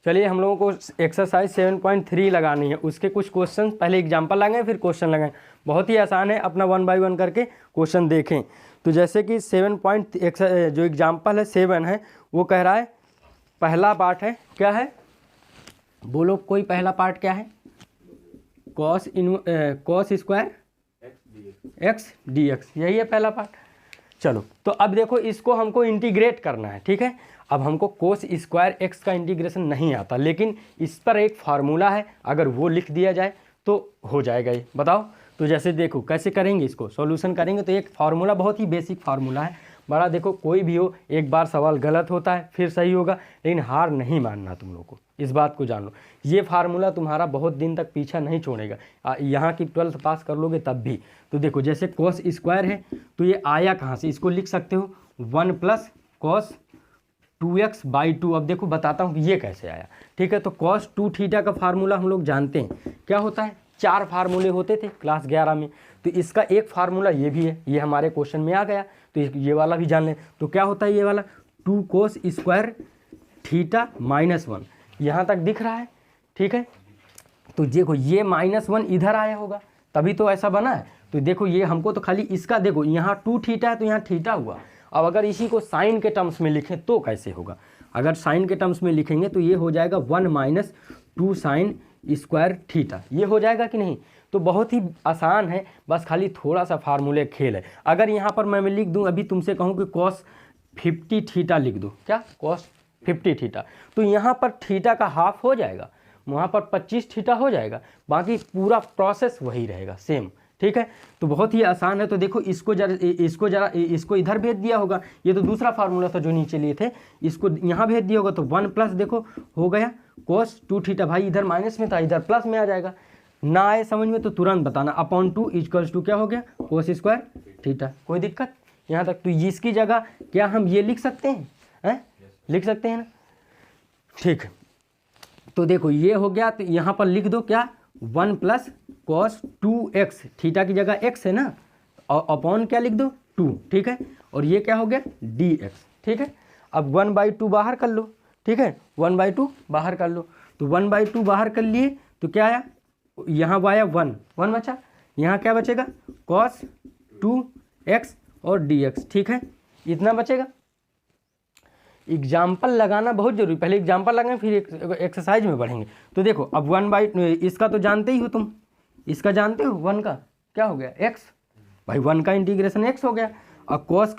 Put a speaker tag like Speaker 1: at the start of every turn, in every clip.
Speaker 1: चलिए हम लोगों को एक्सरसाइज 7.3 लगानी है, उसके कुछ क्वेश्चन पहले एग्जाम्पल लगाएं फिर क्वेश्चन लगाएं। बहुत ही आसान है, अपना 1 बाय 1 करके क्वेश्चन देखें। तो जैसे कि 7 जो एग्जाम्पल है 7 है, वो कह रहा है पहला पार्ट है, क्या है बोलो कोई पहला पार्ट क्या है? Cos square x D x, यही है पहला पार्ट। चलो तो अब देखो इसको हमको इंटीग्रेट करना है, ठीक है। अब हमको कोस स्क्वायर एक्स का इंटीग्रेशन नहीं आता, लेकिन इस पर एक फार्मूला है, अगर वो लिख दिया जाए तो हो जाएगा ये। बताओ तो जैसे देखो कैसे करेंगे, इसको सॉल्यूशन करेंगे तो एक फार्मूला बहुत ही बेसिक फार्मूला है बड़ा। देखो कोई भी हो, एक बार सवाल गलत होता है फिर सही होगा, लेकिन हार नहीं मानना तुम लोग को, इस बात को जान लो। ये फार्मूला तुम्हारा बहुत दिन तक पीछा नहीं छोड़ेगा, यहाँ की 12th पास कर लोगे तब भी। तो देखो जैसे कॉस स्क्वायर है तो ये आया कहाँ से, इसको लिख सकते हो 1 + cos 2x/2। अब देखो बताता हूँ कि ये कैसे आया, ठीक है। तो cos 2θ का फार्मूला हम लोग जानते हैं क्या होता है, 4 फार्मूले होते थे क्लास 11 में, तो इसका एक फार्मूला ये भी है, ये हमारे क्वेश्चन में आ गया, तो ये वाला भी जान लें। तो क्या होता है ये वाला 2 cos स्क्वायर θ -1, यहाँ तक दिख रहा है, ठीक है। तो देखो ये -1 इधर आया होगा तभी तो ऐसा बना है। तो देखो ये हमको तो खाली इसका देखो, यहाँ 2θ है तो यहाँ θ हुआ। अब अगर इसी को साइन के टर्म्स में लिखें तो कैसे होगा, अगर साइन के टर्म्स में लिखेंगे तो ये हो जाएगा 1 - 2 sin स्क्वायर θ, ये हो जाएगा कि नहीं। तो बहुत ही आसान है, बस खाली थोड़ा सा फार्मूले खेल है। अगर यहाँ पर मैं लिख दूँ, अभी तुमसे कहूँ कि cos 50θ लिख दो, क्या cos 50θ, तो यहाँ पर थीटा का हाफ हो जाएगा, वहाँ पर 25θ हो जाएगा, बाकी पूरा प्रोसेस वही रहेगा सेम, ठीक है। तो बहुत ही आसान है। तो देखो इसको इधर भेज दिया होगा, ये तो दूसरा फार्मूला था जो नीचे लिए थे, इसको यहाँ भेज दिया होगा तो 1 देखो हो गया cos 2θ, भाई इधर माइनस में था इधर प्लस में आ जाएगा। ना आए समझ में तो तुरंत बताना, /2 = क्या हो गया cos स्क्वायर θ, कोई दिक्कत यहाँ तक। तो इसकी जगह क्या हम ये लिख सकते हैं, लिख सकते हैं ना, ठीक है। तो देखो ये हो गया, तो यहाँ पर लिख दो क्या 1 + cos 2x, थीटा की जगह x है ना, और अपॉन क्या लिख दो 2, ठीक है। और ये क्या हो गया dx, ठीक है। अब 1/2 बाहर कर लो, ठीक है, 1/2 बाहर कर लो। तो 1/2 बाहर कर लिए तो क्या आया, यहाँ आया 1 बचा, यहाँ क्या बचेगा cos 2x और dx, ठीक है, इतना बचेगा। एग्जाम्पल लगाना बहुत जरूरी, पहले एग्जाम्पल लगाएं फिर एक्सरसाइज में बढ़ेंगे। तो देखो अब 1/, इसका तो जानते ही हो तुम, इसका जानते हो 1 का क्या हो गया x, भाई 1 का इंटीग्रेशन x हो गया। और cos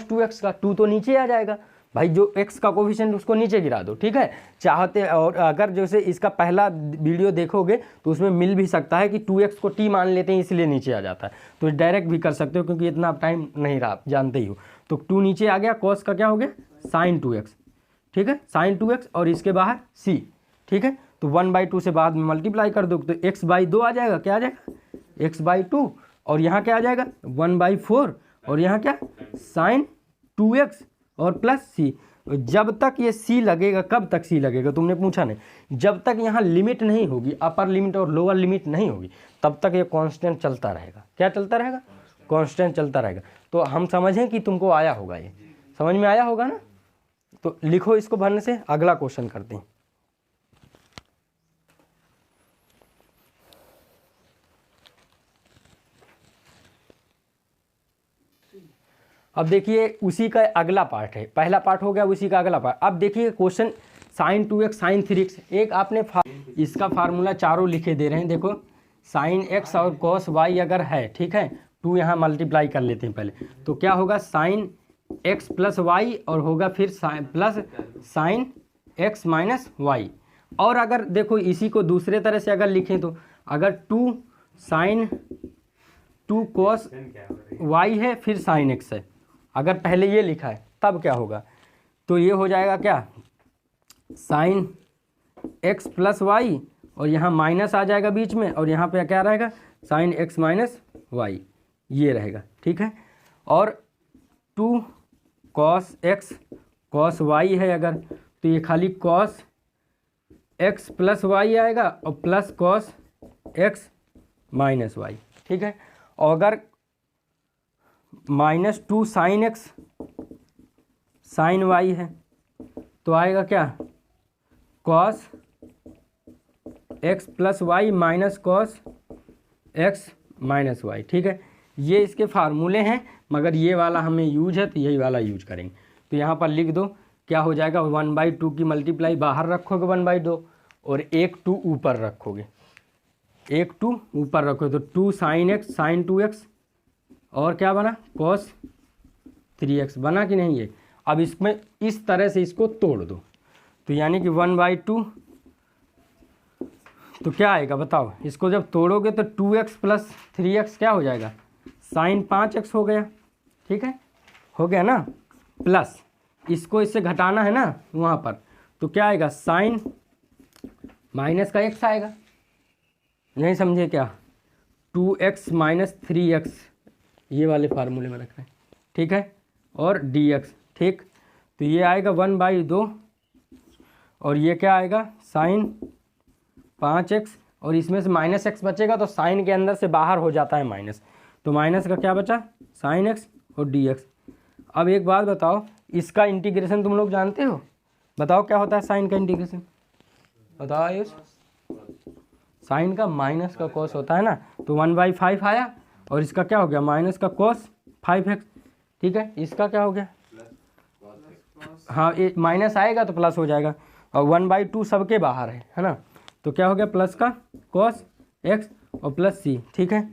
Speaker 1: 2x का 2 तो नीचे आ जाएगा, भाई जो x का कोफिशिएंट उसको नीचे गिरा दो, ठीक है। चाहते और अगर जैसे इसका पहला वीडियो देखोगे तो उसमें मिल भी सकता है कि 2x को t मान लेते हैं इसलिए नीचे आ जाता है, तो डायरेक्ट भी कर सकते हो क्योंकि इतना टाइम नहीं रहा, जानते ही हो। तो 2 नीचे आ गया, cos का क्या हो गया sin 2x, ठीक है, sin 2x और इसके बाहर c, ठीक है। तो 1/2 से बाद में मल्टीप्लाई कर दो तो x/2 आ जाएगा, क्या आ जाएगा x/2, और यहाँ क्या आ जाएगा 1/4, और यहाँ क्या sin 2x और प्लस c। जब तक ये c लगेगा, कब तक c लगेगा तुमने पूछा नहीं, जब तक यहाँ लिमिट नहीं होगी, अपर लिमिट और लोअर लिमिट नहीं होगी, तब तक ये कांस्टेंट चलता रहेगा। क्या चलता रहेगा, कांस्टेंट चलता रहेगा। तो हम समझें कि तुमको आया होगा, ये समझ में आया होगा ना। तो लिखो इसको भरने से, अगला क्वेश्चन करते हैं। अब देखिए उसी का अगला पार्ट है, पहला पार्ट हो गया उसी का अगला पार्ट। अब देखिए question sin 2x sin 3x, एक आपने इसका फार्मूला चारों लिखे दे रहे हैं, देखो sin x और cos y अगर है, ठीक है, 2 यहाँ मल्टीप्लाई कर लेते हैं पहले, तो क्या होगा sin x + y और होगा फिर प्लस sin x - y। और अगर देखो इसी को दूसरे तरह से अगर लिखें तो अगर 2 sin 2 cos y है फिर sin x है, अगर पहले ये लिखा है तब क्या होगा, तो ये हो जाएगा क्या sin x + y और यहाँ माइनस आ जाएगा बीच में, और यहाँ पे क्या रहेगा sin x - y, ये रहेगा, ठीक है। और 2 cos x cos y है अगर, तो ये खाली cos x + y आएगा और प्लस cos x - y, ठीक है। और अगर -2 sin x sin y है तो आएगा क्या cos x plus y minus cos x minus y. ठीक है, ये इसके फार्मूले हैं, मगर ये वाला हमें यूज है तो यही वाला यूज करेंगे। तो यहाँ पर लिख दो, क्या हो जाएगा, 1/2 की मल्टीप्लाई बाहर रखोगे 1/2 और 1 2 ऊपर रखोगे, 1 2 ऊपर रखोगे तो 2 साइन एक्स साइन 2x और क्या बना कॉस 3x बना कि नहीं। ये अब इसमें इस तरह से इसको तोड़ दो, तो यानी कि 1/2 तो क्या आएगा बताओ, इसको जब तोड़ोगे तो 2x प्लस 3x क्या हो जाएगा, साइन 5x हो गया। ठीक है, हो गया ना, प्लस इसको इससे घटाना है ना वहाँ पर, तो क्या आएगा साइन माइनस का x आएगा। नहीं समझे क्या, 2x माइनस 3x ये वाले फार्मूले में रख रहे हैं। ठीक है, और dx। ठीक, तो ये आएगा 1/2 और ये क्या आएगा साइन 5x और इसमें से माइनस x बचेगा तो साइन के अंदर से बाहर हो जाता है माइनस, तो माइनस का क्या बचा साइन x और dx। अब एक बात बताओ, इसका इंटीग्रेशन तुम लोग जानते हो, बताओ क्या होता है साइन का इंटीग्रेशन, बताओ आयुष। साइन का माइनस का कॉस होता है ना, तो 1/5 आया और इसका क्या हो गया माइनस का कॉस 5x। ठीक है, इसका क्या हो गया, हाँ ये माइनस आएगा तो प्लस हो जाएगा, और 1/2 सबके बाहर है ना, तो क्या हो गया प्लस का कॉस x और प्लस c। ठीक है,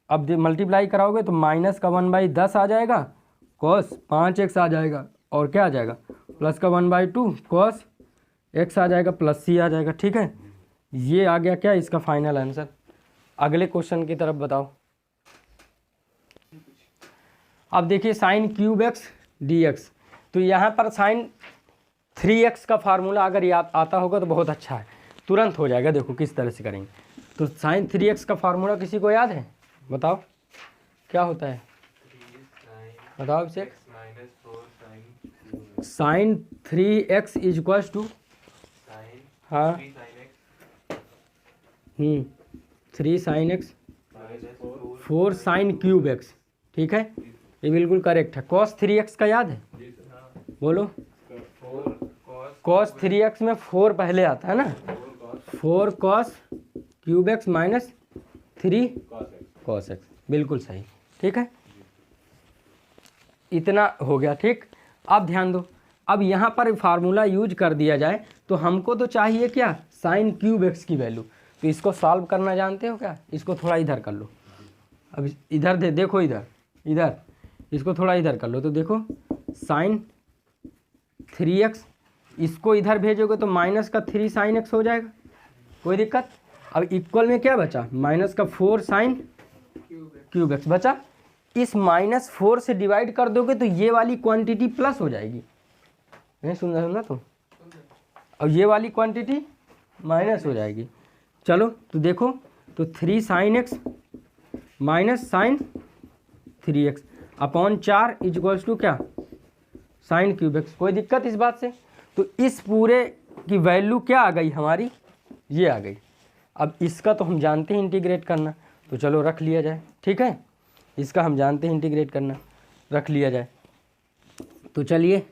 Speaker 1: अब मल्टीप्लाई कराओगे तो माइनस का 1/10 आ जाएगा, कॉस 5x आ जाएगा और क्या आ जाएगा प्लस का 1/2 कॉस x आ जाएगा प्लस c आ जाएगा। ठीक है, ये आ गया क्या इसका फाइनल आंसर। अगले क्वेश्चन की तरफ बताओ। अब देखिए साइन क्यूब एक्स dx, तो यहाँ पर साइन 3x का फार्मूला अगर याद आता होगा तो बहुत अच्छा है, तुरंत हो जाएगा। देखो किस तरह से करेंगे, तो साइन 3x का फार्मूला किसी को याद है, बताओ क्या होता है, बताओ Abhishek. Sine 3x is equals to, हाँ 3 sine x 4 sine cube x। ठीक है, ये बिल्कुल करेक्ट है। कॉस 3x का याद है, बोलो। कॉस 3x में 4 पहले आता है ना, 4 cos cube x minus 3 cos x, बिल्कुल सही। ठीक है, इतना हो गया। ठीक, अब ध्यान दो, अब यहाँ पर फार्मूला यूज कर दिया जाए तो हमको तो चाहिए क्या साइन क्यूब x की वैल्यू, तो इसको सॉल्व करना जानते हो क्या, इसको थोड़ा इधर कर लो। अब इधर देखो, इधर इसको थोड़ा इधर कर लो, तो देखो साइन 3x, इसको इधर भेजोगे तो माइनस का 3 साइन x हो जाएगा, कोई दिक्कत। अब इक्वल में क्या बचा, माइनस का 4 साइन क्यूब x बचा। इस -4 से डिवाइड कर दोगे तो ये वाली क्वांटिटी प्लस हो जाएगी, नहीं सुनना तुम, और ये वाली क्वांटिटी माइनस हो जाएगी। चलो तो देखो, तो 3 sine x minus sine 3x upon 4 is equals to क्या साइन क्यूब x। कोई दिक्कत इस बात से, तो इस पूरे की वैल्यू क्या आ गई हमारी, ये आ गई। अब इसका तो हम जानते हैं इंटीग्रेट करना, तो चलो रख लिया जाए। ठीक है, इसका हम जानते हैं इंटीग्रेट करना, रख लिया जाए। तो चलिए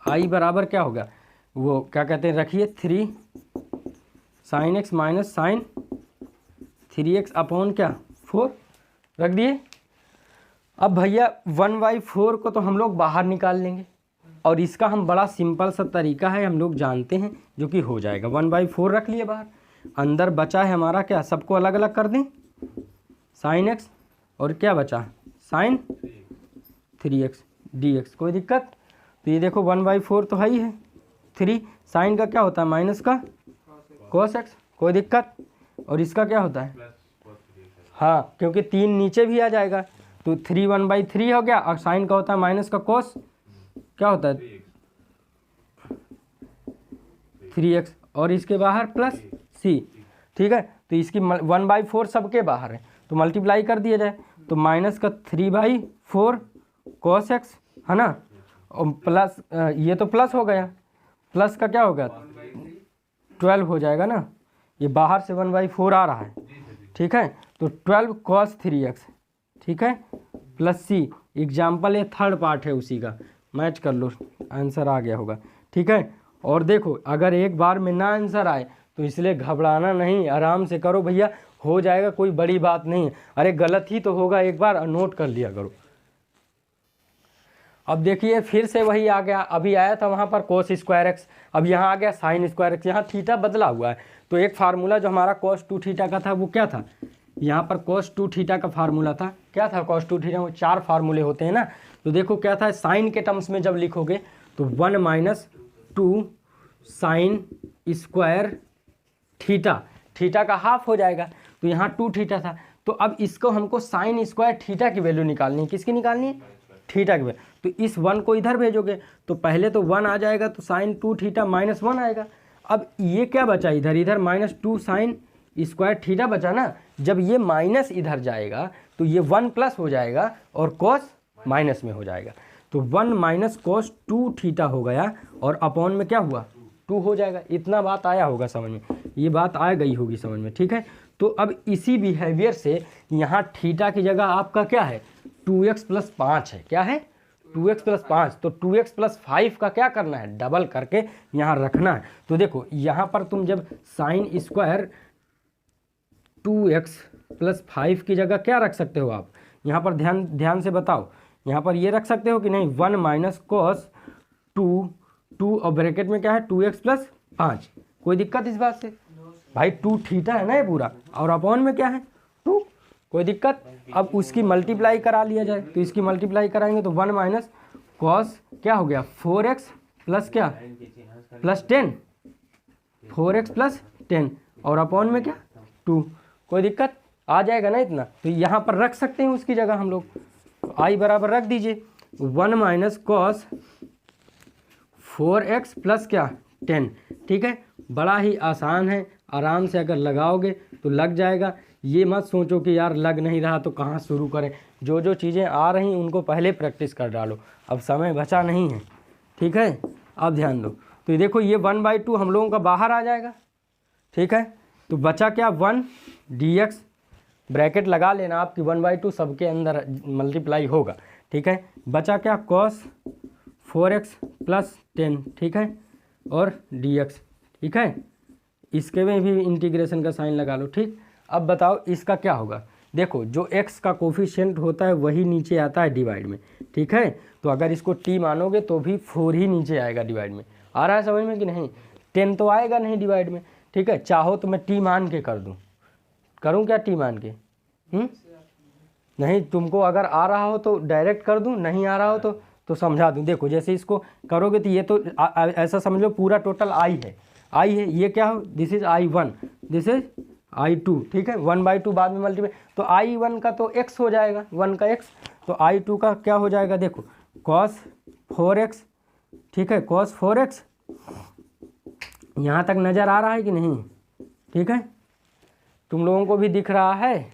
Speaker 1: आई बराबर क्या होगा, वो क्या कहते हैं, रखिए 3 sine x minus sine 3x upon क्या 4 रख दिए। अब भैया 1/4 को तो हम लोग बाहर निकाल लेंगे, और इसका हम बड़ा सिंपल सा तरीका है हम लोग जानते हैं, जो कि हो जाएगा। 1/4 रख लिए बाहर, अंदर बचा है हमारा क्या, सबको अलग अलग कर दें, साइन x और क्या बचा साइन 3x dx। कोई दिक्कत, तो ये देखो 1/4 तो है ही है, 3 साइन का क्या होता है माइनस का cos x, कोई दिक्कत, और इसका क्या होता है, हाँ क्योंकि 3 नीचे भी आ जाएगा, तो 3 1/3 हो गया, और साइन का होता है माइनस का cos क्या होता है 3x, और इसके बाहर प्लस c। ठीक है, तो इसकी 1/4 सबके बाहर है, तो मल्टीप्लाई कर दिया जाए, तो माइनस का 3/4 cos x है ना, और प्लस ये तो प्लस हो गया, प्लस का क्या होगा 12 हो जाएगा ना, ये बाहर से 1/4 आ रहा है। ठीक है, तो 12 cos 3x, ठीक है, प्लस c। एग्जाम्पल ये थर्ड पार्ट है उसी का, मैच कर लो, आंसर आ गया होगा। ठीक है, और देखो अगर एक बार में ना आंसर आए तो इसलिए घबराना नहीं, आराम से करो भैया, हो जाएगा, कोई बड़ी बात नहीं है। अरे गलत ही तो होगा एक बार, नोट कर लिया करो। अब देखिए फिर से वही आ गया, अभी आया था वहाँ पर कोस स्क्वायर एक्स, अब यहाँ आ गया साइन स्क्वायर एक्स, यहाँ थीटा बदला हुआ है। तो एक फार्मूला जो हमारा कॉस 2 थीटा का था वो क्या था, यहाँ पर कॉस 2 थीटा का फार्मूला था, क्या था कॉस 2 थीटा में 4 फार्मूले होते हैं ना। तो देखो क्या था, साइन के टर्म्स में जब लिखोगे तो 1 - 2 साइन स्क्वायर थीटा, थीटा का हाफ हो जाएगा। तो यहाँ 2 थीटा था, तो अब इसको हमको साइन स्क्वायर थीटा की वैल्यू निकालनी है, किसकी निकालनी है, थीटा की वैल्यू। तो इस 1 को इधर भेजोगे तो पहले तो 1 आ जाएगा, तो साइन 2 थीटा -1 आएगा। अब ये क्या बचा इधर, इधर -2 साइन स्क्वायर थीटा बचा ना। जब ये माइनस इधर जाएगा तो ये 1 प्लस हो जाएगा और कॉस माइनस में हो जाएगा। तो 1 - cos 2 थीटा हो गया और अपॉन में क्या हुआ, 2 हो जाएगा। इतना बात आया होगा समझ में, ये बात आ गई होगी समझ में, ठीक है। तो अब इसी बिहेवियर से यहाँ थीटा की जगह आपका क्या है, 2x + 5 है, क्या है 2x + 5। तो 2x + 5 का क्या करना है, डबल करके यहाँ रखना है। तो देखो यहाँ पर तुम जब साइन स्क्वायर 2x + 5 की जगह क्या रख सकते हो आप, यहाँ पर ध्यान से बताओ, यहाँ पर ये रख सकते हो कि नहीं, 1 - cos 2 और ब्रैकेट में क्या है 2x + 5। कोई दिक्कत इस बात से भाई, 2 थीटा है ना ये पूरा, और अपॉन में क्या है 2, कोई दिक्कत। अब उसकी मल्टीप्लाई करा लिया जाए, तो इसकी मल्टीप्लाई कराएंगे तो 1 - cos क्या हो गया 4x + क्या +10, 4x + 10 और अपॉन में क्या 2, कोई दिक्कत आ जाएगा ना इतना। तो यहाँ पर रख सकते हैं उसकी जगह हम लोग, तो आई बराबर रख दीजिए 1 - cos 4x + क्या 10, ठीक है। बड़ा ही आसान है, आराम से अगर लगाओगे तो लग जाएगा। ये मत सोचो कि यार लग नहीं रहा तो कहाँ शुरू करें, जो जो चीज़ें आ रही उनको पहले प्रैक्टिस कर डालो, अब समय बचा नहीं है, ठीक है। अब ध्यान दो, तो ये देखो ये 1/2 हम लोगों का बाहर आ जाएगा, ठीक है। तो बचा क्या 1 dx, ब्रैकेट लगा लेना आपकी 1/2 सबके अंदर मल्टीप्लाई होगा, ठीक है। बचा क्या cos 4x + 10, ठीक है, और dx, ठीक है। इसके में भी इंटीग्रेशन का साइन लगा लो, ठीक। अब बताओ इसका क्या होगा, देखो जो x का कोफिशिएंट होता है वही नीचे आता है डिवाइड में, ठीक है। तो अगर इसको t मानोगे तो भी 4 ही नीचे आएगा डिवाइड में, आ रहा है समझ में कि नहीं, 10 तो आएगा नहीं डिवाइड में, ठीक है। चाहो तो मैं t मान के कर दूँ, करूँ क्या t मान के, नहीं, तुमको अगर आ रहा हो तो डायरेक्ट कर दूँ, नहीं आ रहा हो तो समझा दूँ। देखो जैसे इसको करोगे तो ये तो ऐसा समझ लो पूरा टोटल i है, ये क्या हो, this is I1, this is I2, ठीक है। 1/2 बाद में मल्टीप्लाई, तो I1 का तो x हो जाएगा, 1 का x, तो I2 का क्या हो जाएगा, देखो cos 4x, ठीक है, cos 4x, यहाँ तक नज़र आ रहा है कि नहीं, ठीक है, तुम लोगों को भी दिख रहा है,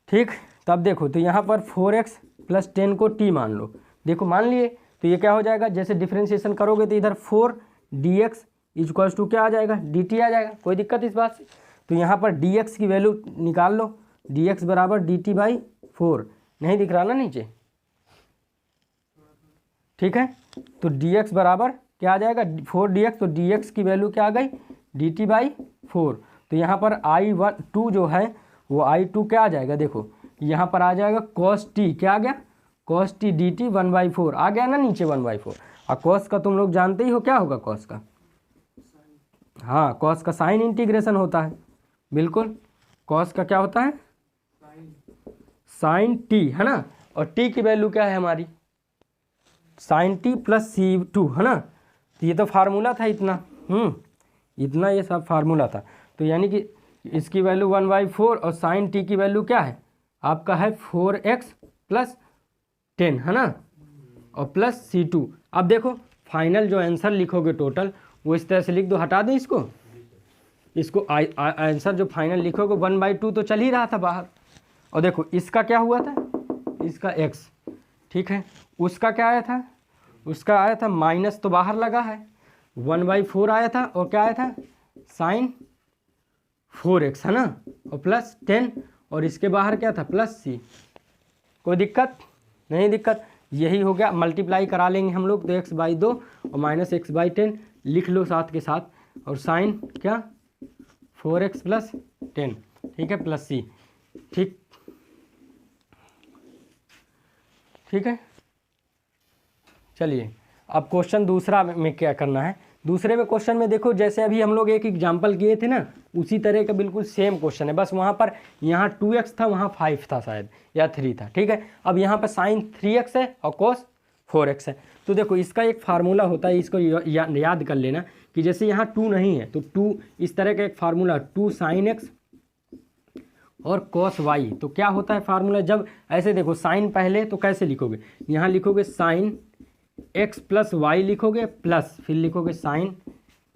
Speaker 1: ठीक। तब देखो तो यहाँ पर 4x + 10 को t मान लो, देखो मान लिए, तो ये क्या हो जाएगा, जैसे डिफ्रेंशिएशन करोगे तो इधर 4 dx = क्या आ जाएगा, dt आ जाएगा, कोई दिक्कत इस बात से। तो यहाँ पर dx की वैल्यू निकाल लो, dx = dt/4, नहीं दिख रहा ना नीचे, ठीक है। तो dx बराबर क्या आ जाएगा 4 dx, तो dx की वैल्यू क्या आ गई dt/4। तो यहाँ पर I2 जो है वो I2 क्या आ जाएगा, देखो यहाँ पर आ जाएगा cos t, क्या आ गया cos t dt 1/4 आ गया ना नीचे 1/4। और cos का तुम लोग जानते ही हो क्या होगा cos का, हाँ cos का साइन इंटीग्रेशन होता है, बिल्कुल। cos का क्या होता है साइन t, है ना, और t की वैल्यू क्या है हमारी साइन t + c2, है ना। तो ये तो फार्मूला था इतना, इतना ये सब फार्मूला था। तो यानी कि इसकी वैल्यू 1/4 और साइन t की वैल्यू क्या है आपका है 4x + 10, है ना, और प्लस c2। अब देखो फाइनल जो आंसर लिखोगे टोटल वो इस तरह से लिख दो, हटा दें इसको आंसर जो फाइनल लिखोगे 1/2 तो चल ही रहा था बाहर, और देखो इसका क्या हुआ था, इसका x, ठीक है, उसका क्या आया था, उसका आया था माइनस, तो बाहर लगा है 1/4 आया था, और क्या आया था साइन 4x, है ना, और +10, और इसके बाहर क्या था +c, कोई दिक्कत नहीं, दिक्कत। यही हो गया, मल्टीप्लाई करा लेंगे हम लोग, तो x/2 और माइनस x/10 लिख लो साथ के साथ, और साइन क्या 4x + 10, ठीक है, प्लस c, ठीक है। चलिए अब क्वेश्चन दूसरा में क्या करना है। दूसरे में क्वेश्चन में देखो, जैसे अभी हम लोग एक एग्जाम्पल किए थे ना, उसी तरह का बिल्कुल सेम क्वेश्चन है, बस वहाँ पर यहाँ 2x था, वहाँ 5 था शायद, या 3 था, ठीक है। अब यहाँ पर साइन 3x है और कॉस 4x है। तो देखो इसका एक फार्मूला होता है, इसको याद कर लेना कि जैसे यहाँ 2 नहीं है तो 2 इस तरह का एक फार्मूला 2 sin x और कॉस y। तो क्या होता है फार्मूला, जब ऐसे देखो साइन पहले तो कैसे लिखोगे, यहाँ लिखोगे साइन x + y लिखोगे, प्लस फिर लिखोगे साइन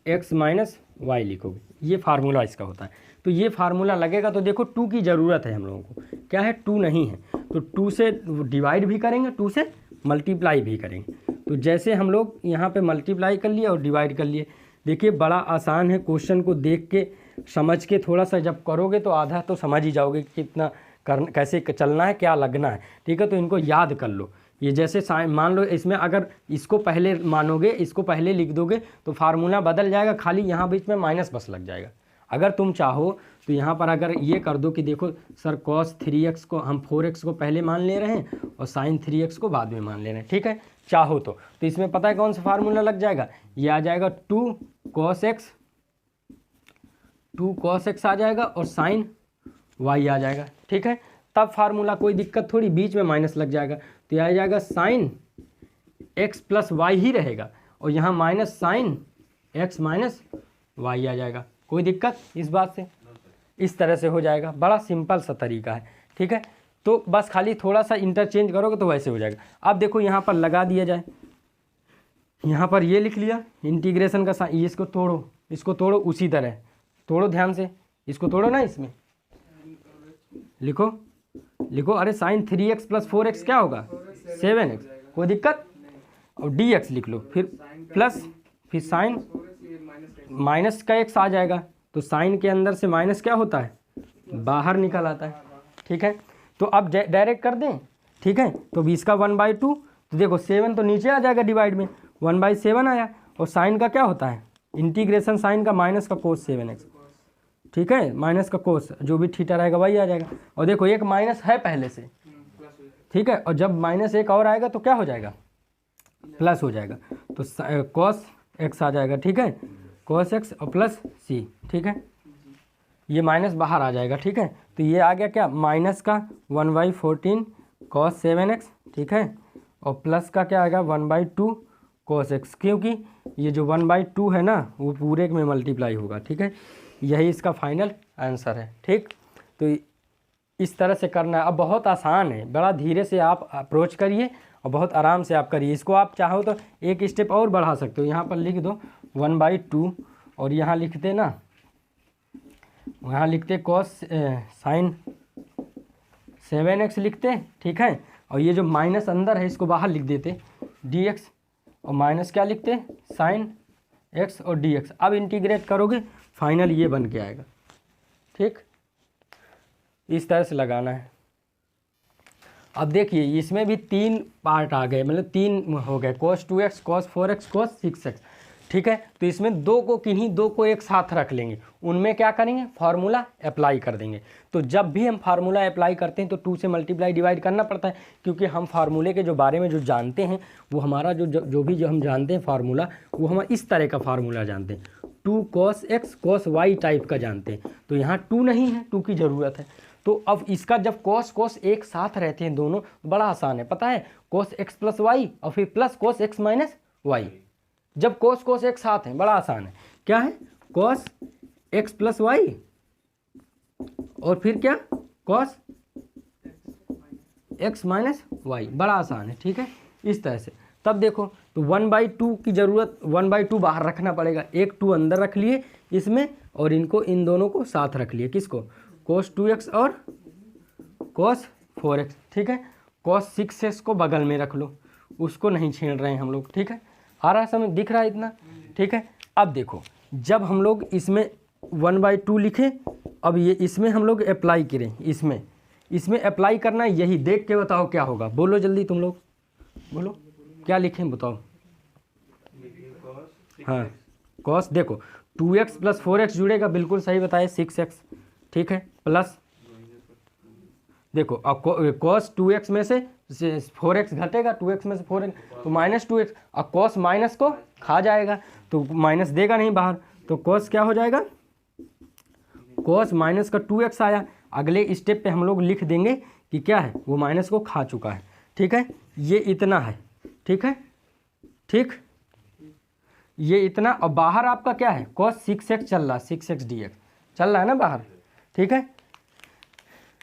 Speaker 1: x - y लिखोगे, ये फार्मूला इसका होता है। तो ये फार्मूला लगेगा, तो देखो 2 की ज़रूरत है हम लोगों को, क्या है 2 नहीं है, तो 2 से डिवाइड भी करेंगे, 2 से मल्टीप्लाई भी करेंगे। तो जैसे हम लोग यहाँ पे मल्टीप्लाई कर लिए और डिवाइड कर लिए, देखिए बड़ा आसान है, क्वेश्चन को देख के समझ के थोड़ा सा जब करोगे तो आधा तो समझ ही जाओगे कि कितना कैसे चलना है, क्या लगना है, ठीक है। तो इनको याद कर लो। ये जैसे मान लो इसमें अगर इसको पहले मानोगे, इसको पहले लिख दोगे तो फार्मूला बदल जाएगा, खाली यहाँ बीच में माइनस बस लग जाएगा। अगर तुम चाहो तो यहाँ पर अगर ये कर दो कि देखो सर cos 3x को हम 4x को पहले मान ले रहे हैं और sin 3x को बाद में मान ले रहे हैं, ठीक है, चाहो तो इसमें पता है कौन सा फार्मूला लग जाएगा, ये आ जाएगा 2 cos x आ जाएगा और sin y आ जाएगा, ठीक है। तब फार्मूला कोई दिक्कत थोड़ी, बीच में माइनस लग जाएगा, तो यह आ जाएगा sin x + y ही रहेगा, और यहाँ माइनस sin x - y आ जाएगा। कोई दिक्कत इस बात से, इस तरह से हो जाएगा, बड़ा सिंपल सा तरीका है, ठीक है। तो बस खाली थोड़ा सा इंटरचेंज करोगे तो वैसे हो जाएगा। अब देखो यहाँ पर लगा दिया जाए, यहाँ पर ये लिख लिया इंटीग्रेशन का साइन, इसको तोड़ो उसी तरह तोड़ो, ध्यान से इसको तोड़ो ना, इसमें लिखो अरे साइन 3x + 4x क्या होगा 7x, कोई दिक्कत, और dx लिख लो, फिर प्लस, फिर साइन माइनस का x आ जाएगा, तो साइन के अंदर से माइनस क्या होता है, बाहर निकल आता है, ठीक है। तो अब डायरेक्ट कर दें, ठीक है। तो 20 का 1/2, तो देखो 7 तो नीचे आ जाएगा डिवाइड में, 1/7 आया, और साइन का क्या होता है इंटीग्रेशन साइन का माइनस का कोस 7x, ठीक है, माइनस का कोस जो भी थीटा रहेगा वही आ जाएगा। और देखो एक माइनस है पहले से, ठीक है, और जब माइनस एक और आएगा तो क्या हो जाएगा, प्लस हो जाएगा, तो cos x आ जाएगा, ठीक है, cos x और प्लस c, ठीक है, ये माइनस बाहर आ जाएगा, ठीक है। तो ये आ गया क्या, माइनस का 1/14 cos 7x, ठीक है, और प्लस का क्या आएगा 1/2 cos x, क्योंकि ये जो 1/2 है ना वो पूरे में मल्टीप्लाई होगा, ठीक है। यही इसका फाइनल आंसर है, ठीक। तो इस तरह से करना है। अब बहुत आसान है, बड़ा धीरे से आप अप्रोच करिए और बहुत आराम से आप करिए। इसको आप चाहो तो एक स्टेप और बढ़ा सकते हो, यहाँ पर लिख दो 1/2 और यहाँ लिखते ना, यहाँ लिखते cos sin 7x लिखते, ठीक है, और ये जो माइनस अंदर है इसको बाहर लिख देते dx, और माइनस क्या लिखते sin x और dx। अब इंटीग्रेट करोगे फाइनल ये बन के आएगा, ठीक, इस तरह से लगाना है। अब देखिए इसमें भी 3 पार्ट आ गए, मतलब 3 हो गए, cos 2x cos 4x cos 6x, ठीक है। तो इसमें किन्हीं दो को एक साथ रख लेंगे, उनमें क्या करेंगे फार्मूला अप्लाई कर देंगे। तो जब भी हम फार्मूला अप्लाई करते हैं तो 2 से मल्टीप्लाई डिवाइड करना पड़ता है, क्योंकि हम फार्मूले के जो बारे में जो जानते हैं वो हमारा जो भी हम जानते हैं फार्मूला, वो हम इस तरह का फार्मूला जानते हैं, 2 cos x cos y type का जानते हैं। तो यहाँ 2 नहीं है, 2 की ज़रूरत है। तो अब इसका जब cos एक साथ रहते हैं दोनों, बड़ा आसान है, पता है cos x + y और फिर प्लस cos x - y। जब cos एक साथ हैं बड़ा आसान है, क्या है cos x + y और फिर क्या cos x - y, बड़ा आसान है, ठीक है, इस तरह से। तब देखो तो 1/2 की ज़रूरत, 1/2 बाहर रखना पड़ेगा, एक 2 अंदर रख लिए इसमें, और इनको इन दोनों को साथ रख लिए, किसको cos 2x और cos 4x, ठीक है। cos 6x को बगल में रख लो, उसको नहीं छेड़ रहे हैं हम लोग, ठीक है, आ रहा समझ, दिख रहा है इतना, ठीक है। अब देखो जब हम लोग इसमें 1/2 लिखे, अब ये इसमें हम लोग अप्लाई करें, इसमें अप्लाई करना है, यही देख के बताओ क्या होगा, बोलो जल्दी तुम लोग, बोलो क्या लिखें बताओ। हाँ कॉस, देखो 2x प्लस 4x जुड़ेगा, बिल्कुल सही बताए 6x, ठीक है, प्लस देखो अब कॉस 2x में से 4x घटेगा, 2x में से 4x तो माइनस 2x, अब कॉस माइनस को खा जाएगा तो माइनस देगा नहीं बाहर, तो कॉस क्या हो जाएगा, कॉस माइनस का 2x आया। अगले स्टेप पे हम लोग लिख देंगे कि क्या है, वो माइनस को खा चुका है, ठीक है, ये इतना है, ठीक है, ठीक, ये इतना, और बाहर आपका क्या है, कॉस 6x चल रहा है, 6x dx चल रहा है ना बाहर, ठीक है,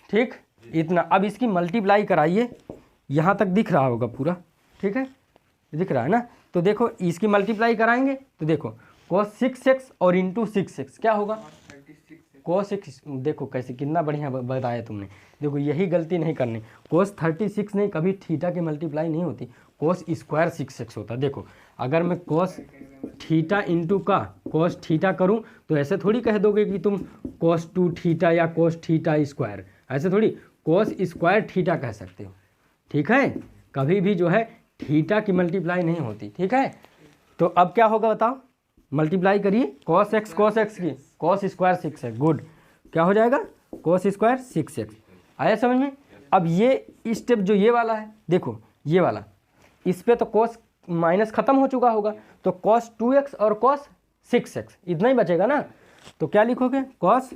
Speaker 1: ठीक, इतना। अब इसकी मल्टीप्लाई कराइए, यहाँ तक दिख रहा होगा पूरा, ठीक है, दिख रहा है ना, तो देखो इसकी मल्टीप्लाई कराएंगे तो देखो cos 6x और इंटू 6x क्या होगा, cos 6, देखो कैसे कितना बढ़िया बताया तुमने, देखो यही गलती नहीं करनी, cos 36 नहीं, कभी थीटा की मल्टीप्लाई नहीं होती, cos स्क्वायर 6x होता है। देखो अगर मैं cos थीटा इंटू का cos थीटा करूँ तो ऐसे थोड़ी कह दोगे कि तुम cos 2 थीटा या cos थीटा स्क्वायर, ऐसे थोड़ी, cos स्क्वायर थीटा कह सकते हो, ठीक है, कभी भी जो है थीटा की मल्टीप्लाई नहीं होती, ठीक है। तो अब क्या होगा बताओ, मल्टीप्लाई करिए cos x की cos स्क्वायर 6x, गुड, क्या हो जाएगा cos स्क्वायर 6x, आया समझ में। अब ये स्टेप जो ये वाला है, देखो ये वाला, इस पे तो cos माइनस खत्म हो चुका होगा, तो cos 2x और cos 6x इतना ही बचेगा ना, तो क्या लिखोगे cos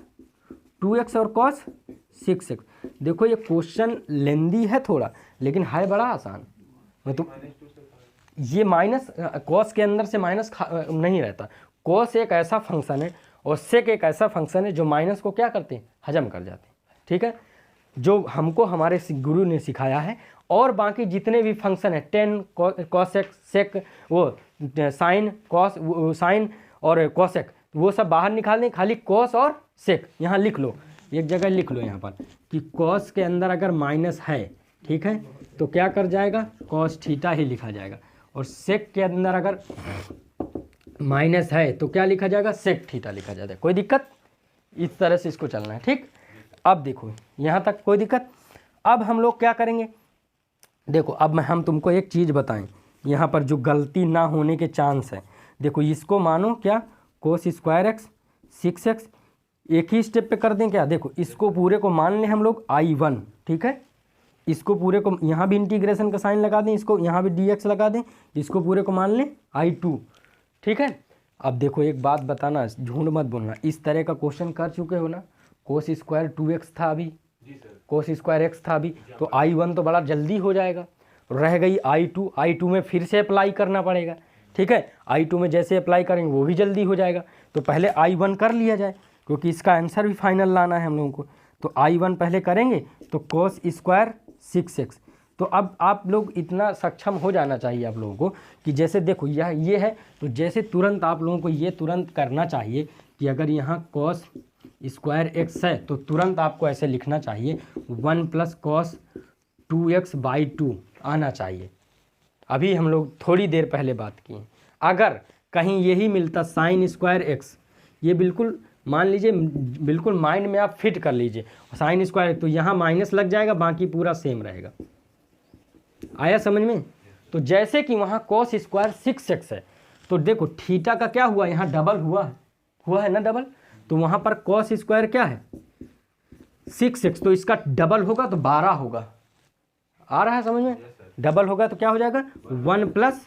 Speaker 1: 2x और cos 6x। देखो ये क्वेश्चन लेंदी है थोड़ा, लेकिन है बड़ा आसान, मतलब ये माइनस कॉस के अंदर से माइनस नहीं रहता, कॉस एक ऐसा फंक्शन है और सेक एक ऐसा फंक्शन है जो माइनस को क्या करते हैं, हजम कर जाते हैं, ठीक है, जो हमको हमारे गुरु ने सिखाया है। और बाकी जितने भी फंक्शन है, टेन कॉसेक सेक, वो साइन कॉस, साइन और कॉसेक, वो सब बाहर निकाल दें, खाली कॉस और सेक यहाँ लिख लो, एक जगह लिख लो यहाँ पर कि कॉस के अंदर अगर माइनस है, ठीक है, तो क्या कर जाएगा, कॉस थीटा ही लिखा जाएगा, और सेक के अंदर अगर माइनस है तो क्या लिखा जाएगा, सेक थीटा लिखा जाएगा। कोई दिक्कत, इस तरह से इसको चलना है, ठीक। अब देखो यहाँ तक कोई दिक्कत। अब हम लोग क्या करेंगे, देखो अब हम तुमको एक चीज़ बताएं, यहाँ पर जो गलती ना होने के चांस है, देखो इसको मानो क्या, कोस स्क्वायर एक्स 6x, एक ही स्टेप पे कर दें क्या, देखो इसको पूरे को मान लें हम लोग I1, ठीक है, इसको पूरे को यहाँ भी इंटीग्रेशन का साइन लगा दें, इसको यहाँ भी dx लगा दें, इसको पूरे को मान लें I2, ठीक है। अब देखो एक बात बताना, झूठ मत बोलना, इस तरह का क्वेश्चन कर चुके हो ना, कोस स्क्वायर 2x था अभी, कोस स्क्वायर x था अभी, तो I1 तो बड़ा जल्दी हो जाएगा, रह गई I2, I2 में फिर से अप्लाई करना पड़ेगा, ठीक है, I2 में जैसे अप्लाई करेंगे वो भी जल्दी हो जाएगा, तो पहले I1 कर लिया जाए, क्योंकि इसका आंसर भी फाइनल लाना है हम लोगों को, तो I1 पहले करेंगे तो कोस स्क्वायर 6x। तो अब आप लोग इतना सक्षम हो जाना चाहिए आप लोगों को कि जैसे देखो यह ये है, तो जैसे तुरंत आप लोगों को ये तुरंत करना चाहिए कि अगर यहाँ कोस स्क्वायर x है तो तुरंत आपको ऐसे लिखना चाहिए 1 प्लस कॉस 2x/2 आना चाहिए। अभी हम लोग थोड़ी देर पहले बात की, अगर कहीं यही मिलता साइन स्क्वायर x, ये बिल्कुल मान लीजिए, बिल्कुल माइंड में आप फिट कर लीजिए, साइन स्क्वायर तो यहाँ माइनस लग जाएगा, बाकी पूरा सेम रहेगा, आया समझ में। तो जैसे कि वहाँ कॉस स्क्वायर 6x है, तो देखो थीटा का क्या हुआ, यहाँ डबल हुआ है ना डबल, तो वहाँ पर कॉस स्क्वायर क्या है 6x, तो इसका डबल होगा तो 12 होगा, आ रहा है समझ में, डबल होगा तो क्या हो जाएगा 1 प्लस,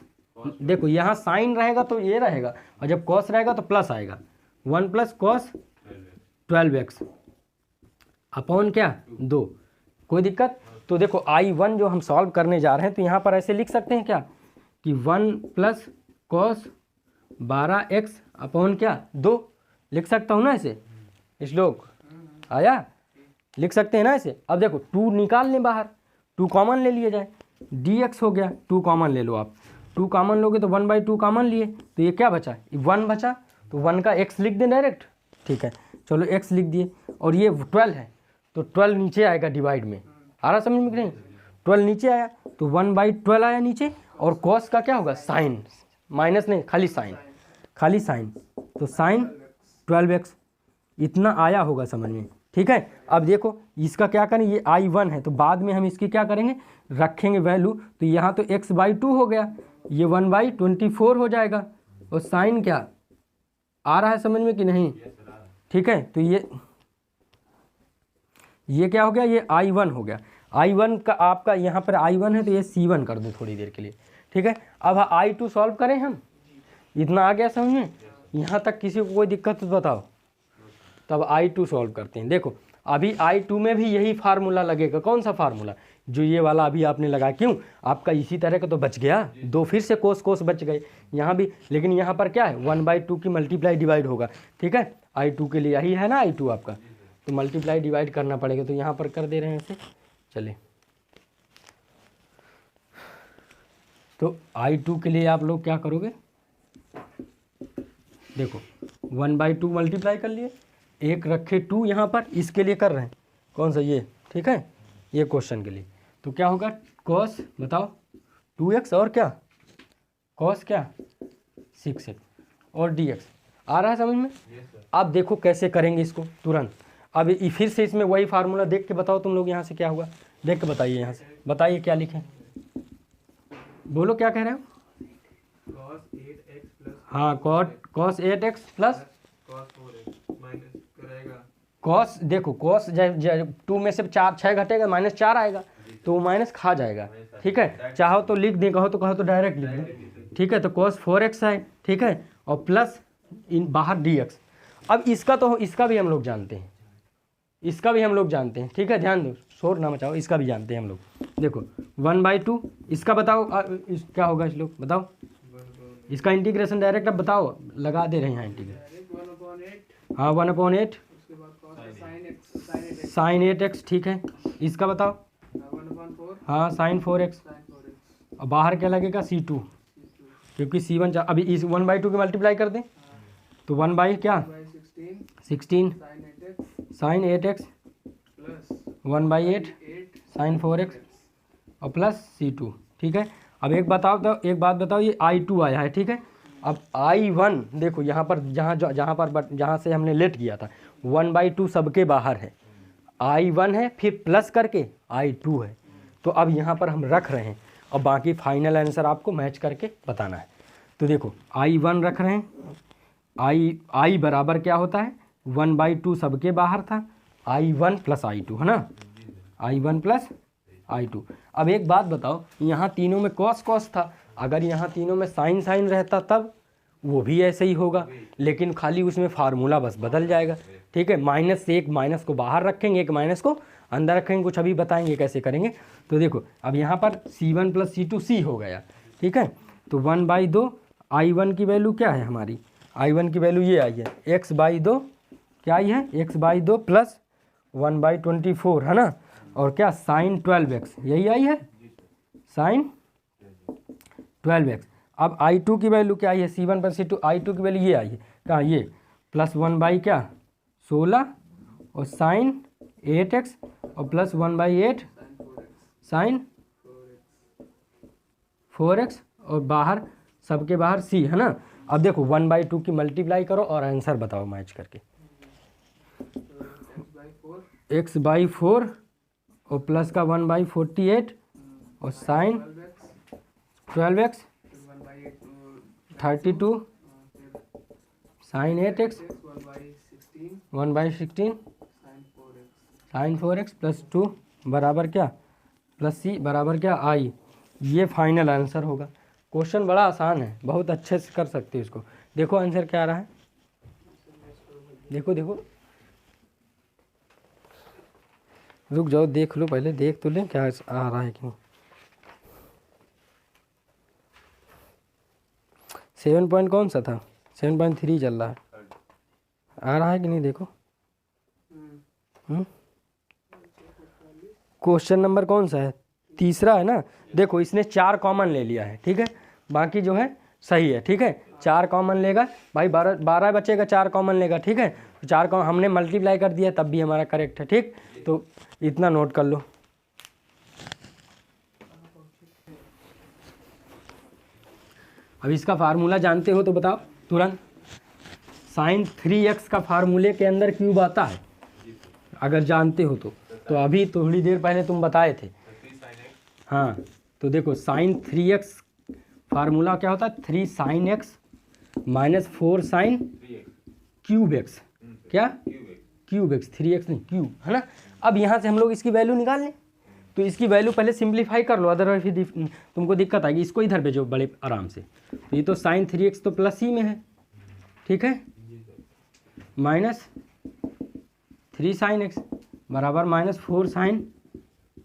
Speaker 1: देखो यहाँ साइन रहेगा तो ये रहेगा, और जब कॉस रहेगा तो प्लस आएगा, 1 प्लस कॉस 12x अपॉन क्या 2, कोई दिक्कत। तो देखो I1 जो हम सॉल्व करने जा रहे हैं, तो यहाँ पर ऐसे लिख सकते हैं क्या कि 1 प्लस कॉस 12x अपॉन क्या 2, लिख सकता हूँ ना ऐसे, इस लोग आया, लिख सकते हैं ना ऐसे। अब देखो 2 निकाल लें बाहर, 2 कॉमन ले लिया जाए, dx हो गया, 2 कॉमन ले लो आप, 2 कॉमन लोगे तो 1/2 कॉमन लिए, तो ये क्या बचा, 1 बचा, तो 1 का x लिख दें डायरेक्ट, ठीक है, चलो x लिख दिए, और ये 12 है तो 12 नीचे आएगा डिवाइड में, आ रहा समझ में कि नहीं, 12 नीचे आया तो 1/12 आया नीचे, और कॉस का क्या होगा साइन, माइनस नहीं खाली साइन, तो साइन 12x इतना आया होगा समझ में, ठीक है। अब देखो इसका क्या करें, ये I1 है तो बाद में हम इसकी क्या करेंगे, रखेंगे वैल्यू। तो यहाँ तो x/2 हो गया, ये 1/24 हो जाएगा। और साइन क्या आ रहा है समझ में कि नहीं, ठीक है। तो ये क्या हो गया, ये I1 हो गया। I1 का आपका यहाँ पर I1 है तो ये C1 कर दूँ थोड़ी देर के लिए, ठीक है। अब I2 सॉल्व करें हम, इतना आ गया समझ में, यहाँ तक किसी को कोई दिक्कत तो बताओ। तब I2 सॉल्व करते हैं। देखो अभी I2 में भी यही फार्मूला लगेगा। कौन सा फार्मूला, जो ये वाला अभी आपने लगाया। क्यों, आपका इसी तरह का तो बच गया, दो फिर से कोस बच गए यहाँ भी। लेकिन यहाँ पर क्या है, 1/2 की मल्टीप्लाई डिवाइड होगा, ठीक है। I2 के लिए यही है ना, I2 आपका, तो मल्टीप्लाई डिवाइड करना पड़ेगा। तो यहाँ पर कर दे रहे हैं ऐसे, चलिए। तो I2 के लिए आप लोग क्या करोगे, देखो 1/2 मल्टीप्लाई कर लिए, एक रखे 2 यहाँ पर, इसके लिए कर रहे हैं कौन सा ये, ठीक है, ये क्वेश्चन के लिए। तो क्या होगा, कॉस बताओ 2x और क्या कॉस क्या 6x और dx। आ रहा है समझ में। अब देखो कैसे करेंगे इसको तुरंत। अब फिर से इसमें वही फार्मूला देख के बताओ तुम लोग, यहाँ से क्या हुआ देख के बताइए, यहाँ से बताइए क्या लिखें, बोलो क्या कह रहे हो। हाँ cos 8x प्लस कॉस, देखो कॉस 2 में से 6 घटेगा, -4 आएगा तो वो माइनस खा जाएगा, ठीक है। चाहो तो लिख दें, कहो तो डायरेक्ट लिख दें, ठीक है। तो cos 4x है, ठीक है, और प्लस इन बाहर dx। अब इसका भी हम लोग जानते हैं, इसका भी हम लोग जानते हैं, ठीक है। ध्यान दो, शोर ना मचाओ, इसका भी जानते हैं हम लोग। देखो 1/2 इसका बताओ, क्या होगा इस लोग बताओ, इसका इंटीग्रेशन डायरेक्ट अब बताओ, लगा दे रहे हैं यहाँ इंटीग्रेशन। हाँ 1/8 sin 8x, ठीक है। इसका बताओ, हाँ sin 4x, और बाहर क्या लगेगा C2, क्योंकि C1 अभी इस 1/2 की मल्टीप्लाई कर दें तो 1 क्या 16 sin 8x 1/8 sin 4x और प्लस C2, ठीक है। अब एक बात बताओ, ये I2 आया है, ठीक है। अब I1 देखो यहाँ पर, जहाँ से हमने लेट किया था 1/2 सबके बाहर है, I1 है, फिर प्लस करके I2 है। तो अब यहाँ पर हम रख रहे हैं और बाकी फाइनल आंसर आपको मैच करके बताना है। तो देखो I1 रख रहे हैं, I बराबर क्या होता है, 1/2 सबके बाहर था, I1 प्लस I2 है ना, I1 प्लस I2। अब एक बात बताओ, यहाँ तीनों में कॉस था, अगर यहाँ तीनों में साइन रहता तब वो भी ऐसे ही होगा, लेकिन खाली उसमें फार्मूला बस बदल जाएगा, ठीक है। माइनस से एक माइनस को बाहर रखेंगे, एक माइनस को अंदर रखेंगे, कुछ अभी बताएंगे कैसे करेंगे। तो देखो अब यहाँ पर C1 प्लस C2 C हो गया, ठीक है। तो 1/2 I1 की वैल्यू क्या है हमारी, I1 की वैल्यू ये आई है x/2, क्या आई है x/2 प्लस 1/24 है ना, और क्या sin 12x, यही आई है sin 12x। अब I2 की वैल्यू क्या आई है, C1 पर C2, I2 की वैल्यू ये आई है, कहाँ ये प्लस 1/16 और sin 8x और प्लस 1/8 sin 4x और बाहर सबके बाहर C है ना। अब देखो 1/2 की मल्टीप्लाई करो और आंसर बताओ मैच करके, x/4 और प्लस का 1/48 और sin 12x 32 sin 8x 1/16 sin 4x plus 2 बराबर क्या प्लस C बराबर क्या I। ये फाइनल आंसर होगा। क्वेश्चन बड़ा आसान है, बहुत अच्छे से कर सकते हो इसको। देखो आंसर क्या आ रहा है, देखो रुक जाओ, देख लो पहले, देख तो लें क्या आ रहा है कि नहीं। 7 पॉइंट कौन सा था, 7.3 चल रहा है, आ रहा है कि नहीं देखो। क्वेश्चन नंबर कौन सा है, तीसरा है ना। देखो इसने 4 कॉमन ले लिया है, ठीक है, बाकी जो है सही है, ठीक है। 4 कॉमन लेगा भाई, 12 बचेगा, 4 कॉमन लेगा, ठीक है। 4 कॉमन हमने मल्टीप्लाई कर दिया तब भी हमारा करेक्ट है, ठीक। तो इतना नोट कर लो। अब इसका फार्मूला जानते हो तो बताओ तुरंत। sin 3x का फार्मूले के अंदर क्यूब आता है, अगर जानते हो तो अभी थोड़ी देर पहले तुम बताए थे। हाँ तो देखो साइन 3x फार्मूला क्या होता है, 3 sign x minus 4 sine cube x, क्या क्यूब एक्स, 3x नहीं क्यूब, है ना। अब यहाँ से हम लोग इसकी वैल्यू निकाल लें, तो इसकी वैल्यू पहले सिंप्लीफाई कर लो, अदरवाइज फिर तुमको दिक्कत आएगी। इसको इधर भेजो बड़े आराम से। तो ये तो साइन 3x तो प्लस ही में है, ठीक है, माइनस 3 साइन एक्स बराबर माइनस 4 साइन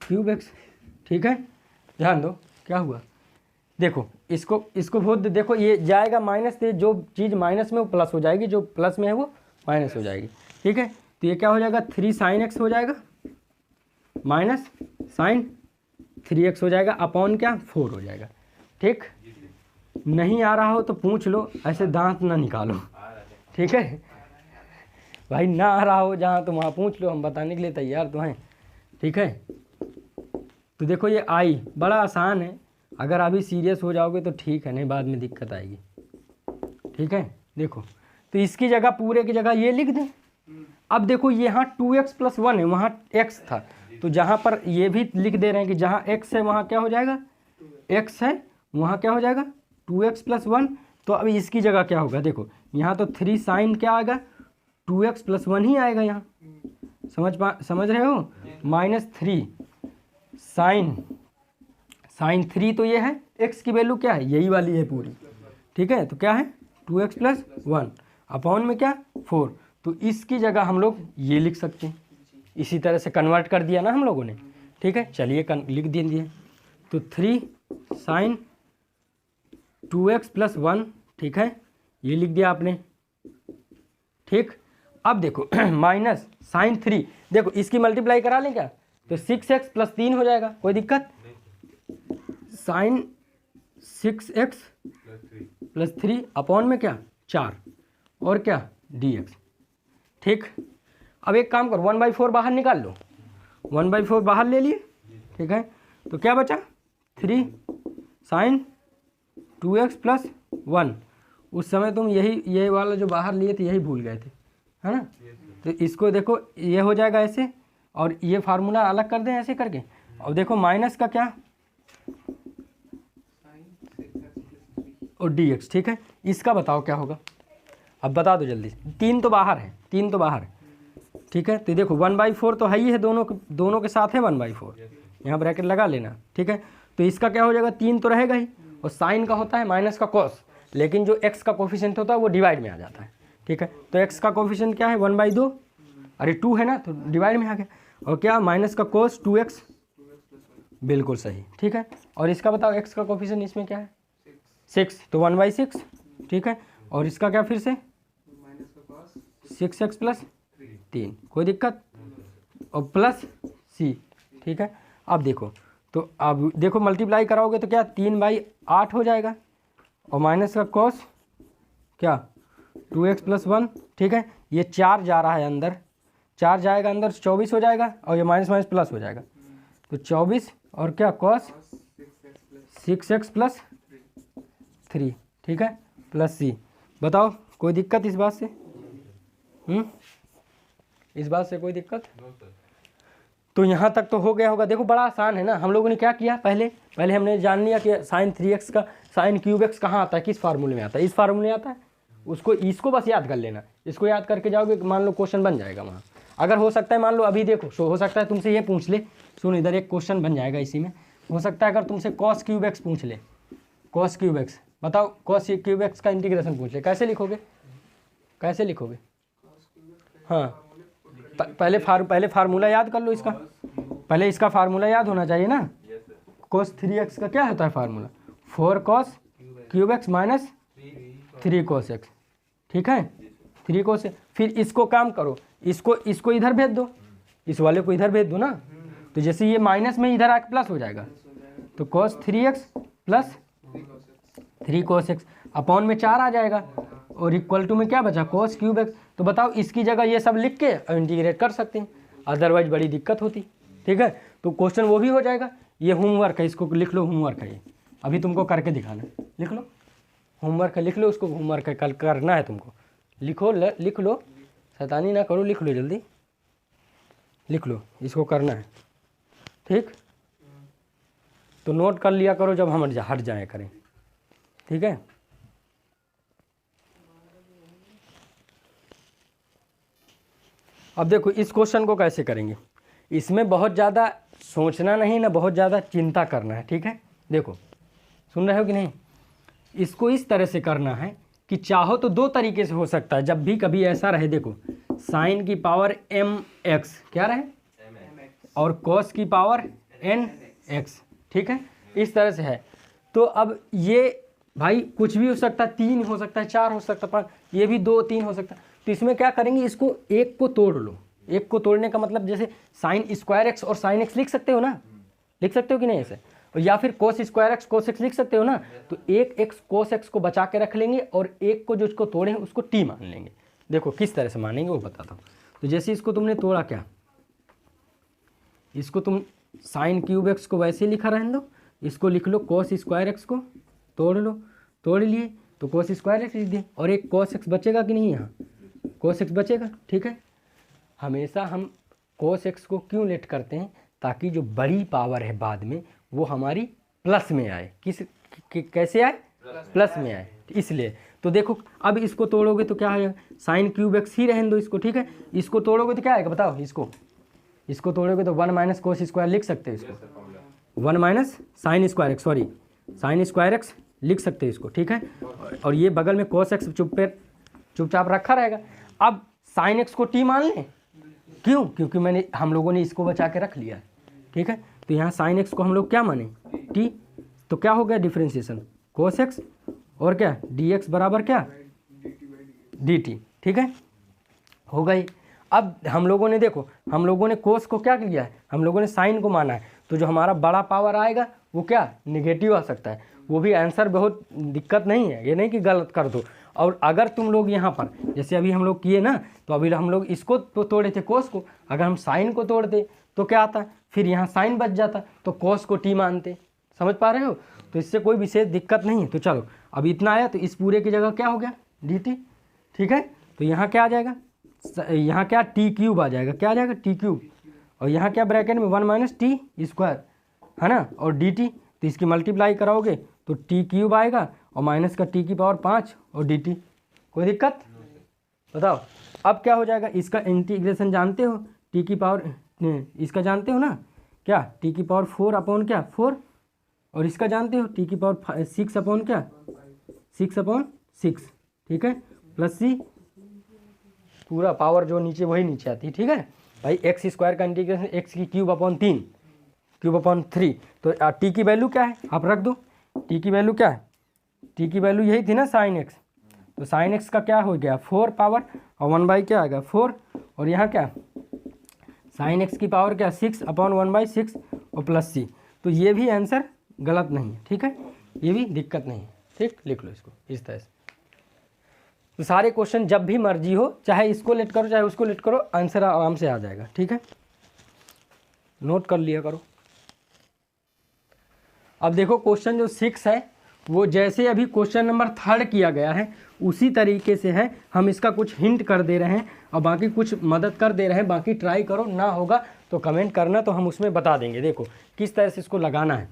Speaker 1: क्यूब एक्स, ठीक है। ध्यान दो क्या हुआ, देखो इसको बहुत देखो, ये जाएगा माइनस से, जो चीज़ माइनस में वो प्लस हो जाएगी, जो प्लस में है वो माइनस हो जाएगी, ठीक है। तो ये क्या हो जाएगा, 3 साइन एक्स हो जाएगा माइनस साइन 3x हो जाएगा अपॉन क्या 4 हो जाएगा, ठीक। नहीं आ रहा हो तो पूछ लो, ऐसे दांत ना निकालो, ठीक है भाई। ना आ रहा हो जहाँ तो वहाँ पूछ लो, हम बताने के लिए तैयार तो हैं, ठीक है। तो देखो ये आई बड़ा आसान है, अगर अभी सीरियस हो जाओगे तो ठीक है, नहीं बाद में दिक्कत आएगी, ठीक है। देखो तो इसकी जगह पूरे की जगह ये लिख दें। अब देखो यहाँ 2x + 1 है, वहाँ x था, तो जहाँ पर ये भी लिख दे रहे हैं कि जहाँ x है वहाँ क्या हो जाएगा, x है वहाँ क्या हो जाएगा 2x + 1। तो अब इसकी जगह क्या होगा, देखो यहाँ तो 3 साइन क्या आएगा 2x + 1 ही आएगा यहाँ, समझ रहे हो, -3 साइन 3 तो ये है, x की वैल्यू क्या है यही वाली है पूरी, ठीक है। तो क्या है 2x + 1 अपॉन में क्या 4। तो इसकी जगह हम लोग ये लिख सकते हैं, इसी तरह से कन्वर्ट कर दिया ना हम लोगों ने, ठीक है। चलिए लिख दीजिए, तो 3 साइन 2x + 1, ठीक है, ये लिख दिया आपने, ठीक। अब देखो माइनस साइन 3, देखो इसकी मल्टीप्लाई करा लें क्या, तो 6x + 3 हो जाएगा, कोई दिक्कत, साइन 6x + 3 अपॉन में क्या 4 और क्या dx, ठीक। अब एक काम करो 1/4 बाहर निकाल लो, 1/4 बाहर ले लिए, ठीक है। तो क्या बचा 3 साइन 2x + 1। उस समय तुम ये वाला जो बाहर लिए थे यही भूल गए थे, है ना। तो इसको देखो ये हो जाएगा ऐसे, और ये फार्मूला अलग कर दें ऐसे करके। और देखो माइनस का क्या और dx, ठीक है। इसका बताओ क्या होगा, अब बता दो जल्दी से, 3 तो बाहर है, 3 तो बाहर है, ठीक है। तो देखो 1/4 तो है ही है, दोनों के साथ है 1/4, यहाँ ब्रैकेट लगा लेना, ठीक है। तो इसका क्या हो जाएगा 3 तो रहेगा ही, और साइन का होता है माइनस का कॉस, लेकिन जो x का कोफिशिएंट होता है वो डिवाइड में आ जाता है, ठीक है। तो x का कोफिशिएंट क्या है 1/2, अरे 2 है ना, तो डिवाइड में आ गया, और क्या माइनस का कॉस 2x, बिल्कुल सही, ठीक है। और इसका बताओ x का कोफिशिएंट इसमें क्या है 6, तो 1/6, ठीक है। और इसका क्या फिर से 6x + 3, कोई दिक्कत, और प्लस c, ठीक है। अब देखो, तो अब देखो मल्टीप्लाई कराओगे तो क्या 3/8 हो जाएगा, और माइनस का कॉस क्या 2x + 1, ठीक है। ये 4 जा रहा है अंदर, 4 जाएगा अंदर 24 हो जाएगा, और ये माइनस माइनस प्लस हो जाएगा, तो 24 और क्या कॉस 6x + 3, ठीक है, प्लस c। बताओ कोई दिक्कत इस बात से, इस बात से कोई दिक्कत, तो यहाँ तक तो हो गया होगा। देखो बड़ा आसान है ना, हम लोगों ने क्या किया, पहले हमने जान लिया कि साइन 3x का साइन क्यूब एक्स कहाँ आता है, किस फार्मूले में आता है, इस फार्मूले में आता है, इसको बस याद कर लेना, इसको याद करके जाओगे मान लो क्वेश्चन बन जाएगा वहाँ। अगर हो सकता है मान लो अभी देखो हो सकता है तुमसे ये पूछ ले, सुन इधर एक क्वेश्चन बन जाएगा इसी में, हो सकता है अगर तुमसे कॉस क्यूब एक्स पूछ ले, कॉस क्यूब एक्स, बताओ कॉस क्यूब एक्स का इंटीग्रेशन पूछ ले, कैसे लिखोगे, हाँ पहले फार्मूला याद कर लो इसका, पहले इसका फार्मूला याद होना चाहिए ना। cos 3x का क्या होता है formula, 4 cos cube x minus 3 cos x, ठीक है, 3 cos। फिर इसको काम करो, इसको इधर भेज दो, इस वाले को इधर भेज दो ना, तो जैसे ये माइनस में इधर आके प्लस हो जाएगा, तो cos 3x + 3 cos x upon में 4 आ जाएगा, और इक्वल टू में क्या बचा cos क्यूब एक्स। तो बताओ इसकी जगह ये सब लिख के इंटीग्रेट कर सकते हैं, अदरवाइज बड़ी दिक्कत होती, ठीक है। तो क्वेश्चन वो भी हो जाएगा, ये होमवर्क है, इसको लिख लो, होमवर्क है ये, अभी तुमको करके दिखाना है, लिख लो होमवर्क है, लिख लो उसको, होमवर्क है कल करना है तुमको, लिख लो, शैतानी ना करो, लिख लो जल्दी। लिख लो, इसको करना है, ठीक। तो नोट कर लिया करो जब हम हट जाए करें, ठीक है। अब देखो इस क्वेश्चन को कैसे करेंगे, इसमें बहुत ज़्यादा सोचना नहीं ना बहुत ज़्यादा चिंता करना है, ठीक है। देखो सुन रहे हो कि नहीं, इसको इस तरह से करना है कि चाहो तो दो तरीके से हो सकता है, जब भी कभी ऐसा रहे, देखो साइन की पावर mx क्या रहे और कॉस की पावर nx, ठीक है, इस तरह से है। तो अब ये भाई कुछ भी हो सकता है, 3 हो सकता है, 4 हो सकता है, 5, ये भी 2 3 हो सकता है। तो इसमें क्या करेंगे, इसको एक को तोड़ लो। एक को तोड़ने का मतलब जैसे साइन स्क्वायर एक्स और साइन एक्स लिख सकते हो ना, लिख सकते हो कि नहीं ऐसे, या फिर कोस स्क्वायर एक्स कोस एक्स लिख सकते हो ना। तो एक एक्स कोस एक्स को बचा के रख लेंगे और एक को जो उसको तोड़े हैं उसको टी मान लेंगे। देखो किस तरह से मानेंगे वो बताता हूँ। तो जैसे इसको तुमने तोड़ा, क्या इसको तुम साइन क्यूब एक्स को वैसे लिखा रहने दो, इसको लिख लो कोस स्क्वायर एक्स को तोड़ लो, तोड़ लिए तो कोस स्क्वायर एक्स लिख दिए, और एक कोस एक्स बचेगा कि नहीं, यहाँ कोस एक्स बचेगा, ठीक है। हमेशा हम कोस एक्स को क्यों लेट करते हैं, ताकि जो बड़ी पावर है बाद में वो हमारी प्लस में आए। कैसे आए, प्लस में आए, इसलिए। तो देखो अब इसको तोड़ोगे तो क्या आएगा, साइन क्यूब एक्स ही रहने दो इसको, ठीक है। इसको तोड़ोगे तो क्या आएगा बताओ, इसको तोड़ोगे तो 1 माइनस कोस स्क्वायर लिख सकते हो इसको, 1 minus sign square x, sorry sine square x लिख सकते हो इसको, ठीक है। और ये बगल में कोस एक्स चुपचाप रखा रहेगा। अब साइन एक्स को टी मान लें, क्यों, क्योंकि हम लोगों ने इसको बचा के रख लिया, ठीक है। तो यहाँ साइन एक्स को हम लोग क्या माने, टी। तो क्या हो गया डिफ्रेंशिएशन, कोस एक्स और क्या डी एक्स बराबर क्या डी टी, ठीक है, हो गई। अब हम लोगों ने देखो, हम लोगों ने कोस को क्या किया है, हम लोगों ने साइन को माना है। तो जो हमारा बड़ा पावर आएगा वो क्या नेगेटिव आ सकता है, वो भी आंसर बहुत दिक्कत नहीं है, ये नहीं कि गलत कर दो। और अगर तुम लोग यहाँ पर जैसे अभी हम लोग किए ना, तो अभी हम लोग इसको तो तोड़े थे कोस को, अगर हम साइन को तोड़ते तो क्या आता, फिर यहाँ साइन बच जाता, तो कोस को टी मानते। समझ पा रहे हो, तो इससे कोई विशेष दिक्कत नहीं है। तो चलो अब इतना आया, तो इस पूरे की जगह क्या हो गया डी टी, ठीक है। तो यहाँ क्या आ जाएगा, यहाँ क्या टी क्यूब आ जाएगा, क्या आ जाएगा टी क्यूब, और यहाँ क्या ब्रैकेट में 1 माइनस टी स्क्वायर है ना, और डी टी। तो इसकी मल्टीप्लाई कराओगे तो टी क्यूब आएगा और माइनस का टी की पावर 5 और डी टी। कोई दिक्कत बताओ। अब क्या हो जाएगा, इसका इंटीग्रेशन जानते हो, टी की पावर इसका जानते हो ना, क्या टी की पावर 4 अपॉन क्या 4, और इसका जानते हो टी की पावर 6 अपॉन क्या 6 अपॉन 6, ठीक है, प्लस सी पूरा पावर जो नीचे वही नीचे आती है, ठीक है भाई। एक्स स्क्वायर का इंटीग्रेशन एक्स की क्यूब अपॉन 3 क्यूब अपॉन 3। तो टी की वैल्यू क्या है आप रख दो, टी की वैल्यू क्या है, टी की वैल्यू यही थी ना साइन एक्स। तो साइन एक्स का क्या हो गया 4 पावर और 1 बाई क्या आएगा 4, और यहाँ क्या साइन एक्स की पावर क्या 6 अपॉन 1 बाई 6 और प्लस सी। तो ये भी आंसर गलत नहीं है, ठीक है, ये भी दिक्कत नहीं है, ठीक। लिख लो इसको इस तरह से। तो सारे क्वेश्चन जब भी मर्जी हो, चाहे इसको लेट करो चाहे उसको लेट करो, आंसर आराम से आ जाएगा, ठीक है, नोट कर लिया करो। अब देखो क्वेश्चन जो 6 है वो जैसे अभी क्वेश्चन नंबर 3 किया गया है उसी तरीके से है। हम इसका कुछ हिंट कर दे रहे हैं और बाकी कुछ मदद कर दे रहे हैं, बाकी ट्राई करो, ना होगा तो कमेंट करना, तो हम उसमें बता देंगे देखो किस तरह से इसको लगाना है,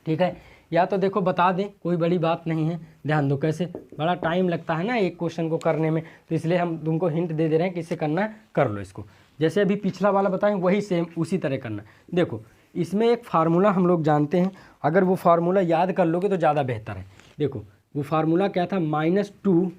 Speaker 1: ठीक है। या तो देखो बता दें, कोई बड़ी बात नहीं है, ध्यान दो कैसे बड़ा टाइम लगता है ना एक क्वेश्चन को करने में, तो इसलिए हम तुमको हिंट दे दे रहे हैं कि इसे करना है, कर लो इसको। जैसे अभी पिछला वाला बताएं वही सेम उसी तरह करना है। देखो इसमें एक फार्मूला हम लोग जानते हैं, अगर वो फार्मूला याद कर लोगे तो ज़्यादा बेहतर है। देखो वो फार्मूला क्या था, -2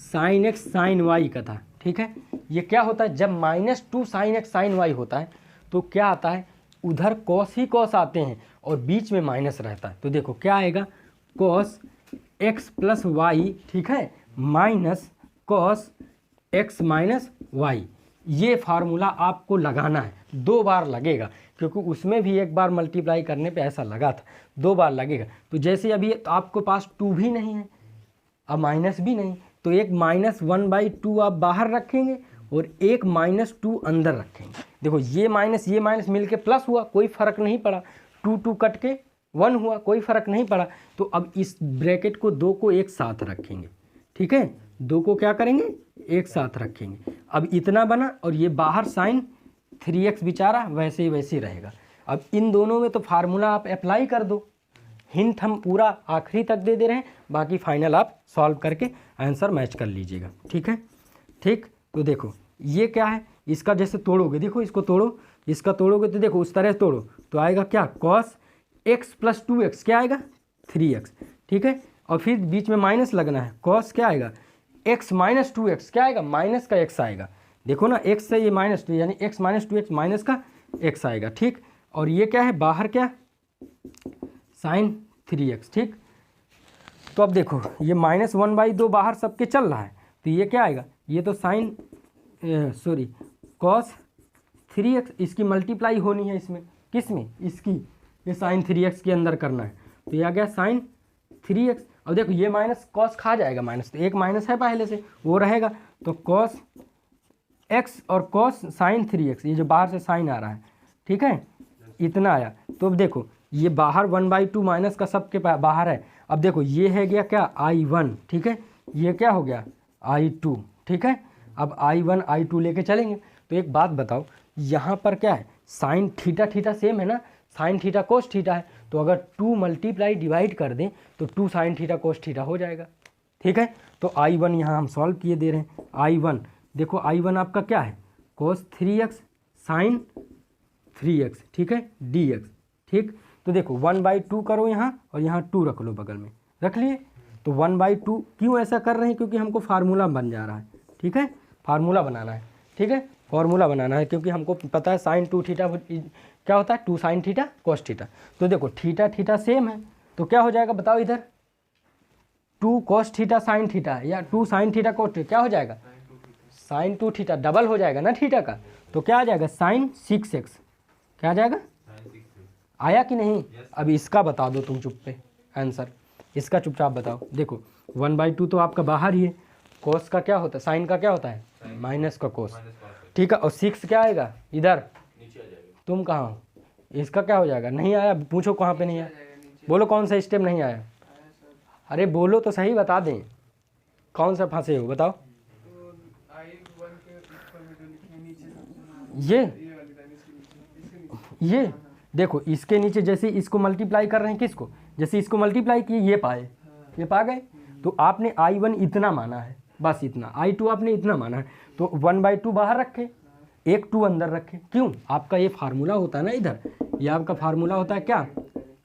Speaker 1: साइन एक्स साइन वाई का था, ठीक है। ये क्या होता है, जब -2 साइन एक्स साइन वाई होता है तो क्या आता है, उधर कॉस ही कॉस आते हैं और बीच में माइनस रहता है। तो देखो क्या आएगा, कॉस एक्स प्लस वाई, ठीक है, minus cos x minus y. ये फार्मूला आपको लगाना है, 2 बार लगेगा, क्योंकि उसमें भी एक बार मल्टीप्लाई करने पे ऐसा लगा था, 2 बार लगेगा। तो जैसे अभी तो आपको पास 2 भी नहीं है और माइनस भी नहीं, तो एक -1/2 आप बाहर रखेंगे और एक -2 अंदर रखेंगे। देखो ये माइनस मिलके प्लस हुआ, कोई फ़र्क नहीं पड़ा, 2 कट के 1 हुआ, कोई फ़र्क नहीं पड़ा। तो अब इस ब्रैकेट को 2 को एक साथ रखेंगे, ठीक है, 2 को क्या करेंगे एक साथ रखेंगे। अब इतना बना और ये बाहर साइन 3x बेचारा वैसे ही रहेगा। अब इन दोनों में तो फार्मूला आप अप्लाई कर दो, हिंट हम पूरा आखिरी तक दे रहे हैं, बाकी फाइनल आप सॉल्व करके आंसर मैच कर लीजिएगा। ठीक है, ठीक। तो देखो ये क्या है, इसका जैसे तोड़ोगे, देखो इसको तोड़ो, इसका तोड़ोगे तो देखो उस तरह तोड़ो तो आएगा क्या, cos x + 2x क्या आएगा 3x। ठीक है, और फिर बीच में माइनस लगना है, cos क्या आएगा x - 2x क्या आएगा, माइनस का x आएगा। देखो ना x से ये -2 यानी x - 2x माइनस का x आएगा। ठीक, और ये क्या है बाहर क्या sin 3x। ठीक, तो अब देखो ये -1/2 बाहर सबके चल रहा है तो ये क्या आएगा, ये तो cos 3x, इसकी मल्टीप्लाई होनी है इसमें, किस में, इसकी, ये sin 3x के अंदर करना है तो ये आ गया sin 3x। अब देखो ये माइनस cos खा जाएगा, माइनस तो एक माइनस है पहले से वो रहेगा, तो cos x और cos sin 3x, ये जो बाहर से साइन आ रहा है, ठीक है, इतना आया। तो अब देखो ये बाहर 1/2 माइनस का सबके बाहर है। अब देखो ये है गया क्या I1, ठीक है, ये क्या हो गया I2। ठीक है, अब I1 I2 लेके चलेंगे। तो एक बात बताओ, यहाँ पर क्या है साइन थीटा सेम है ना, साइन थीटा कोस थीटा है, तो अगर 2 मल्टीप्लाई डिवाइड कर दें तो 2 साइन थीटा कोस थीटा हो जाएगा। ठीक है, तो I1 यहाँ हम सॉल्व किए दे रहे हैं। I1 देखो I1 आपका क्या है cos 3x sin 3x, ठीक है, dx। ठीक, तो देखो 1/2 करो यहाँ और यहाँ 2 रख लो बगल में, रख लिए। तो 1/2 क्यों ऐसा कर रहे हैं, क्योंकि हमको फार्मूला बन जा रहा है। ठीक है, फार्मूला बनाना है। ठीक है, फार्मूला बनाना है क्योंकि हमको पता है साइन 2 थीटा क्या होता है 2 साइन थीटा कोस थीटा। तो देखो थीटा सेम है तो क्या हो जाएगा बताओ, इधर 2 कोस थीटा साइन थीटा या 2 साइन थीटा कोस थीटा, क्या हो जाएगा साइन 2 थीटा, डबल हो जाएगा ना थीटा का, तो क्या आ जाएगा साइन 6x। क्या आ जाएगा, आया कि नहीं। अब इसका बता दो तुम चुप पे आंसर, इसका चुपचाप बताओ। देखो 1/2 तो आपका बाहर ही है, कोस का क्या होता है, साइन का क्या होता है माइनस का कोस। ठीक है, और 6 क्या आएगा इधर, तुम कहाँ हो, इसका क्या हो जाएगा, नहीं आया, पूछो कहाँ पे नहीं आया, बोलो कौन सा स्टेप नहीं आया, अरे बोलो तो सही, बता दें कौन सा फंसे हो बताओ। ये देखो इसके नीचे जैसे इसको मल्टीप्लाई कर रहे हैं, किसको, जैसे इसको मल्टीप्लाई किए ये पाए, ये पा गए, तो आपने I1 इतना माना है, बस इतना, I2 आपने इतना माना है, तो 1/2 बाहर रखे, एक 2 अंदर रखे। क्यों, आपका ये फार्मूला होता है ना, इधर ये आपका फार्मूला होता है क्या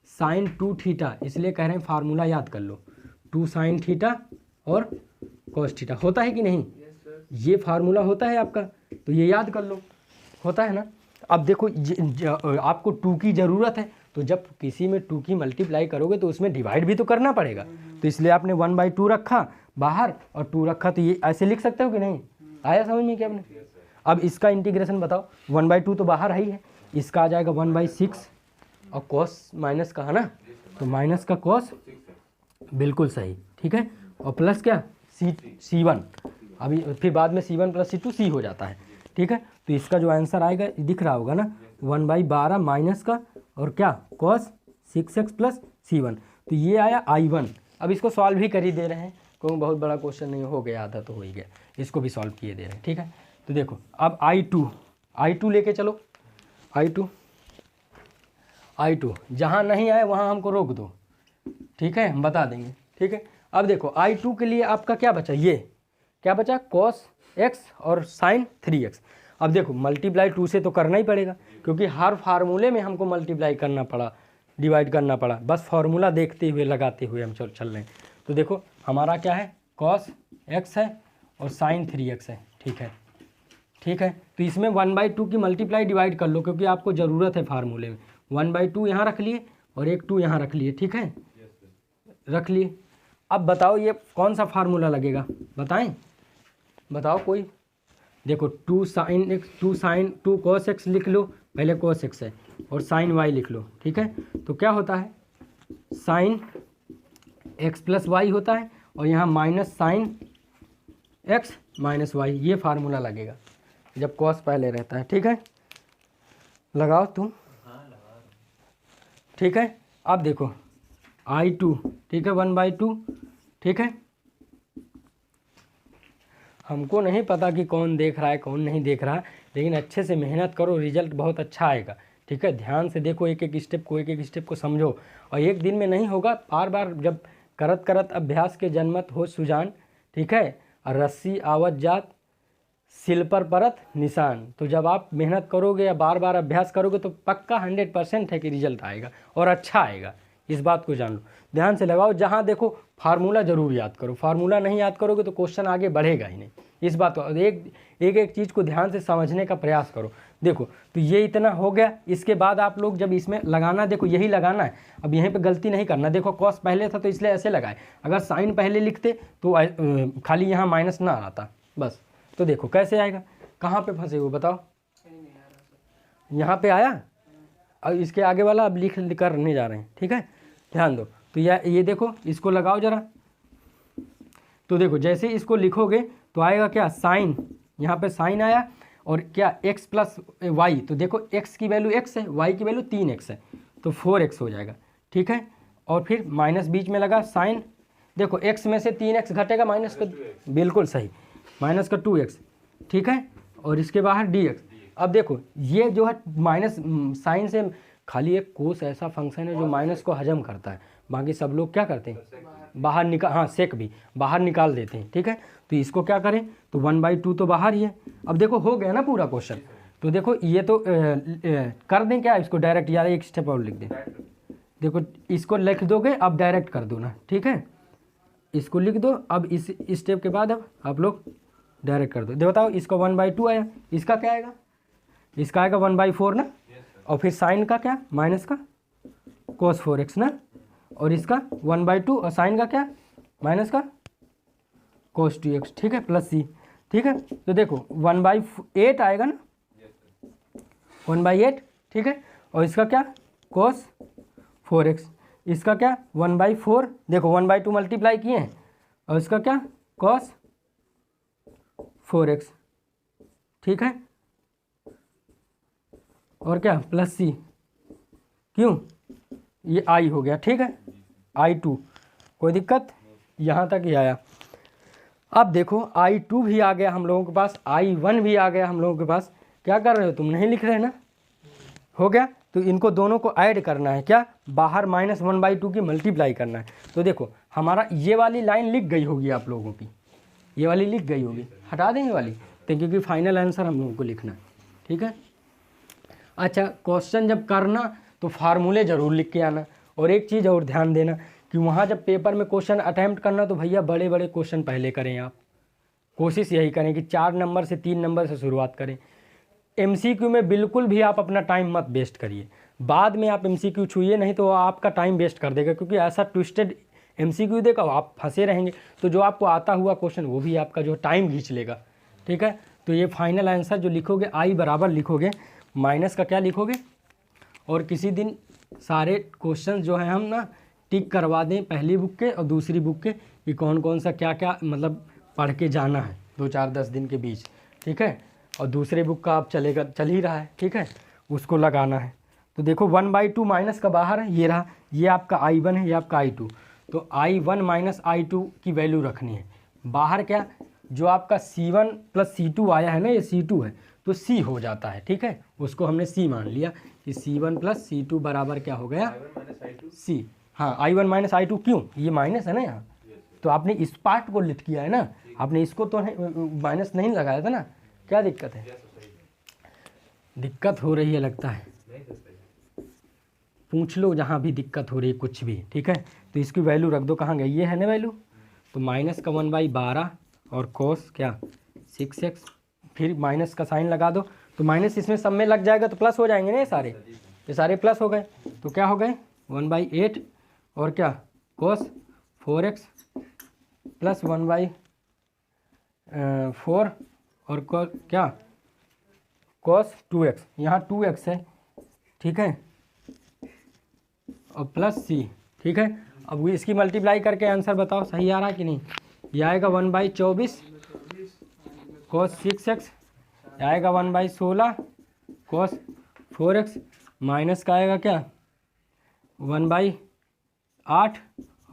Speaker 1: साइन 2 थीटा, इसलिए कह रहे हैं फार्मूला याद कर लो, 2 साइन थीटा और कोस थीटा, होता है कि नहीं, ये फार्मूला होता है आपका, तो ये याद कर लो, होता है ना। अब देखो आपको 2 की ज़रूरत है, तो जब किसी में 2 की मल्टीप्लाई करोगे तो उसमें डिवाइड भी तो करना पड़ेगा, तो इसलिए आपने 1/2 रखा बाहर और 2 रखा, तो ये ऐसे लिख सकते हो कि नहीं, आया समझ में क्या आपने। अब इसका इंटीग्रेशन बताओ, 1/2 तो बाहर है ही है, इसका आ जाएगा 1/6 और कोस माइनस का है ना, तो माइनस का कोस, बिल्कुल सही। ठीक है, और प्लस क्या C1, अभी फिर बाद में C1 + C2 C हो जाता है। ठीक है, तो इसका जो आंसर आएगा दिख रहा होगा ना, 1/12 माइनस का और क्या cos 6x + C1, तो ये आया I1। अब इसको सॉल्व भी कर ही दे रहे हैं, कोई बहुत बड़ा क्वेश्चन नहीं, हो गया आधा तो हो ही गया, इसको भी सॉल्व किए दे रहे हैं। ठीक है, तो देखो अब I2 लेके चलो, I2 जहाँ नहीं आए वहाँ हमको रोक दो, ठीक है, हम बता देंगे। ठीक है, अब देखो I2 के लिए आपका क्या बचा, ये क्या बचा cos x और sin 3x। अब देखो मल्टीप्लाई 2 से तो करना ही पड़ेगा, क्योंकि हर फार्मूले में हमको मल्टीप्लाई करना पड़ा, डिवाइड करना पड़ा, बस फार्मूला देखते हुए लगाते हुए हम चल रहे हैं। तो देखो हमारा क्या है cos x है और sin 3x है। ठीक है, ठीक है, तो इसमें 1/2 की मल्टीप्लाई डिवाइड कर लो, क्योंकि आपको ज़रूरत है फार्मूले में। 1/2 यहाँ रख लिए और एक 2 यहाँ रख लिए। ठीक है, रख लिए। अब बताओ ये कौन सा फार्मूला लगेगा, बताओ कोई। देखो 2 साइन एक्स 2 cos x लिख लो, पहले cos x है, और sin y लिख लो। ठीक है, तो क्या होता है sin x + y होता है, और यहाँ माइनस sin x - y, ये फार्मूला लगेगा जब cos पहले रहता है। ठीक है, लगाओ तुम। ठीक है, अब देखो I2, ठीक है, 1/2। ठीक है, हमको नहीं पता कि कौन देख रहा है कौन नहीं देख रहा है, लेकिन अच्छे से मेहनत करो, रिजल्ट बहुत अच्छा आएगा। ठीक है, ध्यान से देखो, एक एक स्टेप को समझो, और एक दिन में नहीं होगा, बार बार जब करत करत अभ्यास के जन्मत हो सुजान। ठीक है, और रस्सी आवत जात सिल पर परत निशान। तो जब आप मेहनत करोगे या बार बार अभ्यास करोगे तो पक्का 100% है कि रिजल्ट आएगा और अच्छा आएगा। इस बात को जान लो, ध्यान से लगाओ, जहाँ देखो फार्मूला जरूर याद करो, फार्मूला नहीं याद करोगे तो क्वेश्चन आगे बढ़ेगा ही नहीं। इस बात को एक चीज़ को ध्यान से समझने का प्रयास करो। देखो तो ये इतना हो गया, इसके बाद आप लोग जब इसमें लगाना, देखो यही लगाना है, अब यहीं पे गलती नहीं करना। देखो कॉस पहले था तो इसलिए ऐसे लगाए, अगर साइन पहले लिखते तो खाली यहाँ माइनस ना आता बस। तो देखो कैसे आएगा, कहाँ पे फंसे हो बताओ, यहाँ पे आया, और इसके आगे वाला अब लिख कर नहीं जा रहे हैं। ठीक है, ध्यान दो। तो ये देखो, इसको लगाओ जरा। तो देखो जैसे इसको लिखोगे तो आएगा क्या, साइन, यहाँ पे साइन आया, और क्या x प्लस वाई। तो देखो x की वैल्यू x है, y की वैल्यू 3x है, तो 4x हो जाएगा। ठीक है, और फिर माइनस बीच में लगा साइन, देखो x में से 3x घटेगा, माइनस का, बिल्कुल सही, माइनस का 2x। ठीक है, और इसके बाहर dx। अब देखो ये जो है माइनस साइन से, खाली एक कोस ऐसा फंक्शन है जो माइनस को हजम करता है, बाकी सब लोग क्या करते हैं, बाहर निकाल, हाँ सेक भी बाहर निकाल देते हैं। ठीक है, तो इसको क्या करें, तो 1/2 तो बाहर ही है। अब देखो हो गया ना पूरा क्वेश्चन। तो देखो ये तो कर दें क्या इसको डायरेक्ट, यार एक स्टेप और लिख दें। देखो इसको लिख दोगे, अब डायरेक्ट कर दो ना। ठीक है, इसको लिख दो, अब इस स्टेप के बाद अब आप लोग डायरेक्ट कर दो। बताओ इसका 1/2 आया, इसका क्या आएगा, इसका आएगा 1/4 ना, और फिर साइन का क्या, माइनस का cos 4x ना, और इसका 1/2, और साइन का क्या, माइनस का cos 2x। ठीक है, प्लस c। ठीक है, तो देखो 1/8 आएगा ना, 1/8। ठीक है, और इसका क्या, cos 4x, इसका क्या 1/4, देखो 1/2 मल्टीप्लाई किए हैं, और इसका क्या cos 4x। ठीक है, और क्या प्लस c, क्यों, ये i हो गया। ठीक है, I2, कोई दिक्कत, यहाँ तक ही आया। अब देखो I2 भी आ गया हम लोगों के पास, I1 भी आ गया हम लोगों के पास। क्या कर रहे हो तुम, नहीं लिख रहे ना, हो गया। तो इनको दोनों को ऐड करना है, क्या, बाहर -1/2 की मल्टीप्लाई करना है। तो देखो हमारा ये वाली लाइन लिख गई होगी आप लोगों की, ये वाली लिख गई होगी, हटा दें ये वाली, तो क्योंकि फाइनल आंसर हम लोगों को लिखना है। ठीक है, अच्छा क्वेश्चन जब करना तो फार्मूले ज़रूर लिख के आना, और एक चीज़ और ध्यान देना कि वहाँ जब पेपर में क्वेश्चन अटैम्प्ट करना तो भैया बड़े बड़े क्वेश्चन पहले करें। आप कोशिश यही करें कि 4 नंबर से 3 नंबर से शुरुआत करें। MCQ में बिल्कुल भी आप अपना टाइम मत वेस्ट करिए, बाद में आप MCQ छूइए, नहीं तो आपका टाइम वेस्ट कर देगा, क्योंकि ऐसा ट्विस्टेड MCQ देगा आप फंसे रहेंगे। तो जो आपको आता हुआ क्वेश्चन वो भी आपका जो टाइम खींच लेगा। ठीक है, तो ये फाइनल आंसर जो लिखोगे I बराबर लिखोगे, माइनस का क्या लिखोगे, और किसी दिन सारे क्वेश्चन जो है हम ना टिक करवा दें, पहली बुक के और दूसरी बुक के, कि कौन कौन सा क्या क्या मतलब पढ़ के जाना है 2-4-10 दिन के बीच। ठीक है, और दूसरे बुक का आप चल ही रहा है। ठीक है, उसको लगाना है। तो देखो 1/2 माइनस का बाहर है, ये रहा, ये आपका I1 है, ये आपका I2। तो I1 माइनस I2 की वैल्यू रखनी है, बाहर क्या, जो आपका C1 प्लस C2 आया है ना, ये C2 है तो C हो जाता है। ठीक है, उसको हमने C मान लिया कि C1 प्लस C2 बराबर क्या हो गया, C। हाँ, I1 माइनस I2, क्यों, ये माइनस है ना यहाँ, तो आपने इस पार्ट को लिख किया है ना, आपने इसको तो माइनस नहीं लगाया था ना, क्या दिक्कत है, दिक्कत हो रही है लगता है, पूछ लो जहाँ भी दिक्कत हो रही है कुछ भी। ठीक है, तो इसकी वैल्यू रख दो, कहाँ गई, ये है ना वैल्यू, तो माइनस का 1/12 और कोस क्या 6x, फिर माइनस का साइन लगा दो, तो माइनस इसमें सब में लग जाएगा तो प्लस हो जाएंगे ना, ये सारे प्लस हो गए, तो क्या हो गए 1/8 और क्या cos 4x प्लस 1/4 और क्या cos 2x, यहाँ 2x है। ठीक है, और प्लस c। ठीक है, अब इसकी मल्टीप्लाई करके आंसर बताओ सही आ रहा है कि नहीं। ये आएगा 1/24 cos 6x, आएगा 1/16 cos 4x, माइनस का आएगा क्या 1/8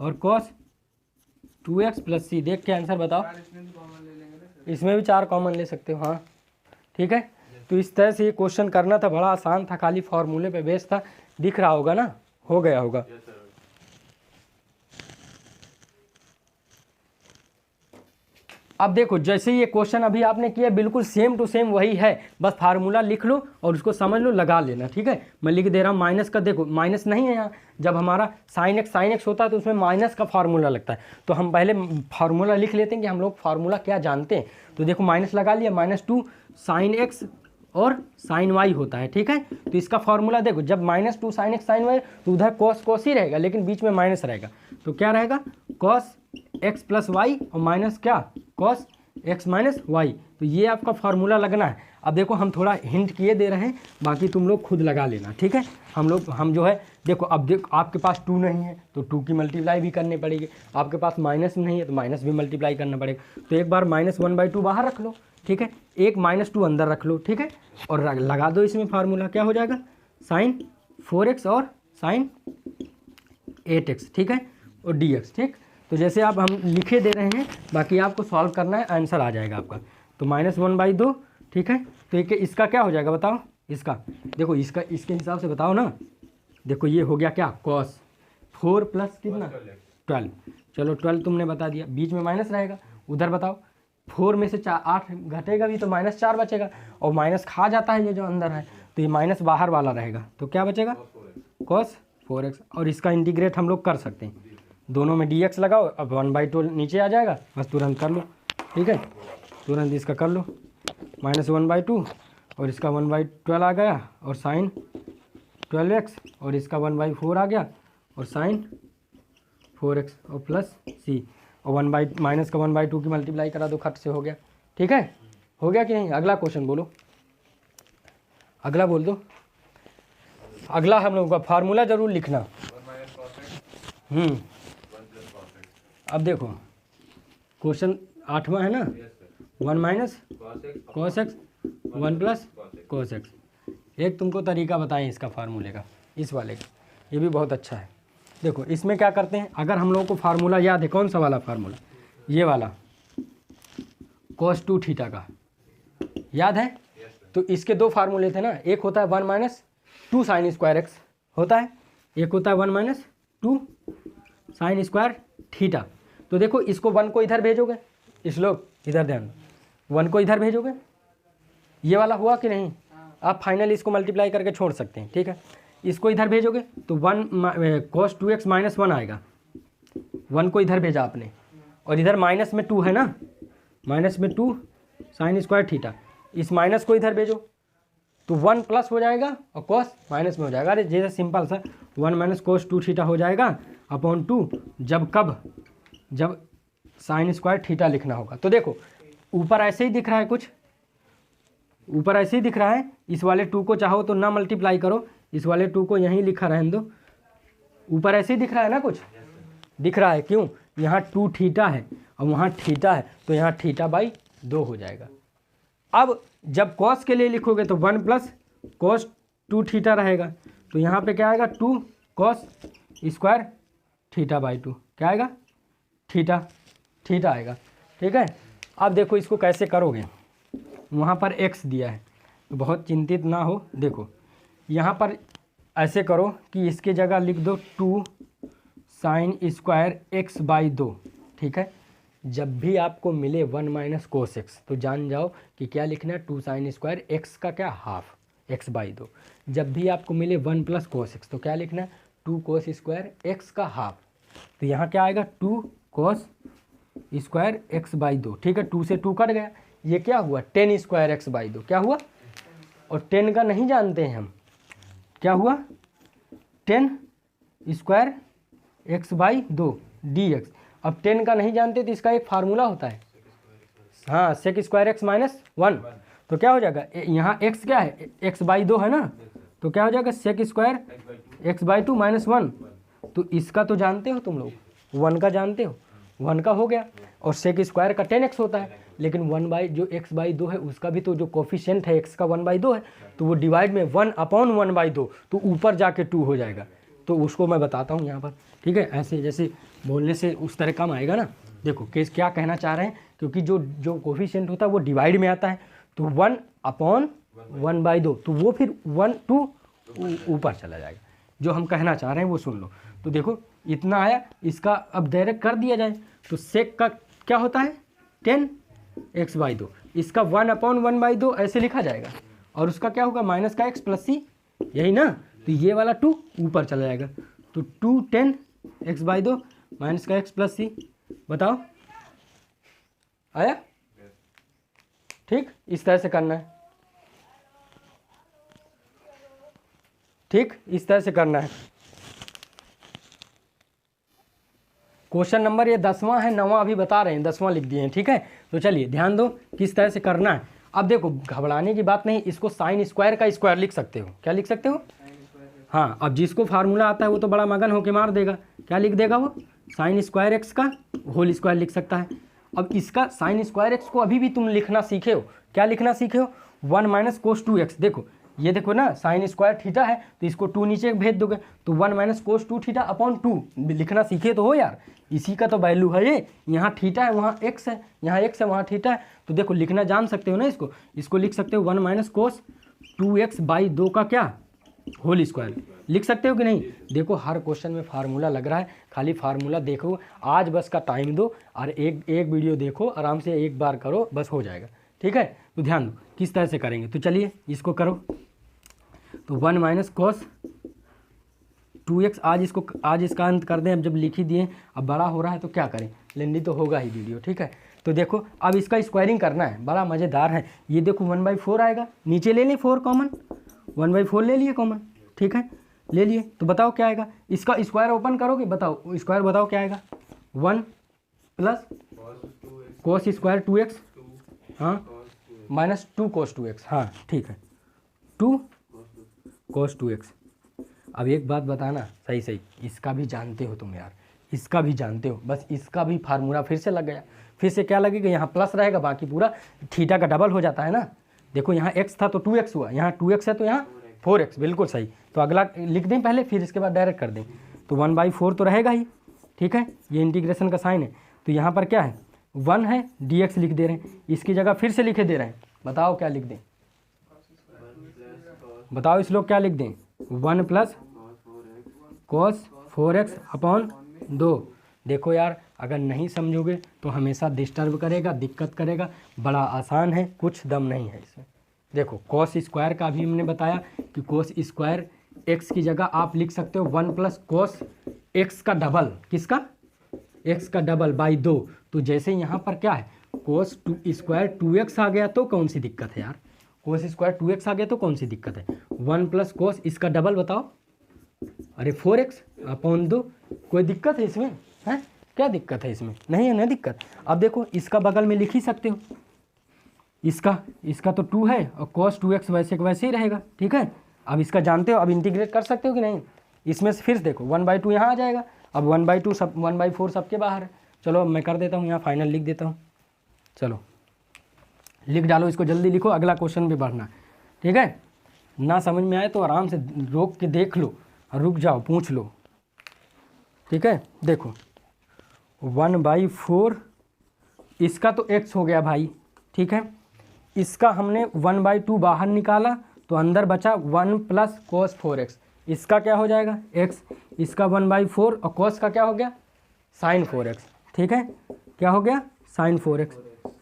Speaker 1: और cos 2x प्लस c। देख के आंसर बताओ, इसमें भी 4 कॉमन ले सकते हो। हाँ ठीक है, तो इस तरह से ये क्वेश्चन करना था, बड़ा आसान था, खाली फॉर्मूले पे बेस था। दिख रहा होगा ना, हो गया होगा। अब देखो जैसे ये क्वेश्चन अभी आपने किया बिल्कुल सेम टू सेम वही है, बस फार्मूला लिख लो और उसको समझ लो, लगा लेना। ठीक है, मैं लिख दे रहा हूँ माइनस का। देखो माइनस नहीं है यहाँ, जब हमारा साइन एक्स होता है तो उसमें माइनस का फार्मूला लगता है। तो हम पहले फार्मूला लिख लेते हैं कि हम लोग फार्मूला क्या जानते हैं। तो देखो माइनस लगा लिया, -2 साइन एक्स और साइन वाई होता है। ठीक है, तो इसका फार्मूला देखो, जब -2 साइन एक्स साइन वाई तो उधर कॉस ही रहेगा, लेकिन बीच में माइनस रहेगा। तो क्या रहेगा, कॉस एक्स प्लस वाई और माइनस क्या, कॉस एक्स माइनस वाई। तो ये आपका फार्मूला लगना है। अब देखो हम थोड़ा हिंट किए दे रहे हैं, बाकी तुम लोग खुद लगा लेना। ठीक है, हम जो है देखो, अब देखो आपके पास 2 नहीं है तो 2 की मल्टीप्लाई भी करनी पड़ेगी, आपके पास माइनस नहीं है तो माइनस भी मल्टीप्लाई करना पड़ेगा। तो एक बार -1/2 बाहर रख लो। ठीक है, एक -2 अंदर रख लो। ठीक है, और लगा दो इसमें फार्मूला, क्या हो जाएगा, साइन 4x और साइन 8x। ठीक है, और dx। ठीक, तो जैसे आप हम लिखे दे रहे हैं, बाकी आपको सॉल्व करना है, आंसर आ जाएगा आपका। तो -1/2। ठीक है, तो इसका क्या हो जाएगा बताओ, इसका देखो, इसके हिसाब से बताओ ना। देखो ये हो गया क्या, कॉस 4 प्लस कितना 12। चलो 12 तुमने बता दिया, बीच में माइनस रहेगा। उधर बताओ 4 में से 8 घटेगा भी तो -4 बचेगा, और माइनस खा जाता है ये जो अंदर है, तो ये माइनस बाहर वाला रहेगा। तो क्या बचेगा, कॉस 4x। और इसका इंटीग्रेट हम लोग कर सकते हैं, दोनों में dx लगाओ, अब 1/2 नीचे आ जाएगा, बस तुरंत कर लो। ठीक है, तुरंत इसका कर लो, -1/2 और इसका 1/12 आ गया, और साइन 12x, और इसका 1/4 आ गया, और साइन 4x, और प्लस c, और माइनस का 1/2 की मल्टीप्लाई करा दो, खट से हो गया। ठीक है, हो गया कि नहीं। अगला क्वेश्चन बोलो, अगला बोल दो। अगला हम लोग का फार्मूला जरूर लिखना। अब देखो क्वेश्चन 8वां है ना, 1 - cos x 1 + cos x। एक तुमको तरीका बताएं इसका फार्मूले का, इस वाले का, ये भी बहुत अच्छा है। देखो इसमें क्या करते हैं, अगर हम लोगों को फार्मूला याद है, कौन सा वाला फार्मूला, ये वाला cos 2 थीटा का याद है। तो इसके 2 फार्मूले थे ना, एक होता है 1 - 2 साइन स्क्वायर एक्स होता है, एक होता है 1 - 2 साइन स्क्वायर थीटा। तो देखो इसको 1 को इधर भेजोगे, इस लोग इधर ध्यान, 1 को इधर भेजोगे, ये वाला हुआ कि नहीं। आप फाइनली इसको मल्टीप्लाई करके छोड़ सकते हैं। ठीक है, इसको इधर भेजोगे तो 1 cos 2x - 1 आएगा। 1 को इधर भेजा आपने, और इधर माइनस में 2 है ना, -2 साइन स्क्वायर थीटा। इस माइनस को इधर भेजो तो 1 प्लस हो जाएगा और cos माइनस में हो जाएगा। अरे जैसे सिंपल सा 1 - cos 2 थीटा हो जाएगा अपॉन 2, जब साइन स्क्वायर थीटा लिखना होगा। तो देखो ऊपर ऐसे ही दिख रहा है, कुछ ऊपर ऐसे ही दिख रहा है। इस वाले 2 को चाहो तो ना मल्टीप्लाई करो, इस वाले 2 को यहीं लिखा रहने दो। ऊपर ऐसे ही दिख रहा है ना, कुछ दिख रहा है, क्यों, यहाँ 2 थीटा है और वहाँ थीटा है, तो यहाँ θ/2 हो जाएगा। अब जब cos के लिए लिखोगे तो 1 + cos 2 थीटा रहेगा, तो यहाँ पे क्या आएगा, 2 cos स्क्वायर θ/2, क्या आएगा, थीटा आएगा। ठीक है, अब देखो इसको कैसे करोगे, वहाँ पर x दिया है तो बहुत चिंतित ना हो। देखो यहाँ पर ऐसे करो कि इसके जगह लिख दो 2 साइन स्क्वायर x/2। ठीक है, जब भी आपको मिले 1 - cos x तो जान जाओ कि क्या लिखना है, 2 साइन स्क्वायर x का क्या, हाफ x/2। जब भी आपको मिले 1 + cos x तो क्या लिखना है, 2 cos स्क्वायर x का हाफ। तो यहाँ क्या आएगा, 2 cos स्क्वायर x/2। ठीक है, 2 से 2 कट गया, ये क्या हुआ, 10 स्क्वायर x/2 क्या हुआ, और 10 का नहीं जानते हैं हम, क्या हुआ, 10 स्क्वायर x/2 dx। अब 10 का नहीं जानते तो इसका एक फार्मूला होता है, हाँ, सेक स्क्वायर x - 1। तो क्या हो जाएगा, यहाँ x क्या है, x/2 है ना, तो क्या हो जाएगा, सेक स्क्वायर x/2 - 1। तो इसका तो जानते हो तुम लोग, 1 का जानते हो, 1 का हो गया, और सेक स्क्वायर का 10x होता है, लेकिन जो x/2 है उसका भी तो जो कोफिशिएंट है x का 1/2 है, तो वो डिवाइड में 1/1/2, तो ऊपर जाके 2 हो जाएगा। तो उसको मैं बताता हूँ यहाँ पर। ठीक है, ऐसे जैसे बोलने से उस तरह कम आएगा ना। देखो केस क्या कहना चाह रहे हैं, क्योंकि जो कोफिशिएंट होता है वो डिवाइड में आता है, तो 1/1 1/2, तो वो फिर 1 2 ऊपर चला जाएगा। जो हम कहना चाह रहे हैं वो सुन लो। तो देखो इतना आया, इसका अब डायरेक्ट कर दिया जाए तो सेक का क्या होता है 10x/2, इसका 1/1/2 ऐसे लिखा जाएगा, और उसका क्या होगा माइनस का x प्लस c, यही ना। तो ये वाला 2 ऊपर चला जाएगा, तो 2 10x/2 माइनस का x प्लस c। बताओ आया? ठीक, इस तरह से करना है। ठीक, इस तरह से करना है। क्वेश्चन नंबर ये 10वां है, 9वां अभी बता रहे हैं, 10वां लिख दिए हैं। ठीक है, तो चलिए ध्यान दो किस तरह से करना है। अब देखो घबराने की बात नहीं, इसको साइन स्क्वायर का स्क्वायर लिख सकते हो। क्या लिख सकते हो? हाँ, अब जिसको फार्मूला आता है वो तो बड़ा मगन होके मार देगा। क्या लिख देगा वो? साइन स्क्वायर एक्स का होल स्क्वायर लिख सकता है। अब इसका साइन स्क्वायर एक्स को अभी भी तुम लिखना सीखे हो। क्या लिखना सीखे हो? 1 माइनस कोस 2x। देखो ये देखो ना, साइन स्क्वायर थीटा है तो इसको 2 नीचे भेज दोगे तो 1 माइनस कोस 2 थीटा अपॉन 2 लिखना सीखे तो हो यार। इसी का तो वैल्यू है ये, यहाँ थीटा है वहाँ एक्स है, यहाँ एक्स है वहाँ थीटा है। तो देखो लिखना जान सकते हो ना, इसको लिख सकते हो 1 माइनस कोस 2x/2 का क्या होल स्क्वायर लिख सकते हो कि नहीं। देखो हर क्वेश्चन में फार्मूला लग रहा है, खाली फार्मूला देखो, आज बस का टाइम दो और एक वीडियो देखो, आराम से एक बार करो, बस हो जाएगा। ठीक है, तो ध्यान दो किस तरह से करेंगे। तो चलिए इसको करो। तो 1 माइनस कॉस 2x, आज इसका अंत कर दें। अब जब लिख ही दिए, अब बड़ा हो रहा है तो क्या करें, लेंदी तो होगा ही वीडियो। ठीक है, तो देखो अब इसका स्क्वायरिंग करना है, बड़ा मज़ेदार है। ये देखो 1/4 आएगा, नीचे ले लें 4 कॉमन, 1/4 ले लिए कॉमन। ठीक है, ले लिए। तो बताओ क्या आएगा, इसका स्क्वायर ओपन करोगे, बताओ स्क्वायर बताओ क्या आएगा। 1 प्लस कोस स्क्वायर 2x, हाँ, माइनस 2 कोस 2x, हाँ ठीक है, 2 कोस 2x। अब एक बात बताना सही, इसका भी जानते हो तुम यार, इसका भी जानते हो, बस इसका भी फार्मूला फिर से लग गया। फिर से क्या लगेगा, यहाँ प्लस रहेगा, बाकी पूरा थीटा का डबल हो जाता है ना। देखो यहाँ x था तो 2x हुआ, यहाँ 2x है तो यहाँ 4x, बिल्कुल सही। तो अगला लिख दें पहले, फिर इसके बाद डायरेक्ट कर दें। तो 1/4 तो रहेगा ही। ठीक है, ये इंटीग्रेशन का साइन है। तो यहाँ पर क्या है, 1 है, dx लिख दे रहे हैं, इसकी जगह फिर से लिखे दे रहे हैं। बताओ क्या लिख दें, बताओ इस लोग क्या लिख दें, 1 प्लस कॉस 4x अपॉन 2। देखो यार अगर नहीं समझोगे तो हमेशा डिस्टर्ब करेगा, दिक्कत करेगा। बड़ा आसान है, कुछ दम नहीं है इसमें। देखो कॉस स्क्वायर का भी हमने बताया कि कॉस स्क्वायर x की जगह आप लिख सकते हो 1 प्लस कॉस x का डबल, किसका, x का डबल बाई 2। तो जैसे यहाँ पर क्या है, कोस स्क्वायर 2x आ गया तो कौन सी दिक्कत है यार, कोस स्क्वायर 2x आ गया तो कौन सी दिक्कत है। 1 प्लस कोस इसका डबल बताओ, अरे 4x अपॉन 2। कोई दिक्कत है इसमें, है क्या दिक्कत है इसमें, नहीं है ना दिक्कत। अब देखो इसका बगल में लिख ही सकते हो, इसका तो 2 है और cos 2x वैसे के वैसे ही रहेगा। ठीक है, अब इसका जानते हो, अब इंटीग्रेट कर सकते हो कि नहीं। इसमें से फिर देखो 1/2 यहाँ आ जाएगा, अब 1/2 सब 1/4 सबके बाहर है। चलो अब मैं कर देता हूँ, यहाँ फाइनल लिख देता हूँ। चलो लिख डालो, इसको जल्दी लिखो, अगला क्वेश्चन भी बढ़ना। ठीक है, ना समझ में आए तो आराम से रोक के देख लो, रुक जाओ पूछ लो। ठीक है, देखो 1/4 इसका तो x हो गया भाई। ठीक है, इसका हमने 1/2 बाहर निकाला तो अंदर बचा 1 प्लस कोस 4x। इसका क्या हो जाएगा x, इसका 1/4 और कोस का क्या हो गया साइन 4x। ठीक है, क्या हो गया साइन 4x,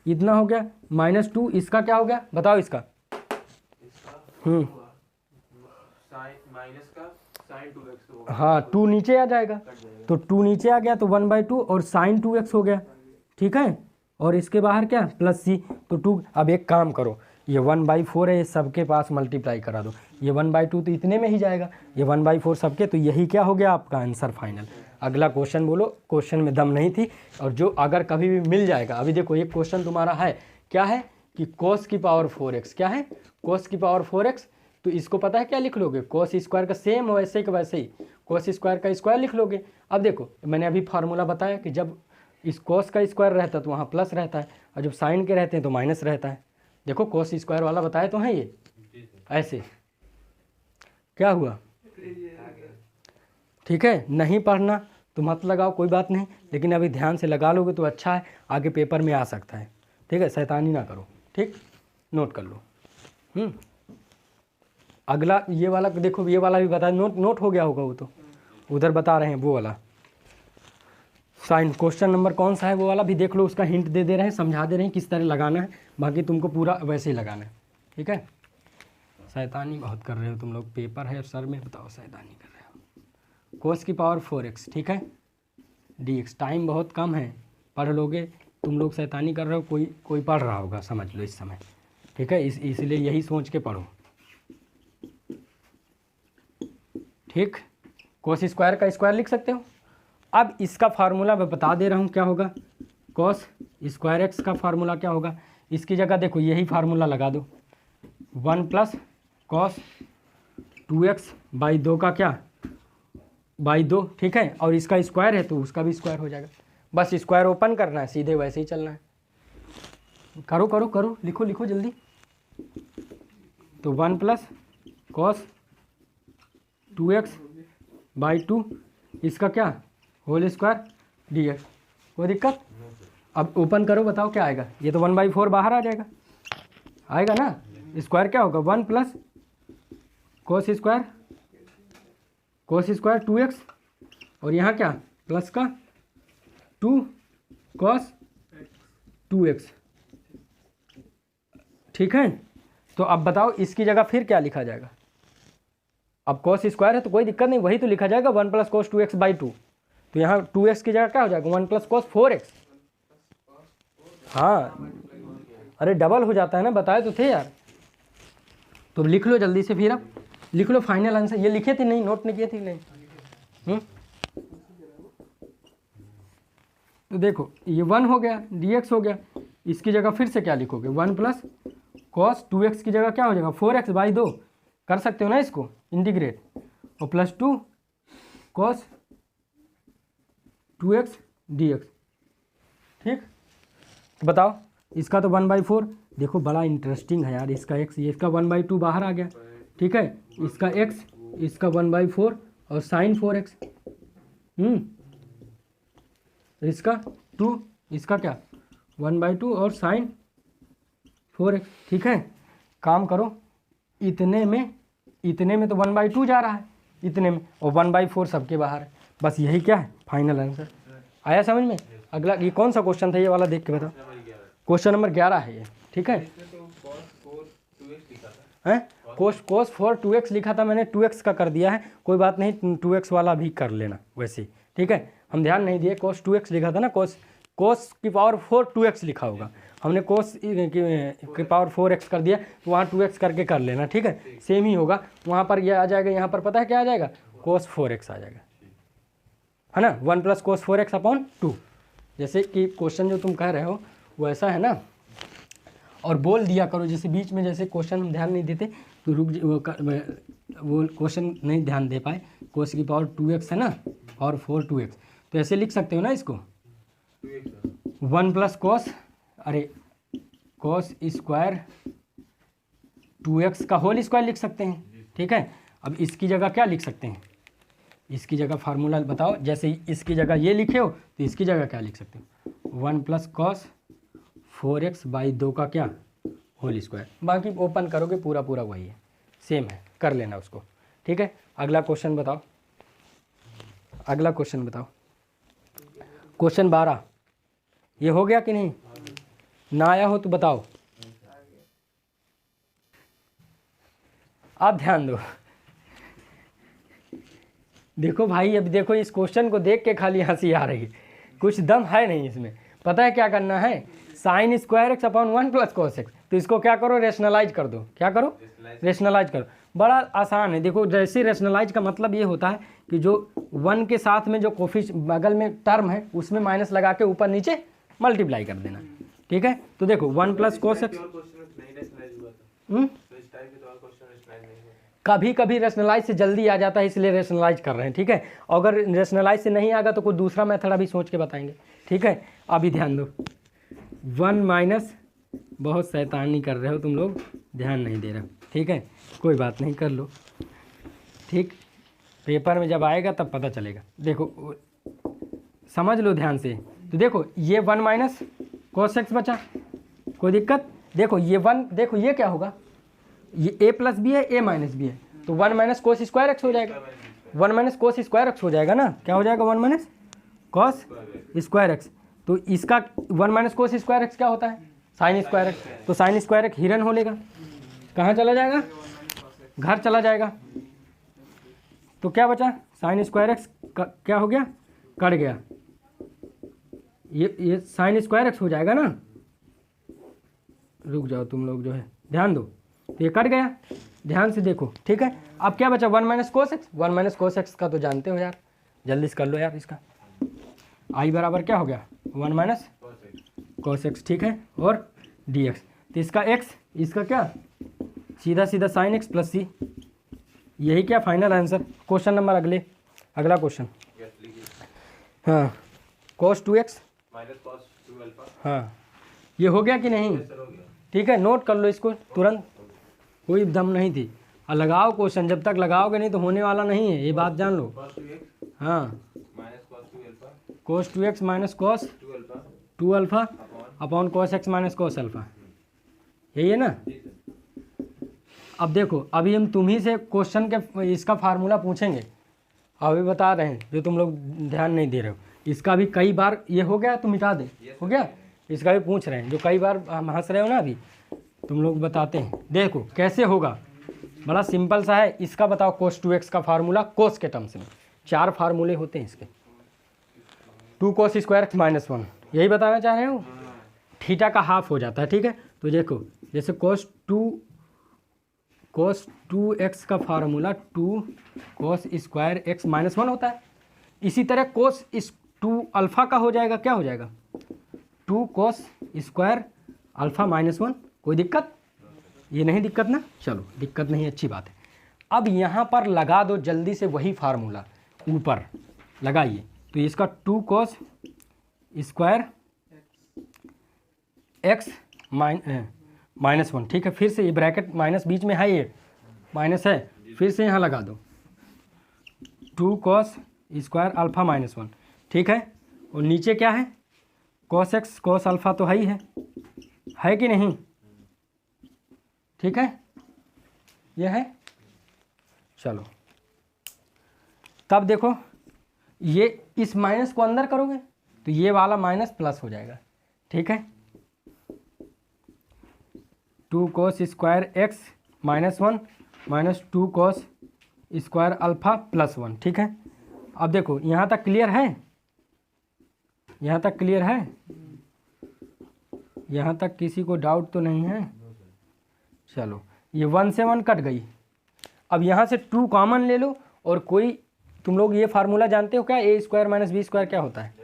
Speaker 1: इतना हो गया। -2 इसका क्या हो गया बताओ इसका, हाँ 2 नीचे आ जाएगा, तो 2 नीचे आ गया तो 1/2 और साइन 2x हो गया। ठीक है, और इसके बाहर क्या प्लस c, तो 2। अब एक काम करो, ये 1/4 है, ये सबके पास मल्टीप्लाई करा दो, ये 1/2 तो इतने में ही जाएगा, ये 1/4 सबके, तो यही क्या हो गया आपका आंसर फाइनल। अगला क्वेश्चन बोलो, क्वेश्चन में दम नहीं थी, और जो अगर कभी भी मिल जाएगा। अभी देखो एक क्वेश्चन तुम्हारा है, क्या है कि cos की पावर 4x, क्या है cos की पावर 4x। तो इसको पता है क्या लिख लोगे, cos स्क्वायर का सेम वैसे के वैसे ही cos स्क्वायर का स्क्वायर लिख लोगे। अब देखो मैंने अभी फार्मूला बताया कि जब इस cos का स्क्वायर रहता है तो वहाँ प्लस रहता है, और जब साइन के रहते हैं तो माइनस रहता है। देखो cos स्क्वायर वाला बताया तो है ये, ऐसे क्या हुआ। ठीक है, नहीं पढ़ना तो मत लगाओ, कोई बात नहीं, लेकिन अभी ध्यान से लगा लोगे तो अच्छा है, आगे पेपर में आ सकता है। ठीक है, शैतानी ना करो, ठीक, नोट कर लो। अगला ये वाला देखो, ये वाला भी बता, नोट हो गया होगा वो, तो उधर बता रहे हैं वो वाला साइन। क्वेश्चन नंबर कौन सा है वो वाला भी देख लो, उसका हिंट दे रहे हैं, समझा दे रहे हैं किस तरह लगाना है, बाकी तुमको पूरा वैसे ही लगाना है। ठीक है, शैतानी बहुत कर रहे हो तुम लोग, पेपर है सर में, बताओ शैतानी कर रहे हो। कोस की पावर 4x, ठीक है, dx। टाइम बहुत कम है, पढ़ लोगे, तुम लोग शैतानी कर रहे हो, कोई पढ़ रहा होगा, समझ लो इस समय। ठीक है, इसलिए यही सोच के पढ़ो। ठीक, कोस स्क्वायर का स्क्वायर लिख सकते हो। अब इसका फार्मूला मैं बता दे रहा हूँ क्या होगा। कोस स्क्वायर एक्स का फार्मूला क्या होगा, इसकी जगह देखो यही फार्मूला लगा दो, 1 प्लस कॉस 2x बाई 2 का क्या, बाई 2। ठीक है, और इसका स्क्वायर है तो उसका भी स्क्वायर हो जाएगा, बस स्क्वायर ओपन करना है, सीधे वैसे ही चलना है। करो करो करो, लिखो लिखो जल्दी। तो 1 प्लस कॉस 2x बाई 2, इसका क्या, होल स्क्वायर dx। कोई दिक्कत? अब ओपन करो, बताओ क्या आएगा। ये तो 1/4 बाहर आ जाएगा, आएगा ना। स्क्वायर क्या होगा, 1 प्लस कोस स्क्वायर 2x, और यहाँ क्या प्लस का 2 कॉस 2x। ठीक है, तो अब बताओ इसकी जगह फिर क्या लिखा जाएगा। अब कॉस स्क्वायर है तो कोई दिक्कत नहीं, वही तो लिखा जाएगा 1 प्लस कोस 2x बाई 2। तो यहाँ 2x की जगह क्या हो जाएगा, 1 प्लस कोस 4x। हाँ, अरे डबल हो जाता है ना, बताए तो थे यार। तो लिख लो जल्दी से, फिर अब लिख लो फाइनल आंसर। ये लिखे थे नहीं, नोट नहीं किए थे नहीं। तो देखो ये 1 हो गया, dx हो गया, इसकी जगह फिर से क्या लिखोगे, 1 प्लस कॉस 2x की जगह क्या हो जाएगा, 4x बाई 2। कर सकते हो ना इसको इंटीग्रेट, और प्लस 2 कॉस 2x dx। ठीक, तो बताओ इसका तो 1/4। देखो बड़ा इंटरेस्टिंग है यार, इसका x, ये इसका 1/2 बाहर आ गया। ठीक है, इसका x, इसका 1/4 और साइन 4x। इसका 2, इसका क्या 1/2 और साइन 4x। ठीक है, काम करो, इतने में तो 1/2 जा रहा है इतने में, और 1/4 सबके बाहर है। बस यही क्या है फाइनल आंसर। आया समझ में। अगला ये कौन सा क्वेश्चन था, ये वाला देख के बताओ। क्वेश्चन नंबर 11 है ये। ठीक है, कोस 4 2x लिखा था मैंने, 2x का कर दिया है, कोई बात नहीं, 2x वाला भी कर लेना वैसे। ठीक है, हम ध्यान नहीं दिए, कोस 2x लिखा था ना, कोस की पावर 4 2x लिखा होगा, हमने कोस की पावर 4x कर दिया, तो वहाँ 2x करके कर लेना। ठीक है, सेम ही होगा, वहाँ पर ये आ जाएगा, यहाँ पर पता है क्या आ जाएगा, कोस 4x आ जाएगा, है ना, 1 प्लस कोस 4x अपॉन 2। जैसे कि क्वेश्चन जो तुम कह रहे हो वो ऐसा है ना, और बोल दिया करो, जैसे बीच में जैसे क्वेश्चन हम ध्यान नहीं देते तो वो क्वेश्चन नहीं ध्यान दे पाए। कोस की पावर 2x है ना, और 4 2x, तो ऐसे लिख सकते हो ना इसको, 1 प्लस कोस, अरे कोस स्क्वायर 2x का होल स्क्वायर लिख सकते हैं। ठीक है, अब इसकी जगह क्या लिख सकते हैं, इसकी जगह फार्मूला बताओ। जैसे इसकी जगह ये लिखे हो तो इसकी जगह क्या लिख सकते हो, 1 प्लस कॉस 4x बाई 2 का क्या, होल स्क्वायर। बाकी ओपन करोगे पूरा पूरा वही है, सेम है, कर लेना उसको। ठीक है, अगला क्वेश्चन बताओ, अगला क्वेश्चन बताओ। क्वेश्चन 12 ये हो गया कि नहीं, ना आया हो तो बताओ। आप ध्यान दो, देखो भाई, अब देखो इस क्वेश्चन को देख के खाली हंसी आ रही है, कुछ दम है नहीं इसमें। पता है क्या करना है, sign square x upon 1 plus cos x, तो इसको क्या करो, रेशनलाइज कर दो। क्या करो, रेशनलाइज करो, बड़ा आसान है। देखो जैसे रेशनलाइज का मतलब ये होता है कि जो 1 के साथ में जो कोफिश बगल में टर्म है उसमें माइनस लगा के ऊपर नीचे मल्टीप्लाई कर देना। ठीक है, तो देखो 1 प्लस कोस एक्स, कभी कभी रेशनलाइज से जल्दी आ जाता है इसलिए रेशनलाइज कर रहे हैं। ठीक है, अगर रेशनलाइज से नहीं आएगा तो कोई दूसरा मेथड अभी सोच के बताएंगे। ठीक है, अभी ध्यान दो, 1 माइनस, बहुत शैतानी कर रहे हो तुम लोग, ध्यान नहीं दे रहे हो। ठीक है, कोई बात नहीं, कर लो। ठीक, पेपर में जब आएगा तब पता चलेगा। देखो समझ लो ध्यान से, तो देखो ये 1 माइनस कोस एक्स बचा, कोई दिक्कत। देखो ये 1, देखो ये क्या होगा, ये ए प्लस बी है, ए माइनस बी है, तो 1 माइनस कोस स्क्वायर एक्स हो जाएगा, 1 माइनस कोस स्क्वायर एक्स हो जाएगा ना, क्या हो जाएगा 1 माइनस कॉस स्क्वायर एक्स। तो इसका 1 माइनस कोस स्क्वायर एक्स क्या होता है, साइन स्क्वायर एक्स, तो साइन स्क्वायर एक्स हिरन हो लेगा, कहाँ चला जाएगा, घर चला जाएगा, तो क्या बचा साइन स्क्वायर एक्स क्या हो गया, कट गया, ये साइन स्क्वायर एक्स हो जाएगा ना, रुक जाओ तुम लोग जो है ध्यान दो, तो ये कट गया, ध्यान से देखो, ठीक है। अब क्या बचा 1 minus cos x, 1 minus cos x का तो जानते हो यार, जल्दी से कर लो यार इसका, आई बराबर क्या हो गया 1 माइनस कोस एक्स, ठीक है, और डी एक्स, तो इसका एक्स, इसका क्या सीधा सीधा साइन एक्स प्लस सी, यही क्या फाइनल आंसर। क्वेश्चन नंबर अगला क्वेश्चन, हाँ cos 2x
Speaker 2: minus cos 2 alpha,
Speaker 1: हाँ ये हो गया कि नहीं, ठीक है, नोट कर लो इसको तुरंत, कोई दम नहीं थी, और लगाओ क्वेश्चन, जब तक लगाओगे नहीं तो होने वाला नहीं है, ये बात जान लो।
Speaker 2: कॉस 2x
Speaker 1: हाँ
Speaker 2: minus cos 2 alpha,
Speaker 1: cos 2x minus cos
Speaker 2: 2 alpha
Speaker 1: 2 alpha upon cos x minus cos alpha, यही है ना। अब देखो अभी हम तुम्ही से क्वेश्चन के इसका फार्मूला पूछेंगे, अभी बता रहे हैं जो तुम लोग ध्यान नहीं दे रहे हो, इसका भी कई बार ये हो गया तो मिटा दे, हो गया, इसका भी पूछ रहे हैं, जो कई बार हम हंस रहे हो ना अभी, तुम लोग बताते हैं, देखो कैसे होगा, बड़ा सिंपल सा है, इसका बताओ cos 2x का फार्मूला कोस के टर्म्स में, 4 फार्मूले होते हैं इसके, 2 cos स्क्वायर एक्स माइनस 1, यही बताना चाह रहे हो, थीटा का हाफ हो जाता है, ठीक है। तो देखो जैसे cos 2x का formula 2 cos square x minus 1 होता है, इसी तरह cos 2 अल्फ़ा का हो जाएगा, क्या हो जाएगा 2 cos स्क्वायर अल्फ़ा माइनस 1, कोई दिक्कत, ये नहीं दिक्कत ना, चलो दिक्कत नहीं, अच्छी बात है। अब यहाँ पर लगा दो जल्दी से वही फार्मूला, ऊपर लगाइए, तो इसका 2 cos स्क्वायर एक्स माइनस 1, ठीक है, फिर से ये ब्रैकेट माइनस बीच में है, ये माइनस है, फिर से यहाँ लगा दो 2 cos स्क्वायर अल्फ़ा माइनस 1, ठीक है, और नीचे क्या है cos x cos अल्फ़ा तो है कि नहीं, ठीक है, ये है, चलो तब देखो ये इस माइनस को अंदर करोगे तो ये वाला माइनस प्लस हो जाएगा, ठीक है, 2 cos square x minus 1 minus 2 cos square alpha plus 1, ठीक है। अब देखो यहाँ तक क्लियर है, यहाँ तक क्लियर है, यहाँ तक किसी को डाउट तो नहीं है, चलो ये 1 से 1 कट गई, अब यहाँ से 2 कॉमन ले लो, और कोई तुम लोग ये फार्मूला जानते हो क्या, ए स्क्वायर माइनस बी स्क्वायर क्या होता है,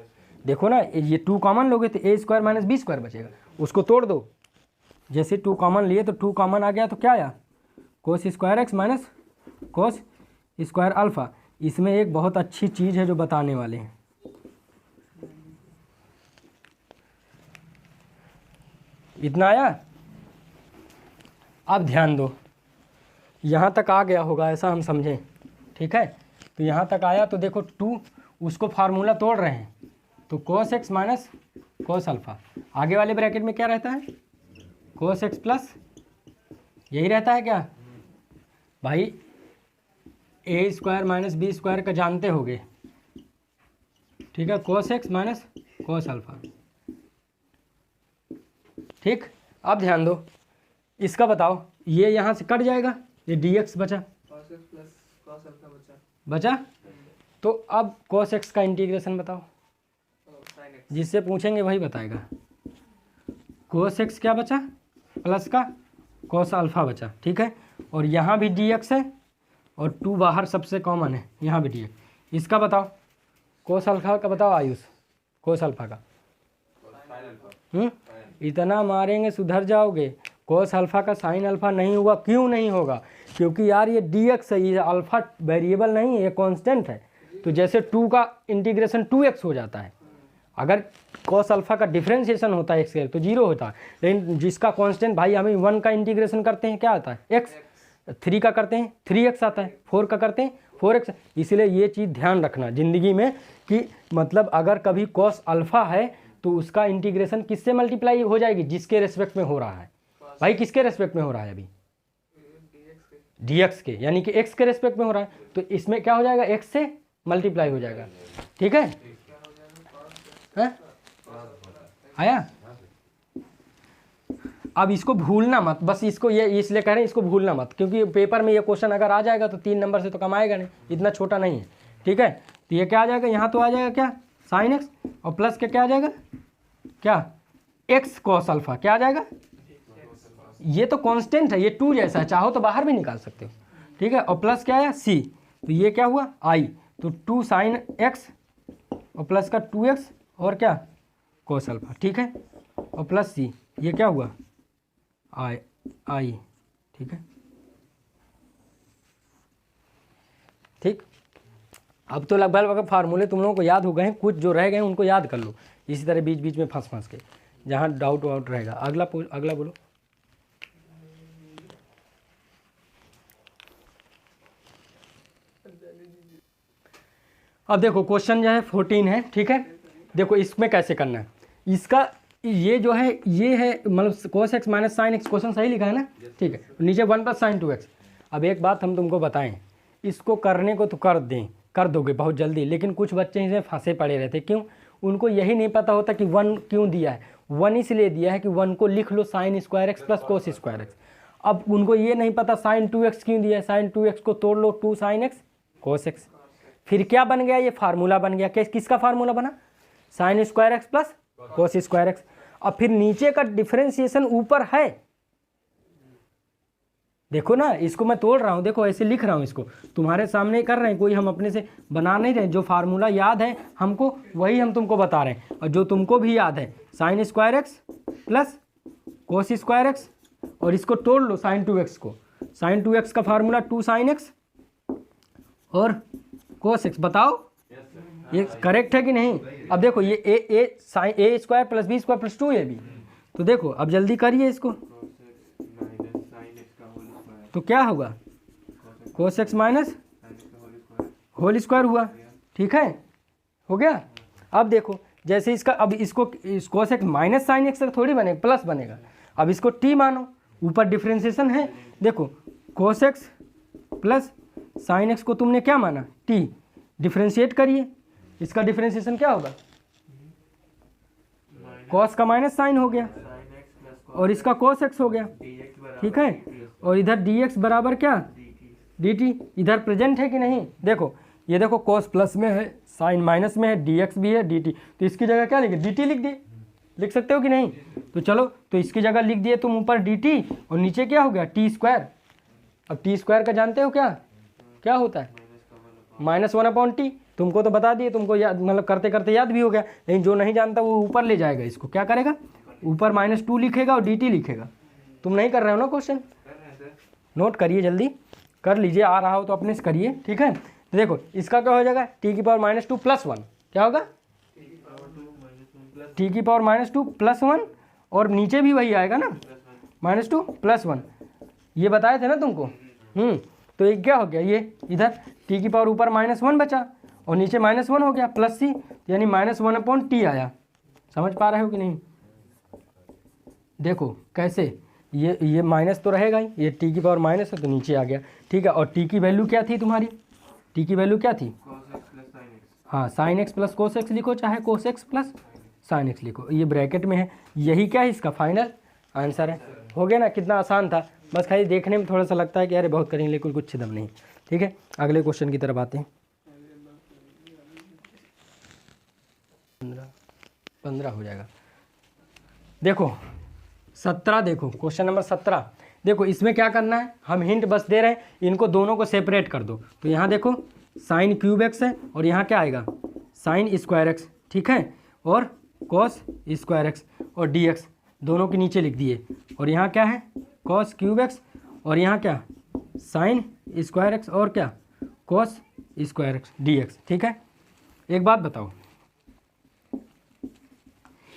Speaker 1: देखो ना ये 2 कॉमन लोगे तो ए स्क्वायर माइनस बी स्क्वायर बचेगा, उसको तोड़ दो, जैसे 2 कॉमन लिए तो 2 कॉमन आ गया तो क्या आया cos square x minus cos square alpha. इसमें एक बहुत अच्छी चीज़ है जो बताने वाले हैं, इतना आया, अब ध्यान दो, यहाँ तक आ गया होगा ऐसा हम समझें, ठीक है, तो यहाँ तक आया तो देखो 2 उसको फार्मूला तोड़ रहे हैं, तो cos x minus cos alpha, आगे वाले ब्रैकेट में क्या रहता है cos x प्लस, यही रहता है क्या भाई, ए स्क्वायर माइनस बी स्क्वायर का जानते होगे, ठीक है, cos x minus cos alpha, ठीक। अब ध्यान दो इसका बताओ, ये यहाँ से कट जाएगा, ये dx बचा,
Speaker 2: cos x plus cos alpha
Speaker 1: बचा, तो अब cos x का इंटीग्रेशन बताओ,
Speaker 2: sin x,
Speaker 1: जिससे पूछेंगे वही बताएगा, cos x क्या बचा प्लस का cos अल्फ़ा बचा, ठीक है, और यहाँ भी dx है, और 2 बाहर सबसे कॉमन है, यहाँ भी dx, इसका बताओ cos अल्फ़ा का बताओ आयुष, cos अल्फ़ा का, इतना मारेंगे सुधर जाओगे, cos अल्फ़ा का sin अल्फ़ा नहीं हुआ, क्यों नहीं होगा, क्योंकि यार ये dx है, ये अल्फ़ा वेरिएबल नहीं है, ये कांस्टेंट है, तो जैसे 2 का इंटीग्रेशन 2x हो जाता है, अगर cos अल्फ़ा का डिफ्रेंशिएशन होता है x के तो 0 होता है, लेकिन जिसका कांस्टेंट भाई हमें 1 का इंटीग्रेशन करते हैं क्या आता है x, 3 का करते हैं 3x आता है, 4 का करते हैं 4x, इसलिए ये चीज़ ध्यान रखना ज़िंदगी में कि मतलब अगर कभी cos अल्फ़ा है तो उसका इंटीग्रेशन किससे मल्टीप्लाई हो जाएगी, जिसके रेस्पेक्ट में हो रहा है, भाई किसके रेस्पेक्ट में हो रहा है अभी dx के, यानी कि x के रेस्पेक्ट में हो रहा है, तो इसमें क्या हो जाएगा, x से मल्टीप्लाई हो जाएगा। ठीक है, आया। अब इसको भूलना मत, बस इसको ये इसलिए कह रहे हैं इसको भूलना मत, क्योंकि पेपर में ये क्वेश्चन अगर आ जाएगा तो 3 नंबर से तो कम आएगा नहीं, इतना छोटा नहीं है। ठीक है, तो ये क्या आ जाएगा, यहाँ तो आ जाएगा क्या साइन एक्स, और प्लस क्या आ जाएगा, क्या एक्स कॉस अल्फा, क्या आ जाएगा, ये तो कांस्टेंट है, ये 2 जैसा है, चाहो तो बाहर भी निकाल सकते हो। ठीक है, और प्लस क्या है सी, तो ये क्या हुआ आई, तो 2 साइन एक्स और प्लस का 2x और क्या कॉस अल्फा। ठीक है, और प्लस सी, ये क्या हुआ आई। ठीक है, ठीक। अब तो लगभग फार्मूले तुम लोगों को याद हो गए हैं, कुछ जो रह गए हैं उनको याद कर लो, इसी तरह बीच बीच में फंस के जहाँ डाउट वाउट रहेगा। अगला बोलो। अब देखो क्वेश्चन जो है 14 है। ठीक है, देखो इसमें कैसे करना है, इसका ये जो है ये है मतलब cos x minus sine x, question सही लिखा है ना। ठीक है, नीचे 1 प्लस साइन 2x। अब एक बात हम तुमको बताएं, इसको करने को तो कर दोगे बहुत जल्दी, लेकिन कुछ बच्चे इसमें फंसे पड़े रहते, क्यों, उनको यही नहीं पता होता कि 1 क्यों दिया है। 1 इसलिए दिया है कि 1 को लिख लो sine square x plus cos square x. अब उनको ये नहीं पता साइन 2x क्यों दिया है, साइन 2x को तोड़ लो 2 साइन एक्स कोस एक्स। फिर क्या बन गया, ये फार्मूला बन गया, किसका फार्मूला बना, sign square x plus cos square x. अब फिर नीचे का डिफरेंशिएशन ऊपर है, देखो ना, इसको मैं तोड़ रहा हूँ, देखो ऐसे लिख रहा हूँ, इसको तुम्हारे सामने कर रहे हैं, कोई हम अपने से बना नहीं रहे, जो फार्मूला याद है हमको वही हम तुमको बता रहे हैं, और जो तुमको भी याद है sign square x plus cos square x, और इसको तोड़ लो साइन 2x को, साइन 2x का फार्मूला 2 साइन एक्स और कोस एक्स। बताओ ये करेक्ट है कि नहीं। अब देखो ये a sine a square plus b square plus 2ab, तो देखो अब जल्दी करिए इसको, तो क्या होगा cos x minus whole square हुआ। ठीक है, हो गया। अब देखो जैसे इसका, अब इसको कोस एक्स माइनस साइन एक्स थोड़ी बनेगा, प्लस बनेगा। अब इसको टी मानो, ऊपर डिफरेंशिएशन है, देखो cos x plus sine x को तुमने क्या माना टी, डिफरेंशिएट करिए, इसका डिफरेंशिएशन क्या होगा, कॉस का माइनस साइन हो गया और इसका कोस एक्स हो गया। ठीक है, और इधर dx बराबर क्या dt, इधर प्रेजेंट है कि नहीं, देखो ये देखो cos प्लस में है, साइन माइनस में है, dx भी है dt, तो इसकी जगह क्या लिखे dt लिख दिए, लिख सकते हो कि नहीं। तो चलो, तो इसकी जगह लिख दिए तुम ऊपर dt और नीचे क्या हो गया टी स्क्वायर। अब टी स्क्वायर का जानते हो क्या होता है, -1/t, तुमको तो बता दिए, तुमको याद मतलब करते करते याद भी हो गया, लेकिन जो नहीं जानता वो ऊपर ले जाएगा, इसको क्या करेगा ऊपर -2 लिखेगा और dt लिखेगा। तुम नहीं कर रहे हो ना क्वेश्चन, नोट करिए, जल्दी कर लीजिए, आ रहा हो तो अपने से करिए। ठीक है, तो देखो इसका क्या हो जाएगा t⁻² + 1, क्या होगा t⁻² + 1, और नीचे भी वही आएगा ना -2 + 1, ये बताए थे ना तुमको। तो ये क्या हो गया, ये इधर t की पावर ऊपर -1 बचा और नीचे -1 हो गया प्लस c, यानी -1/t आया। समझ पा रहे हो कि नहीं। देखो कैसे, ये माइनस तो रहेगा ही, ये t की पावर माइनस है तो नीचे आ गया। ठीक है, और t की वैल्यू क्या थी तुम्हारी, t की वैल्यू क्या थी, हाँ sine x plus cos x लिखो, चाहे cos x plus sine x लिखो, ये ब्रैकेट में है, यही क्या है इसका फाइनल आंसर है। हो गया ना, कितना आसान था, बस खाली देखने में थोड़ा सा लगता है कि अरे बहुत करेंगे, लेकिन कुछ दम नहीं। ठीक है, अगले क्वेश्चन की तरफ आते हैं। 15 हो जाएगा। देखो 17, देखो क्वेश्चन नंबर 17, देखो इसमें क्या करना है, हम हिंट बस दे रहे हैं, इनको दोनों को सेपरेट कर दो। तो यहाँ देखो साइन क्यूब एक्स है और यहाँ क्या आएगा साइन स्क्वायर एक्स, ठीक है, और कॉस स्क्वायर एक्स और डी एक्स दोनों के नीचे लिख दिए, और यहाँ क्या है कॉस क्यूब एक्स और यहाँ क्या साइन स्क्वायर एक्स और क्या cos square x D x. ठीक है, एक बात बताओ,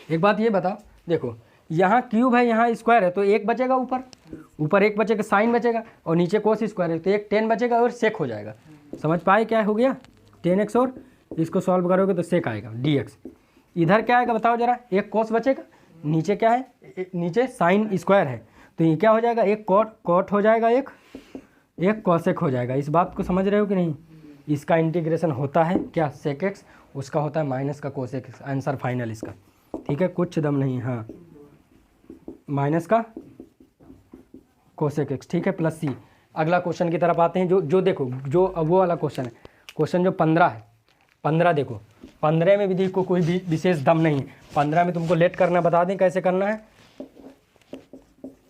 Speaker 1: एक बात ये बताओ, देखो यहाँ क्यूब है यहाँ स्क्वायर है, तो एक बचेगा ऊपर एक बचेगा साइन बचेगा और नीचे कोस स्क्वायर है, तो एक 10 बचेगा और सेक हो जाएगा। समझ पाए क्या हो गया 10x, और इसको सॉल्व करोगे तो सेक आएगा dx। इधर क्या आएगा बताओ जरा, एक कोस बचेगा, नीचे क्या है नीचे साइन स्क्वायर है, तो ये क्या हो जाएगा एक कॉट हो जाएगा, एक एक कॉसेक हो जाएगा। इस बात को समझ रहे हो कि नहीं? इसका इंटीग्रेशन होता है क्या, सेक एक्स, उसका होता है माइनस का कोसेक एक्स। आंसर फाइनल इसका, ठीक है, कुछ दम नहीं। हाँ, माइनस का कोसेक एक्स, ठीक है, प्लस सी। अगला क्वेश्चन की तरफ आते हैं। जो देखो, जो वो वाला क्वेश्चन है, क्वेश्चन जो 15 है, 15 देखो, 15 में विधि को कोई भी विशेष दम नहीं है। 15 में तुमको लेट करना बता दें कैसे करना है।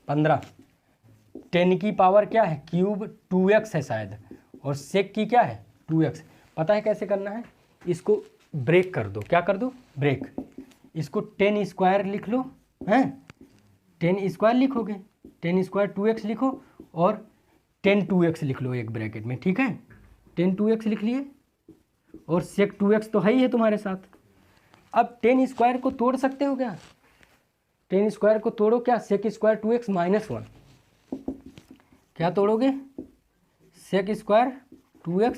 Speaker 1: 15 10 की पावर क्या है, क्यूब 2x है शायद, और सेक की क्या है 2x। पता है कैसे करना है? इसको ब्रेक कर दो। क्या कर दो? ब्रेक। इसको 10 स्क्वायर लिख लो, हैं, 10 स्क्वायर लिखोगे, 10 स्क्वायर 2x लिखो, और 10 2x लिख लो एक ब्रैकेट में, ठीक है। 10 2x लिख लिए, और सेक 2x तो है ही है तुम्हारे साथ। अब 10 स्क्वायर को तोड़ सकते हो क्या? 10 स्क्वायर को तोड़ो क्या, सेक स्क्वायर 2x -1। क्या तोड़ोगे? सेक स्क्वायर 2x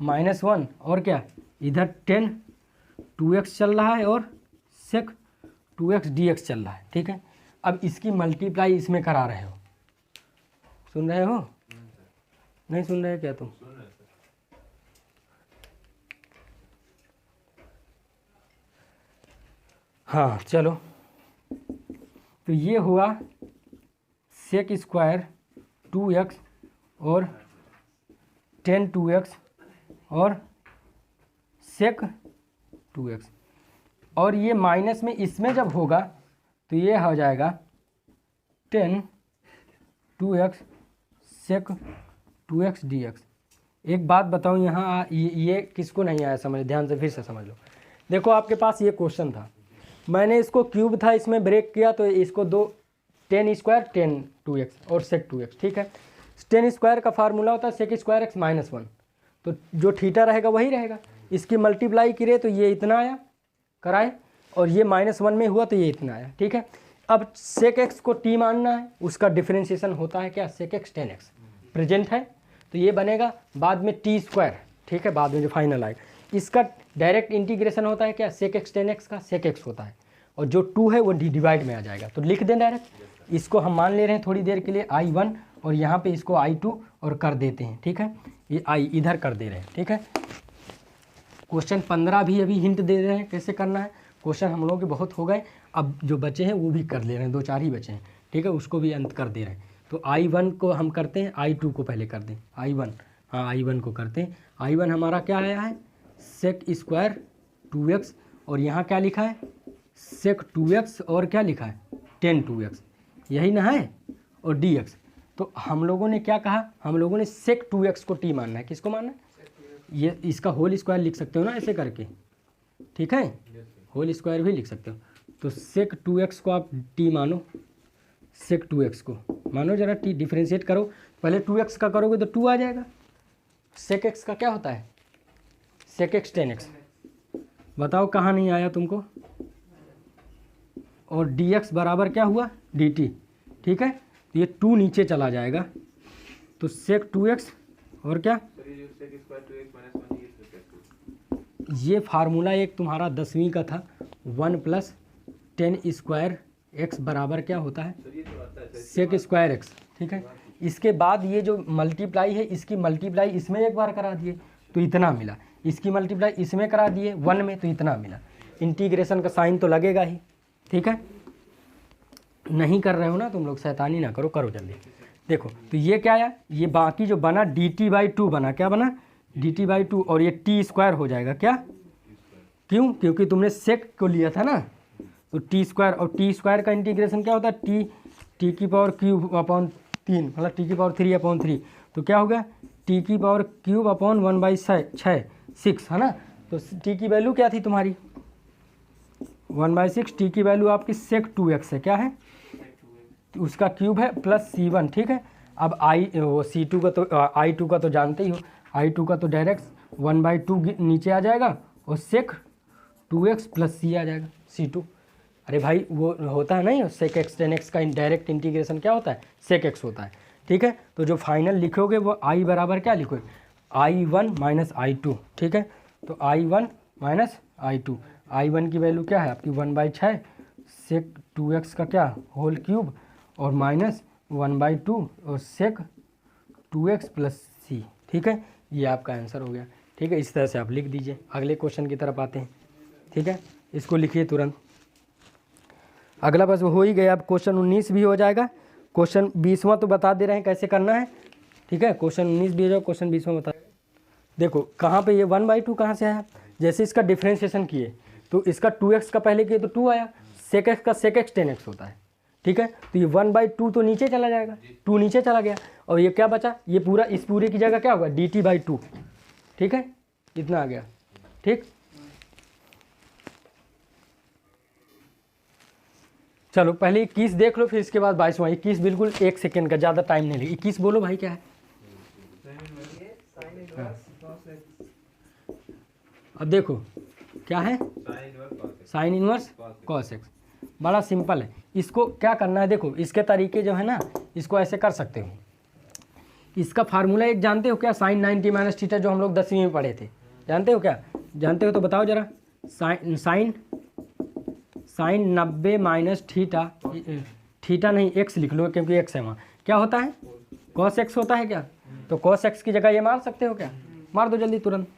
Speaker 1: -1, और क्या, इधर 10 2x चल रहा है और सेक 2x dx चल रहा है, ठीक है। अब इसकी मल्टीप्लाई इसमें करा रहे हो, सुन रहे हो? नहीं सुन रहे क्या तुम? हाँ चलो, तो ये हुआ सेक स्क्वायर 2x और 10 2x और सेक 2x, और ये माइनस में इसमें जब होगा तो ये हो जाएगा 10 2x सेक 2x dx। एक बात बताऊँ यहाँ, ये किसको नहीं आया समझ, ध्यान से फिर से समझ लो। देखो आपके पास ये क्वेश्चन था, मैंने इसको क्यूब था इसमें ब्रेक किया, तो इसको 10 स्क्वायर 10 2x और सेक 2x, ठीक है। 10 स्क्वायर का फार्मूला होता है सेक स्क्वायर x -1, तो जो थीटा रहेगा वही रहेगा। इसकी मल्टीप्लाई करे तो ये इतना आया कराए, और ये -1 में हुआ तो ये इतना आया, ठीक है। अब सेक x को t मानना है, उसका डिफरेंशिएशन होता है क्या, सेक x 10x प्रेजेंट है, तो ये बनेगा बाद में t स्क्वायर, ठीक है, बाद में जो फाइनल आएगा। इसका डायरेक्ट इंटीग्रेशन होता है क्या, सेक x 10x का सेक x होता है, और जो 2 है वो डिवाइड में आ जाएगा, तो लिख दें डायरेक्ट। इसको हम मान ले रहे हैं थोड़ी देर के लिए I1, और यहाँ पे इसको I2 और कर देते हैं, ठीक है, ये I इधर कर दे रहे हैं, ठीक है। क्वेश्चन 15 भी अभी हिंट दे रहे हैं कैसे करना है। क्वेश्चन हम लोगों के बहुत हो गए, अब जो बचे हैं वो भी कर ले रहे हैं, 2-4 ही बचे हैं, ठीक है, उसको भी अंत कर दे रहे हैं। तो I1 को हम करते हैं, I2 को पहले कर दें। I1, हाँ I1 को करते हैं। I1 हमारा क्या आया है, सेक स्क्वायर 2x, और यहाँ क्या लिखा है, सेक 2x, और क्या लिखा है 10 2x, यही ना है, और dx। तो हम लोगों ने क्या कहा, हम लोगों ने सेक 2x को t मानना है। किसको मानना है? ये इसका होल स्क्वायर लिख सकते हो ना ऐसे करके, ठीक है, होल स्क्वायर भी लिख सकते हो। तो सेक 2x को आप t मानो, सेक 2x को मानो, जरा t डिफ्रेंशिएट करो, पहले 2x का करोगे तो 2 आ जाएगा। सेक x का क्या होता है, सेक x 10x, बताओ कहाँ नहीं आया तुमको। और dx बराबर क्या हुआ, dt, ठीक है, तो ये 2 नीचे चला जाएगा, तो सेक 2x और क्या, ये फार्मूला एक तुम्हारा 10वीं का था, 1 + 10 स्क्वायर x बराबर क्या होता है, सेक स्क्वायर x, ठीक है। इसके बाद ये जो मल्टीप्लाई है, इसकी मल्टीप्लाई इसमें एक बार करा दिए तो इतना मिला, इसकी मल्टीप्लाई इसमें करा दिए 1 में तो इतना मिला। इंटीग्रेशन का साइन तो लगेगा ही, ठीक है। नहीं कर रहे हो ना तुम लोग, शैतानी ना करो, करो जल्दी। देखो तो ये क्या आया, ये बाकी जो बना dt/2 बना, क्या बना dt/2, और ये t स्क्वायर हो जाएगा क्या, क्यों, क्योंकि तुमने सेक को लिया था ना, तो t स्क्वायर, और t स्क्वायर का इंटीग्रेशन क्या होता है, t की पावर क्यूब अपॉन 3, मतलब t की पावर 3/3, तो क्या होगा t की पावर क्यूब अपॉन 1/6 है ना। तो t की वैल्यू क्या थी तुम्हारी 1/6, t की वैल्यू आपकी सेक 2x है, क्या है, तो उसका क्यूब है प्लस c1, ठीक है। अब c2 का तो I2 का तो जानते ही हो, I2 का तो डायरेक्ट 1/2 नीचे आ जाएगा, और सेक 2x + c आ जाएगा c2। अरे भाई वो होता है नहीं, सेक x 10x का डायरेक्ट इंटीग्रेशन क्या होता है, सेक x होता है, ठीक है। तो जो फाइनल लिखोगे वो I बराबर क्या लिखोगे, I1 - I2, ठीक है। तो I1 - I2, I1 की वैल्यू क्या है आपकी 1/6, सेक 2x का क्या होल क्यूब, और -1/2, और सेक 2x प्लस सी, ठीक है, ये आपका आंसर हो गया। ठीक है, इस तरह से आप लिख दीजिए। अगले क्वेश्चन की तरफ आते हैं। ठीक है, इसको लिखिए तुरंत। अगला बस हो ही गया, अब क्वेश्चन 19 भी हो जाएगा। क्वेश्चन 20वां तो बता दे रहे हैं कैसे करना है। ठीक है, क्वेश्चन 19 भी हो जाएगा, क्वेश्चन 20वां बता। देखो कहाँ पे ये 1/2 कहाँ से आया, जैसे इसका डिफ्रेंशिएशन किए तो इसका 2x का पहले किए तो 2 आया, sec x का sec x 10x होता है। ठीक है, तो ये 1/2 तो नीचे चला जाएगा, 2 नीचे चला गया, और ये क्या बचा, ये पूरा इस पूरे की जगह क्या होगा dt/2। ठीक है, इतना आ गया। ठीक, चलो पहले 21 देख लो, फिर इसके बाद 22वां। 21 बिल्कुल 1 सेकेंड का, ज़्यादा टाइम नहीं लगे। 21 बोलो भाई क्या है। अब देखो क्या है, साइन इनवर्स कॉस एक्स। बड़ा सिंपल है, इसको क्या करना है, देखो इसके तरीके जो है ना, इसको ऐसे कर सकते हो। इसका फार्मूला एक जानते हो क्या, साइन 90 माइनस थीटा, जो हम लोग 10वीं में पढ़े थे, जानते हो क्या, जानते हो तो बताओ जरा। साइन 90 माइनस थीटा, थीटा नहीं एक्स लिख लो क्योंकि एक्स है वहाँ, क्या होता है कॉस एक्स होता है क्या, तो कॉस एक्स की जगह ये मार सकते हो क्या, मार दो जल्दी तुरंत,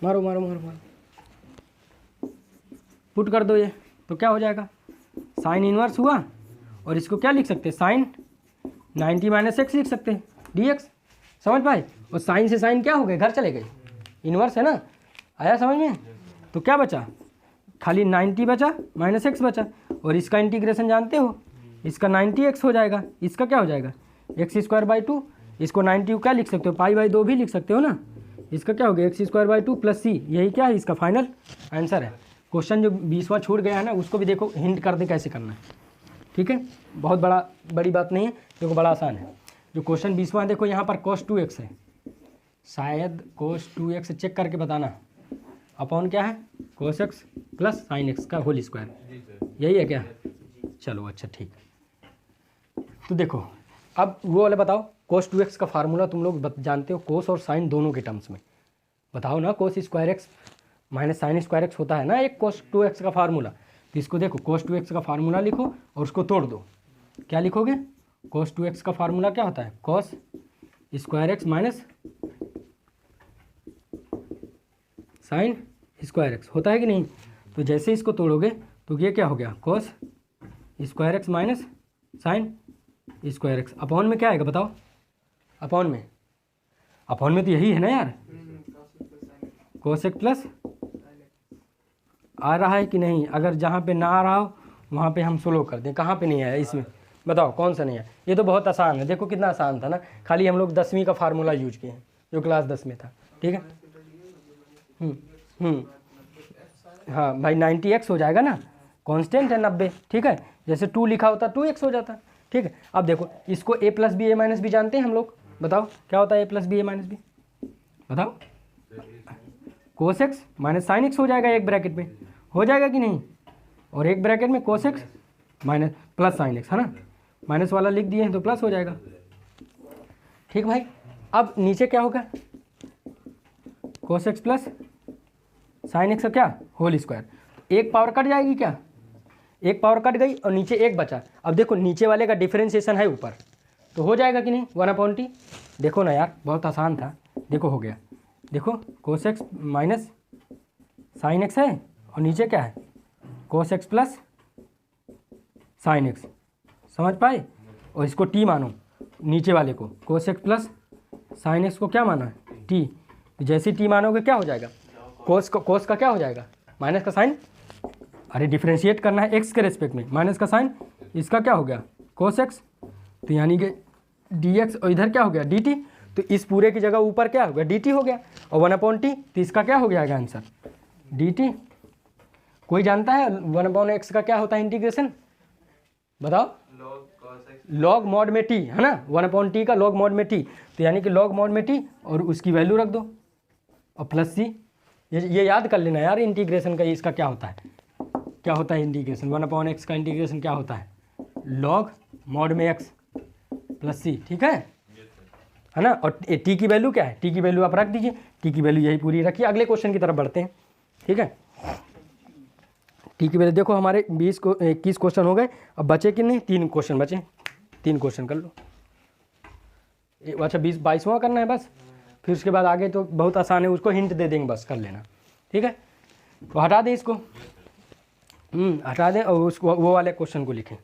Speaker 1: मारो मारो मारो मारो, पुट कर दो ये, तो क्या हो जाएगा साइन इनवर्स हुआ, और इसको क्या लिख सकते हैं, साइन 90 माइनस एक्स लिख सकते हैं, डी एक्स। समझ पाए, और साइन से साइन क्या हो गए, घर चले गए, इनवर्स है ना, आया समझ में। तो क्या बचा, खाली 90 बचा माइनस एक्स बचा, और इसका इंटीग्रेशन जानते हो, इसका 90x हो जाएगा, इसका क्या हो जाएगा x²/2, इसको 90 क्या लिख सकते हो, π/2 भी लिख सकते हो ना, इसका क्या हो गया x²/2 प्लस सी, यही क्या है इसका फाइनल आंसर है। क्वेश्चन जो 20वां छूट गया है ना, उसको भी देखो हिंट कर दे कैसे करना है। ठीक है, बहुत बड़ी बात नहीं है, देखो बड़ा आसान है। जो क्वेश्चन 20वां देखो यहाँ पर cos 2x है, शायद cos 2x चेक करके बताना, अपॉन क्या है cos x plus sine x का होल स्क्वायर, यही है क्या, चलो अच्छा ठीक। तो देखो अब वो वाला बताओ, cos 2x का फार्मूला तुम लोग जानते हो, cos और साइन दोनों के टर्म्स में, बताओ ना, cos square x minus sign square x होता है ना एक cos 2x का फार्मूला। तो इसको देखो cos 2x का फार्मूला लिखो और उसको तोड़ दो, क्या लिखोगे, cos 2x का फार्मूला क्या होता है, cos square x minus sign square x होता है कि नहीं। तो जैसे इसको तोड़ोगे तो ये क्या हो गया, cos square x minus sign square x, upon में क्या आएगा बताओ, अपॉन में तो यही है ना यार, cos एक्स प्लस आ रहा है कि नहीं, अगर जहाँ पे ना आ रहा हो वहाँ पे हम स्लो कर दें, कहाँ पे नहीं आया इसमें बताओ कौन सा नहीं है। ये तो बहुत आसान है, देखो कितना आसान था ना, खाली हम लोग 10वीं का फार्मूला यूज किए हैं जो क्लास 10 में था। ठीक है, हाँ भाई 90x हो जाएगा ना, कांस्टेंट है 90। ठीक है, जैसे 2 लिखा होता 2x हो जाता। ठीक है, अब देखो इसको a plus b a minus b जानते हैं हम लोग, बताओ क्या होता है a plus b a minus b, बताओ cos x minus sine x हो जाएगा, एक ब्रैकेट में हो जाएगा कि नहीं, और एक ब्रैकेट में cos x minus plus sign x है ना, माइनस वाला लिख दिए हैं तो प्लस हो जाएगा। ठीक भाई, अब नीचे क्या होगा, cos x plus sine x का क्या होल स्क्वायर, एक पावर कट जाएगी क्या, एक पावर कट गई और नीचे एक बचा। अब देखो नीचे वाले का डिफरेंशिएशन है ऊपर, तो हो जाएगा कि नहीं 1/t। देखो ना यार बहुत आसान था, देखो हो गया, देखो cos x minus sine x है और नीचे क्या है cos x plus sine x, समझ पाए, और इसको t मानो, नीचे वाले को cos x plus sine x को क्या माना है t, जैसे t मानोगे क्या हो जाएगा, कोस का क्या हो जाएगा माइनस का साइन, अरे डिफ्रेंशिएट करना है एक्स के रेस्पेक्ट में, माइनस का साइन, इसका क्या हो गया कोस एक्स, तो यानी कि डी एक्स, और इधर क्या हो गया डी टी, तो इस पूरे की जगह ऊपर क्या हो गया डी टी हो गया, और 1/t, तो इसका क्या हो जाएगा आंसर डी टी। कोई जानता है 1/x का क्या होता है इंटीग्रेशन, बताओ, लॉग मॉड में टी है ना, 1/t का लॉग मॉड में टी, तो यानी कि लॉग मॉड में टी और उसकी वैल्यू रख दो और प्लस सी, ये याद कर लेना यार इंटीग्रेशन का, इसका क्या होता है, क्या होता है इंटीग्रेशन, 1/x का इंटीग्रेशन क्या होता है, लॉग मॉड में x प्लस सी। ठीक है ना, और टी की वैल्यू क्या है, टी की वैल्यू आप रख दीजिए, टी की वैल्यू यही पूरी रखिए। अगले क्वेश्चन की तरफ बढ़ते हैं। ठीक है, टी की वैल्यू देखो हमारे 21 क्वेश्चन हो गए, अब बचे कि नहीं, 3 क्वेश्चन बचे, 3 क्वेश्चन कर लो। अच्छा 22वां करना है बस, फिर उसके बाद आगे तो बहुत आसान है, उसको हिंट दे देंगे बस कर लेना, ठीक है। तो हटा दें इसको, हटा दें और उसको वो वाले क्वेश्चन को लिखें।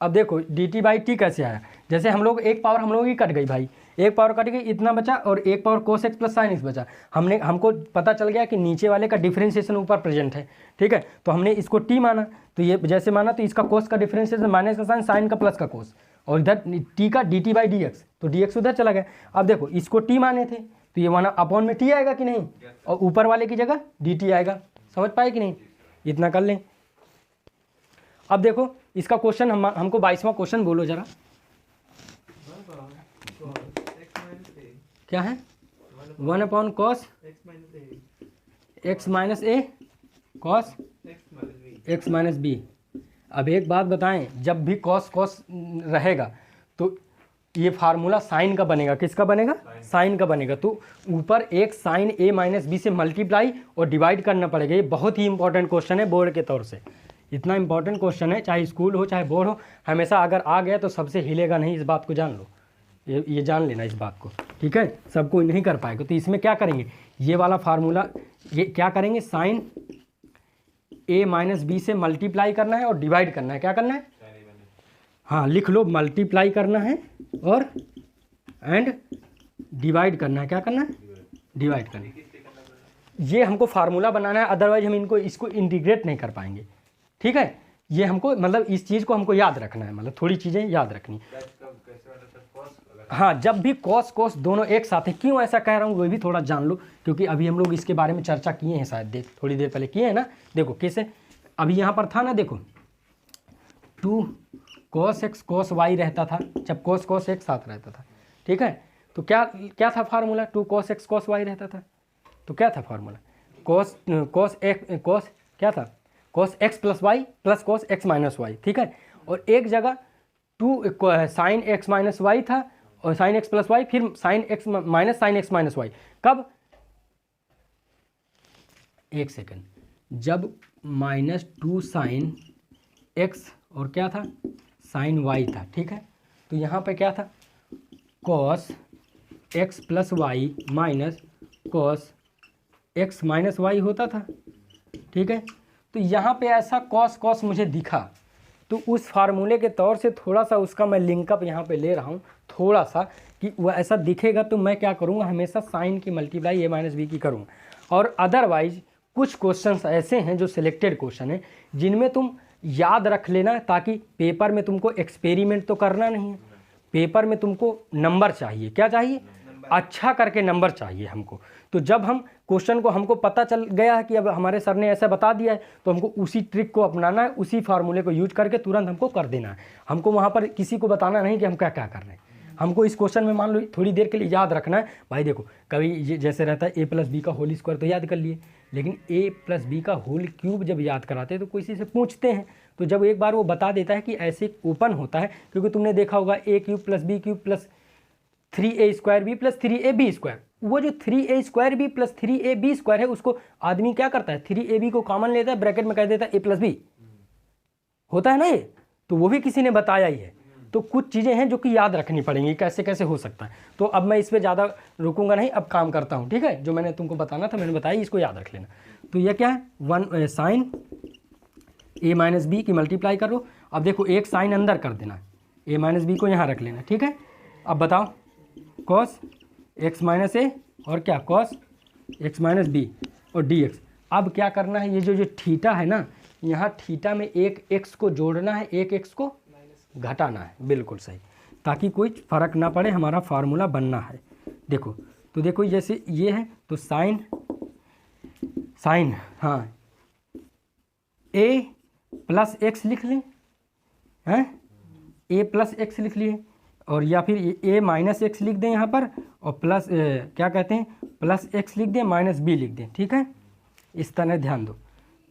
Speaker 1: अब देखो dt/t कैसे आया, जैसे हम लोग एक पावर हम लोग की कट गई भाई, एक पावर कट गई इतना बचा और एक power cos x plus sin x बचा। हमको पता चल गया कि नीचे वाले का डिफरेंशिएशन ऊपर प्रेजेंट है, ठीक है। तो हमने इसको t माना, तो ये जैसे माना तो इसका cos का डिफरेंशिएशन माइनस का साइन, साइन का प्लस का cos, और इधर t का dt/dx, तो dx उधर चला गया। अब देखो इसको t माने थे तो ये माना अपॉन में t आएगा कि नहीं, और ऊपर वाले की जगह dt आएगा, समझ पाए कि नहीं, इतना कर लें। अब देखो इसका क्वेश्चन हमको 22वां क्वेश्चन बोलो जरा, क्या है, 1/cos x माइनस ए cos x माइनस बी। अब एक बात बताएं, जब भी cos रहेगा तो ये फार्मूला साइन का बनेगा, किसका बनेगा, साइन का बनेगा। तो ऊपर एक साइन ए माइनस बी से मल्टीप्लाई और डिवाइड करना पड़ेगा। ये बहुत ही इंपॉर्टेंट क्वेश्चन है बोर्ड के तौर से, इतना इंपॉर्टेंट क्वेश्चन है, चाहे स्कूल हो चाहे बोर्ड हो, हमेशा अगर आ गया तो सबसे हिलेगा नहीं, इस बात को जान लो, ये जान लेना इस बात को, ठीक है। सबको नहीं कर पाएगा, तो इसमें क्या करेंगे, ये वाला फार्मूला, ये क्या करेंगे, साइन ए माइनस बी से मल्टीप्लाई करना है और डिवाइड करना है, क्या करना है, हाँ लिख लो, मल्टीप्लाई करना है और एंड डिवाइड करना है, क्या करना है, डिवाइड करना है। ये हमको फार्मूला बनाना है, अदरवाइज हम इसको इंटीग्रेट नहीं कर पाएंगे, ठीक है। ये हमको मतलब इस चीज़ को हमको याद रखना है, मतलब थोड़ी चीज़ें याद रखनी। हाँ, जब भी cos दोनों एक साथ है, क्यों ऐसा कह रहा हूँ वो भी थोड़ा जान लो, क्योंकि अभी हम लोग इसके बारे में चर्चा किए हैं शायद, देख थोड़ी देर पहले किए हैं ना। देखो कैसे, अभी यहाँ पर था ना, देखो 2 cos x cos y रहता था, जब cos एक साथ रहता था, ठीक है। तो क्या था formula, 2 cos x cos y रहता था, तो क्या था फार्मूला, cos क्या था, cos x plus y plus cos x minus y, ठीक है। और एक जगह 2 साइन x माइनस वाई था और साइन x प्लस वाई, फिर साइन x माइनस वाई, कब, एक सेकंड, जब -2 साइन x और क्या था, साइन y था, ठीक है। तो यहाँ पे क्या था, cos x plus y minus cos x minus y होता था, ठीक है। तो यहाँ पे ऐसा cos मुझे दिखा, तो उस फार्मूले के तौर से थोड़ा सा उसका मैं लिंकअप यहाँ पे ले रहा हूँ थोड़ा सा, कि वह ऐसा दिखेगा तो मैं क्या करूँगा, हमेशा साइन की मल्टीप्लाई ए माइनस बी की करूँगा। और अदरवाइज कुछ क्वेश्चंस ऐसे हैं जो सिलेक्टेड क्वेश्चन हैं, जिनमें तुम याद रख लेना, ताकि पेपर में तुमको एक्सपेरिमेंट तो करना नहीं है, पेपर में तुमको नंबर चाहिए, क्या चाहिए, अच्छा करके नंबर चाहिए हमको। तो जब हम क्वेश्चन को हमको पता चल गया है कि अब हमारे सर ने ऐसा बता दिया है, तो हमको उसी ट्रिक को अपनाना है, उसी फार्मूले को यूज करके तुरंत हमको कर देना है। हमको वहाँ पर किसी को बताना नहीं कि हम क्या क्या कर रहे हैं। हमको इस क्वेश्चन में मान लो थोड़ी देर के लिए याद रखना है भाई। देखो कभी जैसे रहता है ए प्लस बी का होल स्क्वायर, तो याद कर लिए, लेकिन ए प्लस बी का होल क्यूब जब याद कराते हैं तो किसी से पूछते हैं, तो जब एक बार वो बता देता है कि ऐसे ओपन होता है, क्योंकि तुमने देखा होगा a cube plus b cube plus 3a square b plus 3ab square, वो जो 3a square b plus 3ab square है, उसको आदमी क्या करता है, 3ab को कॉमन लेता है, ब्रैकेट में कह देता है a प्लस बी, होता है ना ये, तो वो भी किसी ने बताया ही है। तो कुछ चीज़ें हैं जो कि याद रखनी पड़ेंगी, कैसे कैसे हो सकता है। तो अब मैं इस पर ज़्यादा रुकूंगा नहीं, अब काम करता हूँ, ठीक है। जो मैंने तुमको बताना था मैंने बताया, इसको याद रख लेना। तो ये क्या है, 1 साइन ए माइनस बी की मल्टीप्लाई करो। अब देखो एक साइन अंदर कर देना, ए माइनस बी को यहाँ रख लेना, ठीक है। अब बताओ cos x माइनस ए और क्या cos x माइनस बी और dx। अब क्या करना है, ये जो थीटा है ना, यहाँ थीटा में एक x को जोड़ना है, एक x को घटाना है, बिल्कुल सही, ताकि कोई फ़र्क ना पड़े, हमारा फार्मूला बनना है। देखो तो देखो जैसे ये है तो साइन हाँ a प्लस एक्स लिख लें, हैं a प्लस एक्स लिख लिए, और या फिर a माइनस एक्स लिख दें यहाँ पर, और प्लस क्या कहते हैं प्लस एक्स लिख दें, माइनस बी लिख दें, ठीक है। इस तरह ध्यान दो।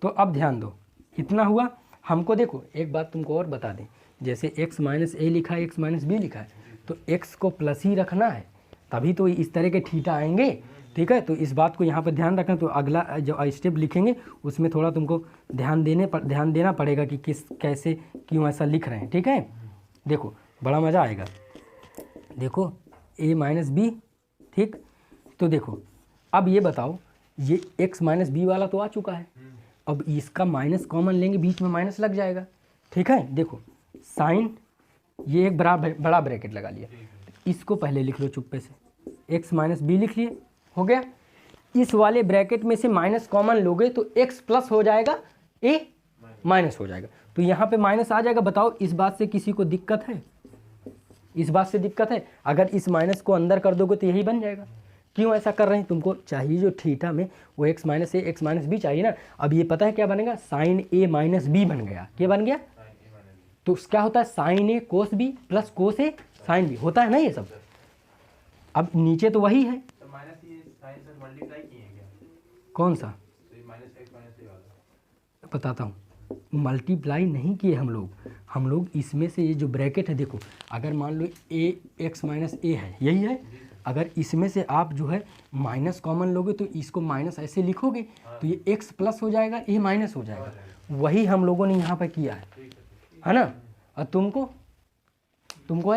Speaker 1: तो अब ध्यान दो, इतना हुआ। हमको देखो एक बात तुमको और बता दें, जैसे x माइनस ए लिखा है, x माइनस बी लिखा है, तो x को प्लस ही रखना है, तभी तो इस तरह के थीटा आएंगे, ठीक है। तो इस बात को यहाँ पर ध्यान रखना। तो अगला जो स्टेप लिखेंगे उसमें थोड़ा तुमको ध्यान देना पड़ेगा कि किस कैसे क्यों ऐसा लिख रहे हैं, ठीक है। देखो बड़ा मज़ा आएगा। देखो ए माइनस बी, ठीक। तो देखो अब ये बताओ, ये एक्स माइनस बी वाला तो आ चुका है, अब इसका माइनस कॉमन लेंगे, बीच में माइनस लग जाएगा, ठीक है। देखो साइन, ये एक बड़ा ब्रैकेट लगा लिया, इसको पहले लिख लो चुप्पे से, एक्स माइनस बी लिख लिए, हो गया। इस वाले ब्रैकेट में से माइनस कॉमन लोगे तो एक्स प्लस हो जाएगा, ए माइनस हो जाएगा, तो यहाँ पे माइनस आ जाएगा। बताओ इस बात से किसी को दिक्कत है? इस बात से दिक्कत है? अगर इस माइनस को अंदर कर दोगे तो यही बन जाएगा। क्यों ऐसा कर रहे हैं? तुमको चाहिए जो थीटा में वो एक्स माइनस ए एक्स माइनस बी चाहिए ना। अब ये पता है क्या बनेगा, साइन ए माइनस बी बन गया। क्या बन गया? तो क्या होता है, साइन ए कोस बी प्लस कोस ए साइन बी होता है ना ये सब। अब नीचे तो वही है,
Speaker 2: तो माइनस ये साइन से मल्टीप्लाई किए हैं क्या?
Speaker 1: कौन सा?
Speaker 2: तो ये माइनस एक्स माइनस ए वाला
Speaker 1: बताता हूँ, मल्टीप्लाई नहीं किए हम लोग इसमें से ये जो ब्रैकेट है, देखो अगर मान लो ए एक्स माइनस ए है, यही है, अगर इसमें से आप जो है माइनस कॉमन लोगे तो इसको माइनस ऐसे लिखोगे तो ये एक्स प्लस हो जाएगा, ए माइनस हो जाएगा। वही हम लोगों ने यहाँ पर किया है ना। और तुमको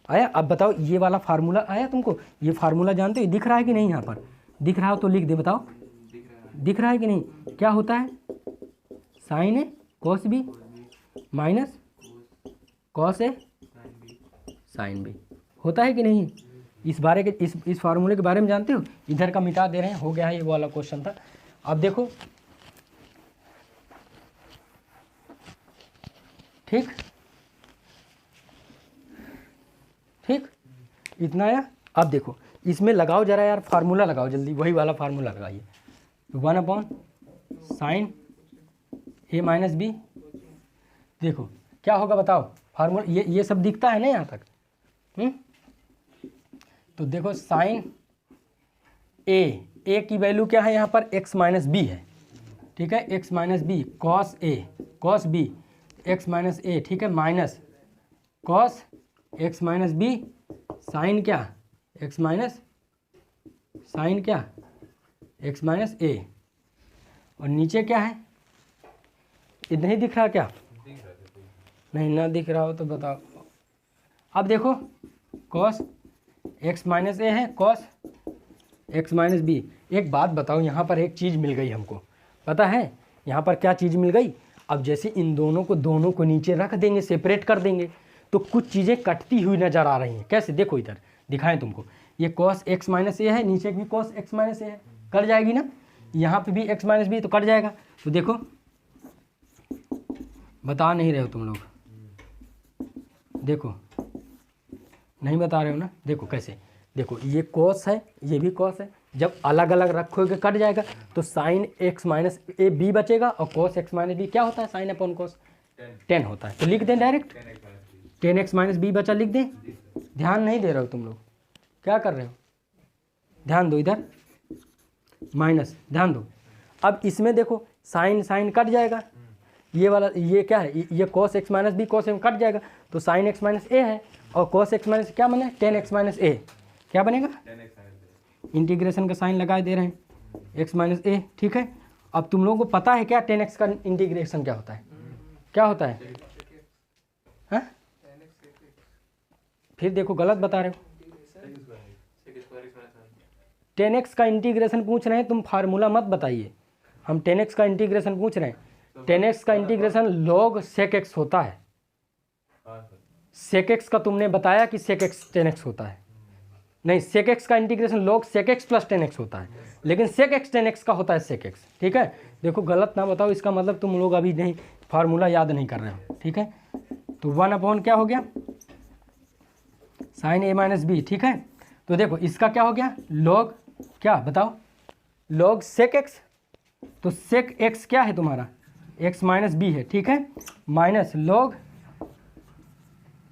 Speaker 1: आया? अब बताओ ये वाला फार्मूला आया तुमको? ये फार्मूला जानते हो, दिख रहा है कि नहीं? यहाँ पर दिख रहा हो तो लिख दे, बताओ दिख रहा है कि नहीं? क्या होता है, sign A cos B minus cos A sine B, होता है कि नहीं? इस बारे के इस फार्मूले के बारे में जानते हो? इधर का मिटा दे रहे हैं, हो गया है, ये वाला क्वेश्चन था। अब देखो, ठीक, इतना आया। अब देखो इसमें लगाओ जरा यार, फार्मूला लगाओ जल्दी, वही वाला फार्मूला लगाइए, 1/sin ए माइनस बी। देखो क्या होगा बताओ, फार्मूला ये सब दिखता है ना यहाँ तक। तो देखो साइन ए की वैल्यू क्या है यहाँ पर, एक्स माइनस बी है, ठीक है, x minus b, cos a cos b x minus a, ठीक है, minus cos x minus b sine क्या, एक्स माइनस साइन क्या, एक्स माइनस ए। और नीचे क्या है, इतना ही दिख रहा क्या? नहीं ना दिख रहा हो तो बताओ। अब देखो कॉस एक्स माइनस ए है, कॉस एक्स माइनस बी। एक बात बताओ, यहाँ पर एक चीज़ मिल गई हमको, पता है यहाँ पर क्या चीज़ मिल गई? अब जैसे इन दोनों को नीचे रख देंगे, सेपरेट कर देंगे, तो कुछ चीज़ें कटती हुई नज़र आ रही हैं। कैसे? देखो इधर दिखाएं तुमको, ये कॉस एक्स माइनस ए है, नीचे भी कॉस एक्स माइनस ए है, कट जाएगी ना। यहाँ पे भी एक्स माइनस बी तो कट जाएगा। तो देखो, बता नहीं रहे हो तुम लोग, देखो नहीं बता रहे हो ना। देखो कैसे, देखो ये कॉस है, ये भी कॉस है, जब अलग अलग रखोगे कट जाएगा, तो sine x minus a b बचेगा, और कॉस एक्स माइनस बी क्या होता है, साइन अपॉन कॉस 10 होता है। तो लिख दें डायरेक्ट, 10x माइनस बी बचा, लिख दें। ध्यान नहीं दे रहे हो तुम लोग, क्या कर रहे हो? ध्यान दो, इधर माइनस, ध्यान दो। अब इसमें देखो साइन कट जाएगा, ये वाला ये क्या है, ये cos x minus b cos में कट जाएगा, तो साइन एक्स माइनस ए है, और कॉस एक्स माइनस क्या बने, 10x माइनस ए, क्या बनेगा, इंटीग्रेशन का साइन लगाए दे रहे हैं, एक्स माइनस ए, ठीक है। अब तुम लोगों को पता है क्या 10x का इंटीग्रेशन क्या होता है? क्या होता है? हाँ, फिर देखो गलत बता रहे हो। 10x का इंटीग्रेशन पूछ रहे हैं, तुम फार्मूला मत बताइए, हम 10x का इंटीग्रेशन पूछ रहे हैं। 10x का इंटीग्रेशन log sec x होता है। sec x का तुमने बताया कि sec x 10x होता है, नहीं, sec x का integration log sec x plus 10x होता है, लेकिन sec x 10x का होता है sec x, ठीक है। देखो गलत ना बताओ, इसका मतलब तुम लोग अभी नहीं फार्मूला याद नहीं कर रहे हो, ठीक है। तो 1/, क्या हो गया, साइन ए माइनस बी, ठीक है। तो देखो इसका क्या हो गया, log क्या बताओ, log sec x, तो sec x क्या है तुम्हारा, x माइनस बी है, ठीक है, माइनस log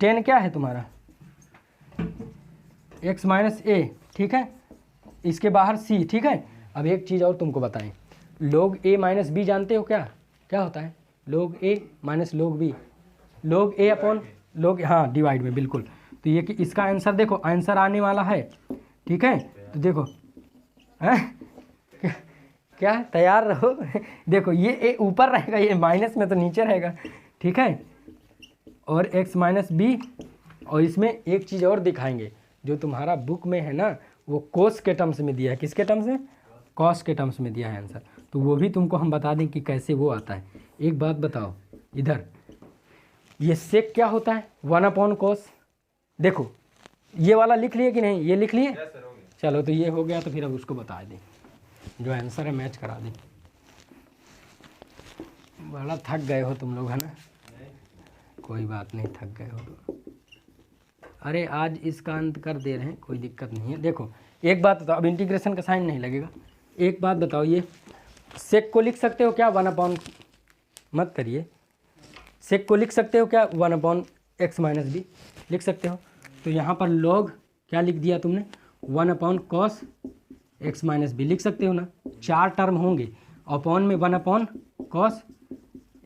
Speaker 1: 10 क्या है तुम्हारा, x माइनस ए, ठीक है, इसके बाहर c, ठीक है। अब एक चीज़ और तुमको बताएं, log a माइनस बी जानते हो क्या क्या होता है, log a minus log b, log a upon log, हाँ डिवाइड में, बिल्कुल। तो ये कि इसका आंसर देखो, आंसर आने वाला है, ठीक है। तो देखो है क्या, तैयार रहो। देखो ये ए ऊपर रहेगा, ये माइनस में तो नीचे रहेगा, ठीक है, और x माइनस बी। और इसमें एक चीज़ और दिखाएंगे, जो तुम्हारा बुक में है ना वो कोस के टर्म्स में दिया है। किसके टर्म्स में? कॉस के टर्म्स में दिया है आंसर। तो वो भी तुमको हम बता दें कि कैसे वो आता है। एक बात बताओ, इधर ये सेक क्या होता है? 1/cos। देखो ये वाला लिख लिए कि नहीं? ये लिख लिए? चलो तो ये हो गया, तो फिर अब उसको बता दें, जो आंसर है मैच करा दें। बड़ा थक गए हो तुम लोग, है ना? कोई बात नहीं, थक गए हो तो अरे आज इसका अंत कर दे रहे हैं, कोई दिक्कत नहीं है। देखो एक बात बताओ, अब इंटीग्रेशन का साइन नहीं लगेगा। एक बात बताओ, ये सेक को लिख सकते हो क्या 1/, मत करिए, सेक को लिख सकते हो क्या 1/x - b? लिख सकते हो। तो यहाँ पर log क्या लिख दिया तुमने? 1/cos x - b लिख सकते हो ना। 4 टर्म होंगे, अपॉन में 1/cos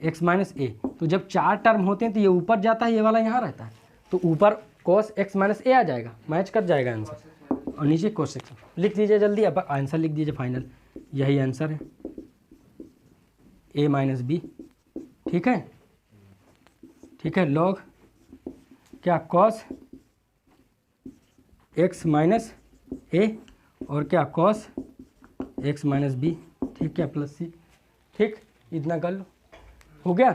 Speaker 1: x - a। तो जब 4 टर्म होते हैं तो ये ऊपर जाता है, ये वाला यहाँ रहता है, तो ऊपर cos x - a आ जाएगा, मैच कर जाएगा आंसर। और नीचे cos x लिख दीजिए जल्दी, अब आंसर लिख दीजिए फाइनल। यही आंसर है, a - b। ठीक है, ठीक है। log क्या cos x - a और क्या cos x - b, ठीक है, प्लस c। ठीक, इतना कर लो, हो गया।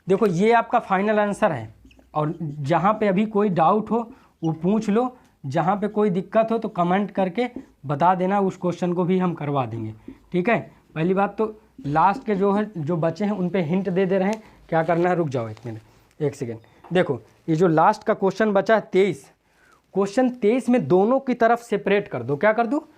Speaker 1: देखो ये आपका फाइनल आंसर है, और जहाँ पे अभी कोई डाउट हो वो पूछ लो, जहाँ पे कोई दिक्कत हो तो कमेंट करके बता देना, उस क्वेश्चन को भी हम करवा देंगे। ठीक है, पहली बात तो लास्ट के जो है, जो बचे हैं उन पे हिंट दे रहे हैं क्या करना है। रुक जाओ 1 मिनट, 1 सेकेंड। देखो ये जो लास्ट का क्वेश्चन बचा है 23, क्वेश्चन 23 में दोनों की तरफ सेपरेट कर दो। क्या कर दो?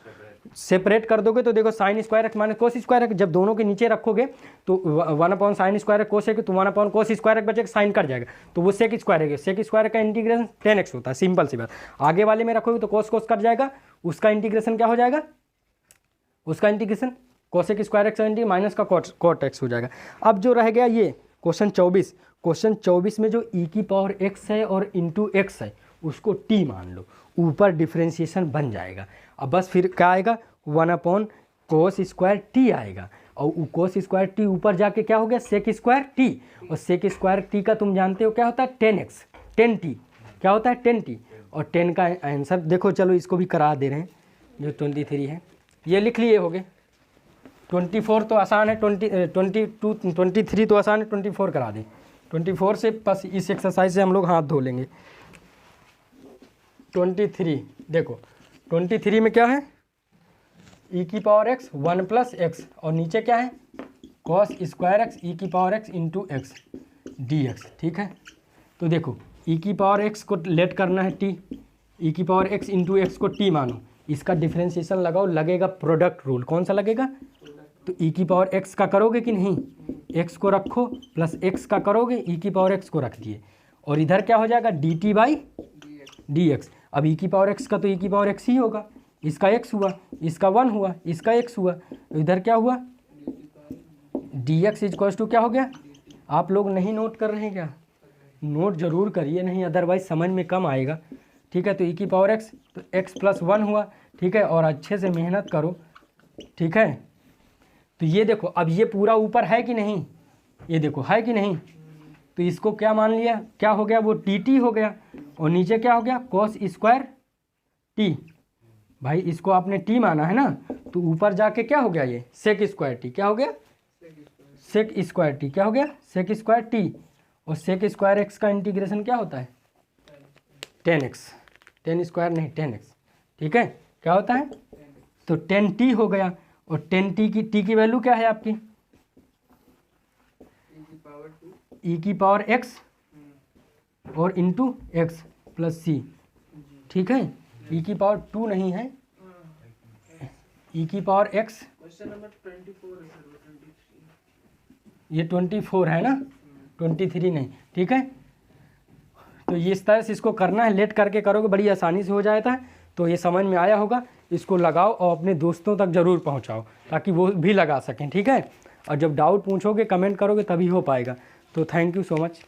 Speaker 1: सेपरेट कर दोगे तो देखो sin² x - cos² x, जब दोनों के नीचे रखोगे तो 1/sin² cos है, तो 1/cos² बचेगा, साइन कट जाएगा, तो वो sec² है। sec² का इंटीग्रेशन 10x होता है, सिंपल सी बात। आगे वाले में रखोगे तो cos कट जाएगा, उसका इंटीग्रेशन क्या हो जाएगा? उसका इंटीग्रेशन cos² x माइनस का cot x हो जाएगा। अब जो रह गया ये क्वेश्चन 24, क्वेश्चन 24 में जो e⁻x है और इंटू x है उसको t मान लो, ऊपर डिफ्रेंशिएशन बन जाएगा। अब बस फिर क्या आएगा? 1/cos² t आएगा, और cos² t ऊपर जाके क्या हो गया? sec² t, और sec² t का तुम जानते हो क्या होता है? 10x 10t। क्या होता है? 10t। और 10 का आंसर देखो, चलो इसको भी करा दे रहे हैं, जो 23 है ये लिख लिए होगे। 24 तो आसान है, 22 23 तो आसान है, 24 करा दें। 24 से बस इस एक्सरसाइज से हम लोग हाथ धो लेंगे। 23 देखो, 23 में क्या है? e⁻x 1 + x, और नीचे क्या है? cos² x e⁻x into x dx। ठीक है, तो देखो e⁻x को लेट करना है t, e⁻x इंटू x को t मानो, इसका डिफ्रेंशिएशन लगाओ, लगेगा प्रोडक्ट रूल। कौन सा लगेगा? तो e⁻x का करोगे कि नहीं? x को रखो प्लस x का करोगे, e⁻x को रख दिए, और इधर क्या हो जाएगा? dt/dx। अब e⁻x का तो e⁻x ही होगा, इसका x हुआ, इसका 1 हुआ, इसका x हुआ, तो इधर क्या हुआ? dx = क्या हो गया? आप लोग नहीं नोट कर रहे हैं क्या? नोट जरूर करिए, नहीं अदरवाइज समझ में कम आएगा। ठीक है, तो e⁻x तो x + 1 हुआ। ठीक है, और अच्छे से मेहनत करो। ठीक है, तो ये देखो, अब ये पूरा ऊपर है कि नहीं? ये देखो है कि नहीं? तो इसको क्या मान लिया? क्या हो गया? वो dt हो गया, और नीचे क्या हो गया? cos² t। भाई इसको आपने t माना है ना, तो ऊपर जाके क्या हो गया? ये sec² t। क्या हो गया? sec² t। क्या हो गया? sec² t। और sec² x का इंटीग्रेशन क्या होता है? 10x, 10² नहीं 10x। ठीक है, क्या होता है? तो 10t हो गया, और 10t की वैल्यू क्या है आपकी? e⁻x और इंटू x प्लस c। ठीक है, e⁻2 नहीं है, e⁻x ये 24 है ना, 23 नहीं। ठीक है, तो ये इस तरह से इसको करना है, लेट करके करोगे बड़ी आसानी से हो जाता है। तो ये समझ में आया होगा, इसको लगाओ और अपने दोस्तों तक ज़रूर पहुंचाओ ताकि वो भी लगा सकें। ठीक है, और जब डाउट पूछोगे कमेंट करोगे तभी हो पाएगा। तो थैंक यू सो मच।